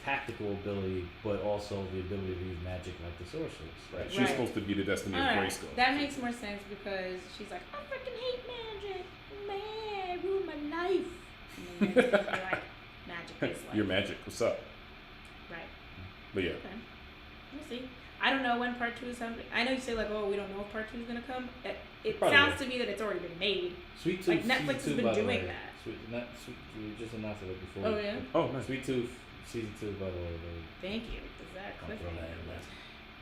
tactical ability, but also the ability to use magic like the sorceress. Right. She's Right. supposed to be the destiny of Alright, Grayskull. that makes more sense because she's like, I freaking hate magic. Man, ruined my life. And then you're like, magic is life. Your magic. What's up? Right. But yeah. Okay. We'll see. I don't know when part 2 is happening. I know you say like, oh, we don't know if part 2 is gonna come. It Probably sounds will. to me that it's already been made. Sweet Tooth. Like, Netflix has season 2, been by the doing way. that. We just announced it before. Oh yeah. Oh, nice. Sweet Tooth season 2, by the way. Thank you. Is that I'll throw that in cliffhanger? there.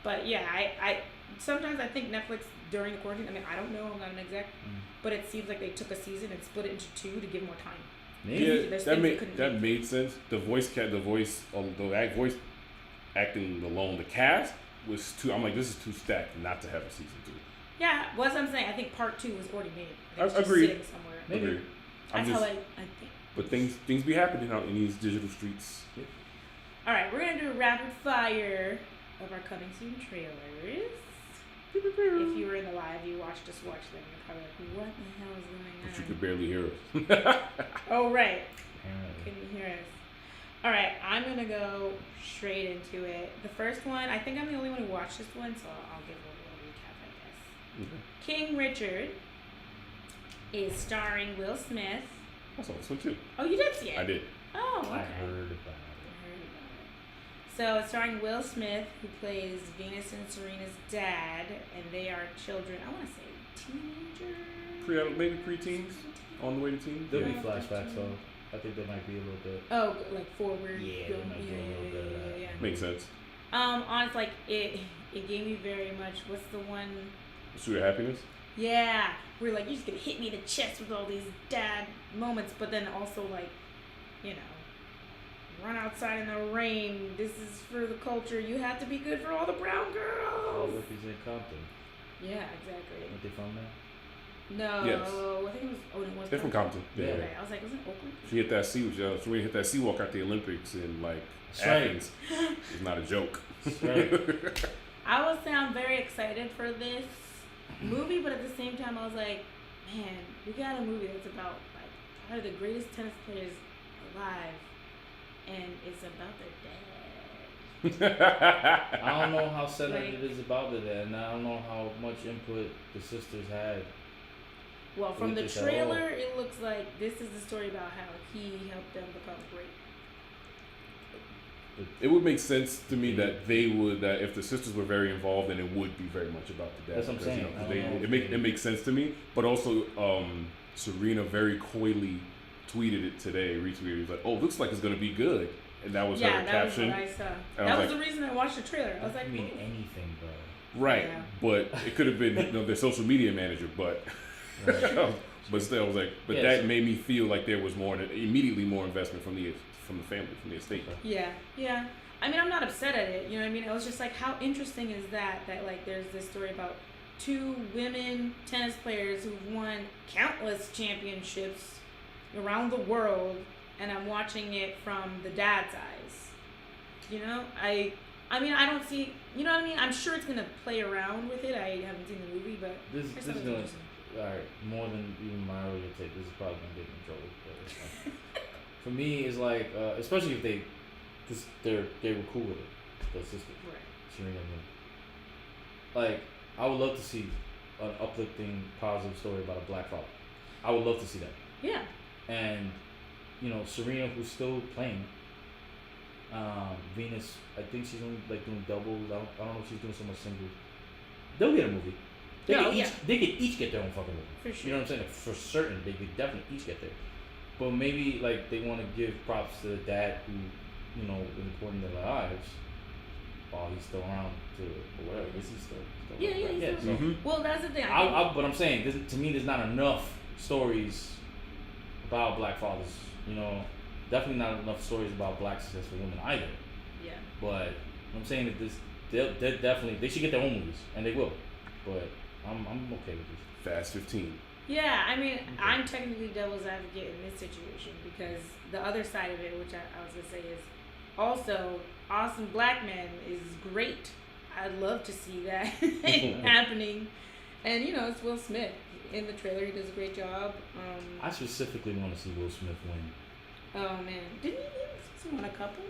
But yeah, I sometimes I think Netflix during the quarantine. I mean, I don't know. I'm not an exec, but it seems like they took a season and split it into 2 to give more time. Maybe. Yeah, There's that things made you couldn't that make. made sense. The voice acting alone. The cast was too. I'm like, this is too stacked not to have a season 2. Yeah, what's I'm saying. I think part 2 was already made. I It's just agree. sitting somewhere. Maybe. Agreed. I'm That's just, how I think. but things be happening out in these digital streets. All right, we're gonna do a rapid fire of our coming soon trailers. If you were in the live, you watched us watch them. You're probably like, what the hell is going But you on? could barely hear us. Oh right, Apparently. couldn't hear us. All right, I'm gonna go straight into it. The first one, I think I'm the only one who watched this one, so I'll give a little recap, I guess. King Richard is starring Will Smith. I saw this one too. Oh, you did see it? I did. Oh, okay. I heard about I it. heard about it. So it's starring Will Smith, who plays Venus and Serena's dad, and they are children. I want to say teenagers. Maybe preteens on the way to teens. There'll Yeah. be flashbacks though. I think there might be a little bit. Oh, like forward. Yeah, they might do a little bit of that. Yeah. Makes sense. Honestly, like it gave me very much. What's the one? Pursuit of Happiness. Yeah, we're like, you're just gonna hit me in the chest with all these dad moments, but then also like, you know, run outside in the rain. This is for the culture. You have to be good for all the brown All girls. represent Compton. Yeah, exactly. Aren't they from there? No, Yes. I think it was. Oh, it was. They're from Compton. Yeah. Yeah. Okay, I was like, was it Oakland? She hit that she hit that sea walk at the Olympics in like That's right. Athens. It's not a joke. That's right. I was sound very excited for this movie, but at the same time, I was like, man, we got a movie that's about like probably the greatest tennis players alive, and it's about their dad. I don't know how centered Like- it is about it, and I don't know how much input the sisters had. Well, from With the this at trailer, all. it looks like this is the story about how he helped them become great. It would make sense to me that that if the sisters were very involved, then it would be very much about the dad. That's what I'm because, saying. I don't know if it makes sense to me. But also, Serena very coyly tweeted it today, retweeted. It was like, "Oh, looks like it's gonna be good," and that was Yeah, her that caption. was what I saw. And I That was was the reason I watched the trailer. I was like, I mean "Hmm." anything, bro. Right, Yeah. but it could have been their social media manager, but but still, I was like, but Yes. that made me feel like there was immediately more investment from the family, from the estate. Yeah, yeah. I mean, I'm not upset at it. You know what I mean? I was just like, how interesting is that? That like, there's this story about 2 women tennis players who've won countless championships around the world, and I'm watching it from the dad's eyes. You know, I mean, I don't see. You know what I mean? I'm sure it's gonna play around with it. I haven't seen the movie, but This I is just thought it was gonna interesting. alright, more than even my earlier take. This is probably gonna get me in trouble. But it's fine. For me, it's like, especially if they were cool with it, the sisters, Right. Serena and him. Like, I would love to see an uplifting, positive story about a black father. I would love to see that. Yeah. And you know, Serena, who's still playing. Venus, I think she's only like doing doubles. I don't know if she's doing so much singles. they'll get a movie. They Yeah, could oh, each yeah. they could each get their own fucking movie. For sure. You know what I'm saying? Like, for certain, they could definitely each get there. But maybe like they want to give props to the dad who, you know, important in their lives while he's still around to or whatever. Is he still? Yeah, around? he's still. So, Well, that's the thing. but I'm saying, to me, there's not enough stories about black fathers. You know, definitely not enough stories about black successful women either. Yeah. But I'm saying that they're definitely they should get their own movies, and they will. But I'm okay with this. Fast 15. Yeah, I mean, I'm technically devil's advocate in this situation because the other side of it, which I was gonna say, is also awesome black man is great. I'd love to see that happening, and you know, it's Will Smith in the trailer. He does a great job. I specifically want to see Will Smith win. Oh man, didn't he win a couple?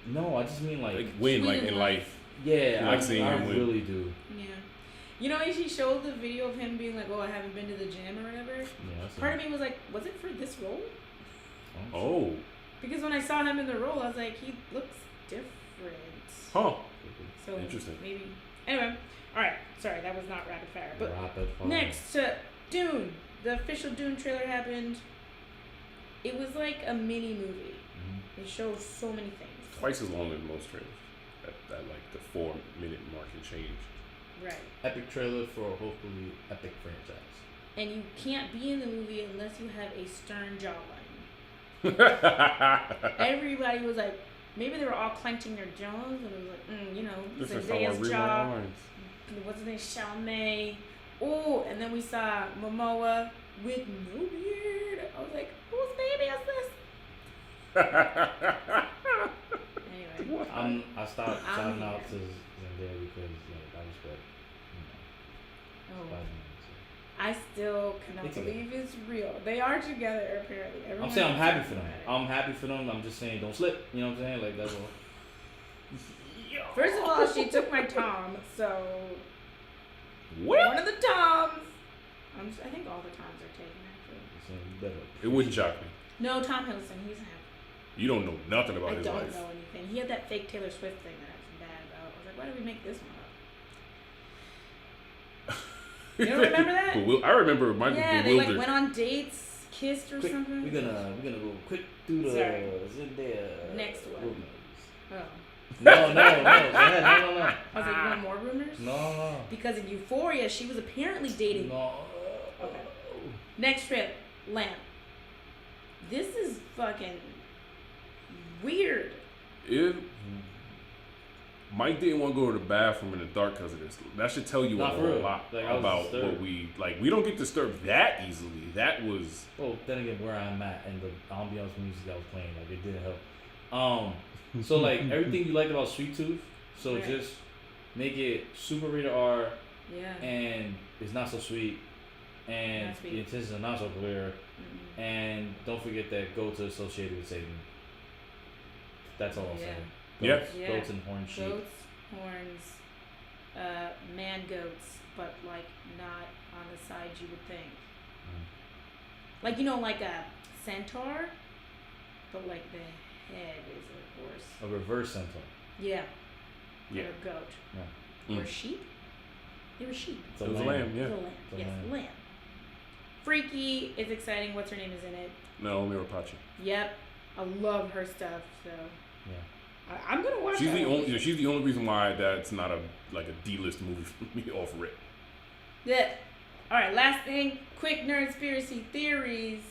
No, I just mean Like win, Sweet like in in life. life. Yeah, like seeing I him win. really do. Yeah. You know, he showed the video of him being like, "Oh, I haven't been to the gym or whatever." Yeah, that's Part of me was like, "Was it for this role?" Oh. Because when I saw him in the role, I was like, "He looks different." Huh. So Interesting. maybe. Anyway, all right. Sorry, that was not rapid fire. But Rapid fire. next to Dune, the official Dune trailer happened. It was like a mini movie. It showed so many things. Twice as long as most trailers. That like the 4-minute mark and change. Right. Epic trailer for a hopefully epic franchise. And you can't be in the movie unless you have a stern jawline. Everybody was like, maybe they were all clenching their jaws, and it was like, you know, This is how I Zendaya's read my jaw. lines. What's his name? Chalamet. Oh, and then we saw Momoa with no beard. I was like, whose baby is this? Anyway. I stopped I'm shouting here. out to Zendaya because like I respect, you know, Oh. Spider-Man. I still cannot It's okay. believe it's real. They are together apparently. So. I'm Everyone saying I'm is happy talking for them. about it. I'm happy for them. I'm just saying don't slip. You know what I'm saying? Like that's all. First of all, she took my Tom, so What? one of the Toms. I think all the Toms are taken actually. So you better. It wouldn't shock me. No, Tom Hiddleston. He's happy. You don't know nothing about I his don't life. know anything. He had that fake Taylor Swift thing that I was mad about. I was like, why did we make this one up? You don't remember that? I remember Michael Yeah, they Bewildered. like went on dates, kissed or Quick, something. we're gonna go quick through the Sorry. Zendaya. Next one. rumors. Oh. No. Go ahead. No. I was like, you want more rumors? No. Because in Euphoria, she was apparently dating. No. Okay. Next trip, Lamp. This is fucking weird. Mike didn't want to go to the bathroom in the dark because of this. That should tell you Not a for real. lot Like, I was about disturbed. what we like. We don't get disturbed that easily. That was Well, then again, where I'm at and the ambiance music that was playing, like it didn't help. So like everything you liked about Sweet Tooth, so Right. just make it super rated R Yeah. and it's not so sweet, and Not sweet. the intentions are not so clear, Mhm. and don't forget that goats are associated with Satan. That's all I'm Yeah. saying. Yeah. Goats, Yeah. goats and horned sheep. Goats, horns, man goats, but like not on the side you would think. Like, you know, like a centaur, but like the head is a horse. A reverse centaur. Yeah. Yeah. Or a goat. Yeah. Or Mm. sheep. They were sheep. It's a it was a lamb. lamb. Yeah. It's a lamb. It's a Yes, lamb. lamb. Freaky. It's exciting. What's her name is in it? Naomi Rapace. Yep. I love her stuff. So Yeah. I'm gonna watch. She's that the one. only. She's the only reason why that's not a like a D-list movie for me off rip. Yeah. All right. Last thing. Quick nerdspiracy theories.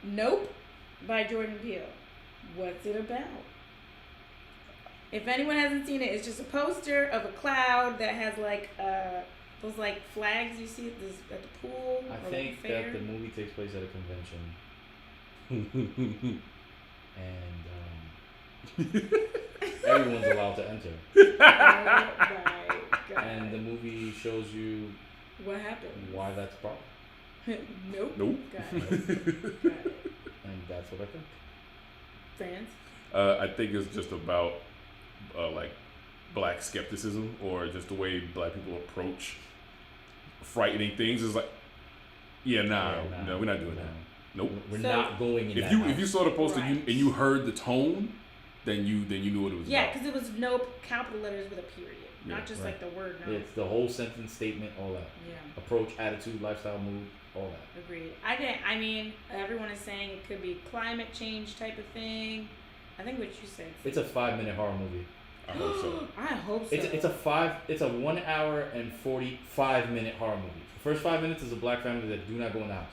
Nope, by Jordan Peele. What's it about? If anyone hasn't seen it, it's just a poster of a cloud that has like those like flags you see at the pool I or think the fair. that the movie takes place at a convention, and everyone's allowed to enter. Oh my god. And the movie shows you What happened? why that's a problem, Nope. Nope. Got it. Got it. and that's what I think. France. I think it's just about like black skepticism or just the way black people approach frightening things. Is like, no, we're not doing that. Nope. We're So- not going in If that you house. if you saw the poster Right. and you heard the tone, then you knew what it was Yeah, about. because it was no capital letters with a period, not just right. like the word. No. It's the whole sentence, statement, all that. Yeah. Approach, attitude, lifestyle, mood, all that. Agreed. I mean, everyone is saying it could be climate change type of thing. I think what you said. It's a 5-minute horror movie. I hope so. I hope so. It's a 1 hour and 45-minute horror movie. The first 5 minutes is a black family that do not go in the house.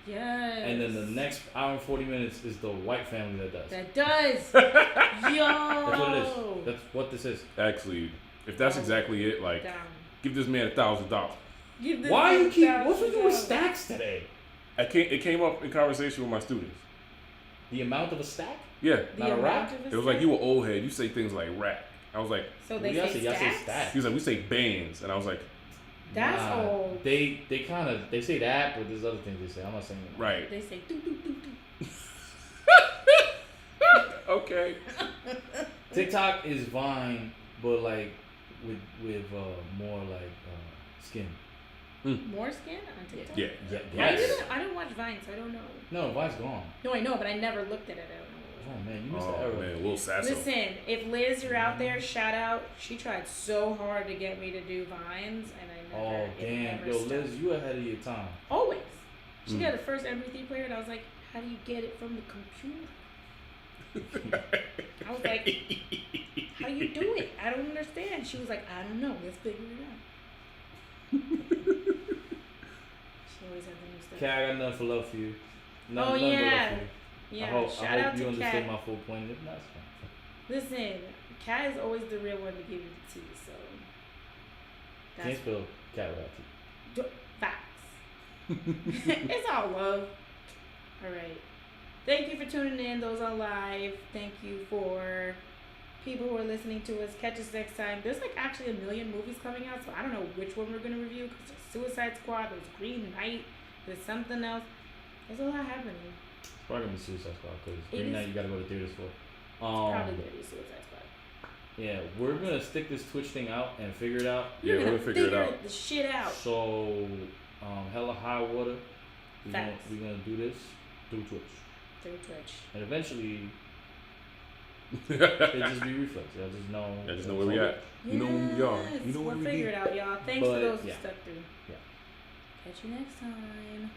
Yes. And then the next hour and 40 minutes is the white family that does. That does. Yo. That's what it is. That's what this is. Actually, if that's exactly it, like, Down. give this man $1,000. Give this Why man you keep? $1,000. What's with you with stacks today? It came up in conversation with my students. The amount of a stack? Yeah. The Not a amount rap? of a It was like, stack? you an old head. You say things like rap. I was like, So they Y'all say y'all say stacks? stack. he was like, we say bands. And I was like, That's Nah, old. They say that, but there's other things they say. I'm not saying that. right. They say doo doo doo doo. Okay. TikTok is Vine, but like with more like skin. More skin on TikTok? Yeah. Yeah. I Yes. didn't watch Vine, so I don't know. No, Vine's gone. No, I know, but I never looked at it. I don't know. Oh man, you missed Oh the era. man, Will Sasso. Listen, if Liz, you're out there, shout out. She tried so hard to get me to do Vines, and I never. Oh it damn, never yo stuck. Liz, you ahead of your time. Always. She Mm. got the first MP3 player, and I was like, how do you get it from the computer? I was like, how do you do it? I don't understand. She was like, I don't know. Let's figure it out. She always had the new stuff. Kat, I got nothing for love for you. Oh, Nothing but love yeah. for you. Yeah, I hope shout you out to understood Kat. my full point. If not, it's fine. Listen, Kat is always the real one to give you the tea, so. Can't That's spell cat without T. facts. It's all love. Alright. Thank you for tuning in, those on live. Thank you for people who are listening to us. Catch us next time. There's like actually a million movies coming out, so I don't know which one we're going to review because there's Suicide Squad, there's Green Knight, there's something else. There's a lot happening. It's probably gonna be Suicide Squad because It Green is- Knight you gotta go to theaters for. Probably going to be Suicide Squad. Yeah, we're gonna stick this Twitch thing out and figure it out. Yeah, You're we'll gonna figure it out. the shit out. So, hella high water. We're Facts. gonna do this through Twitch, Through Twitch. and eventually it just be reflex. Y'all just know. Yeah, just know where we at. You know who we are. Yes, You know we'll where we figure be. it out, y'all. Thanks But, for those yeah. who stuck through. Yeah. Catch you next time.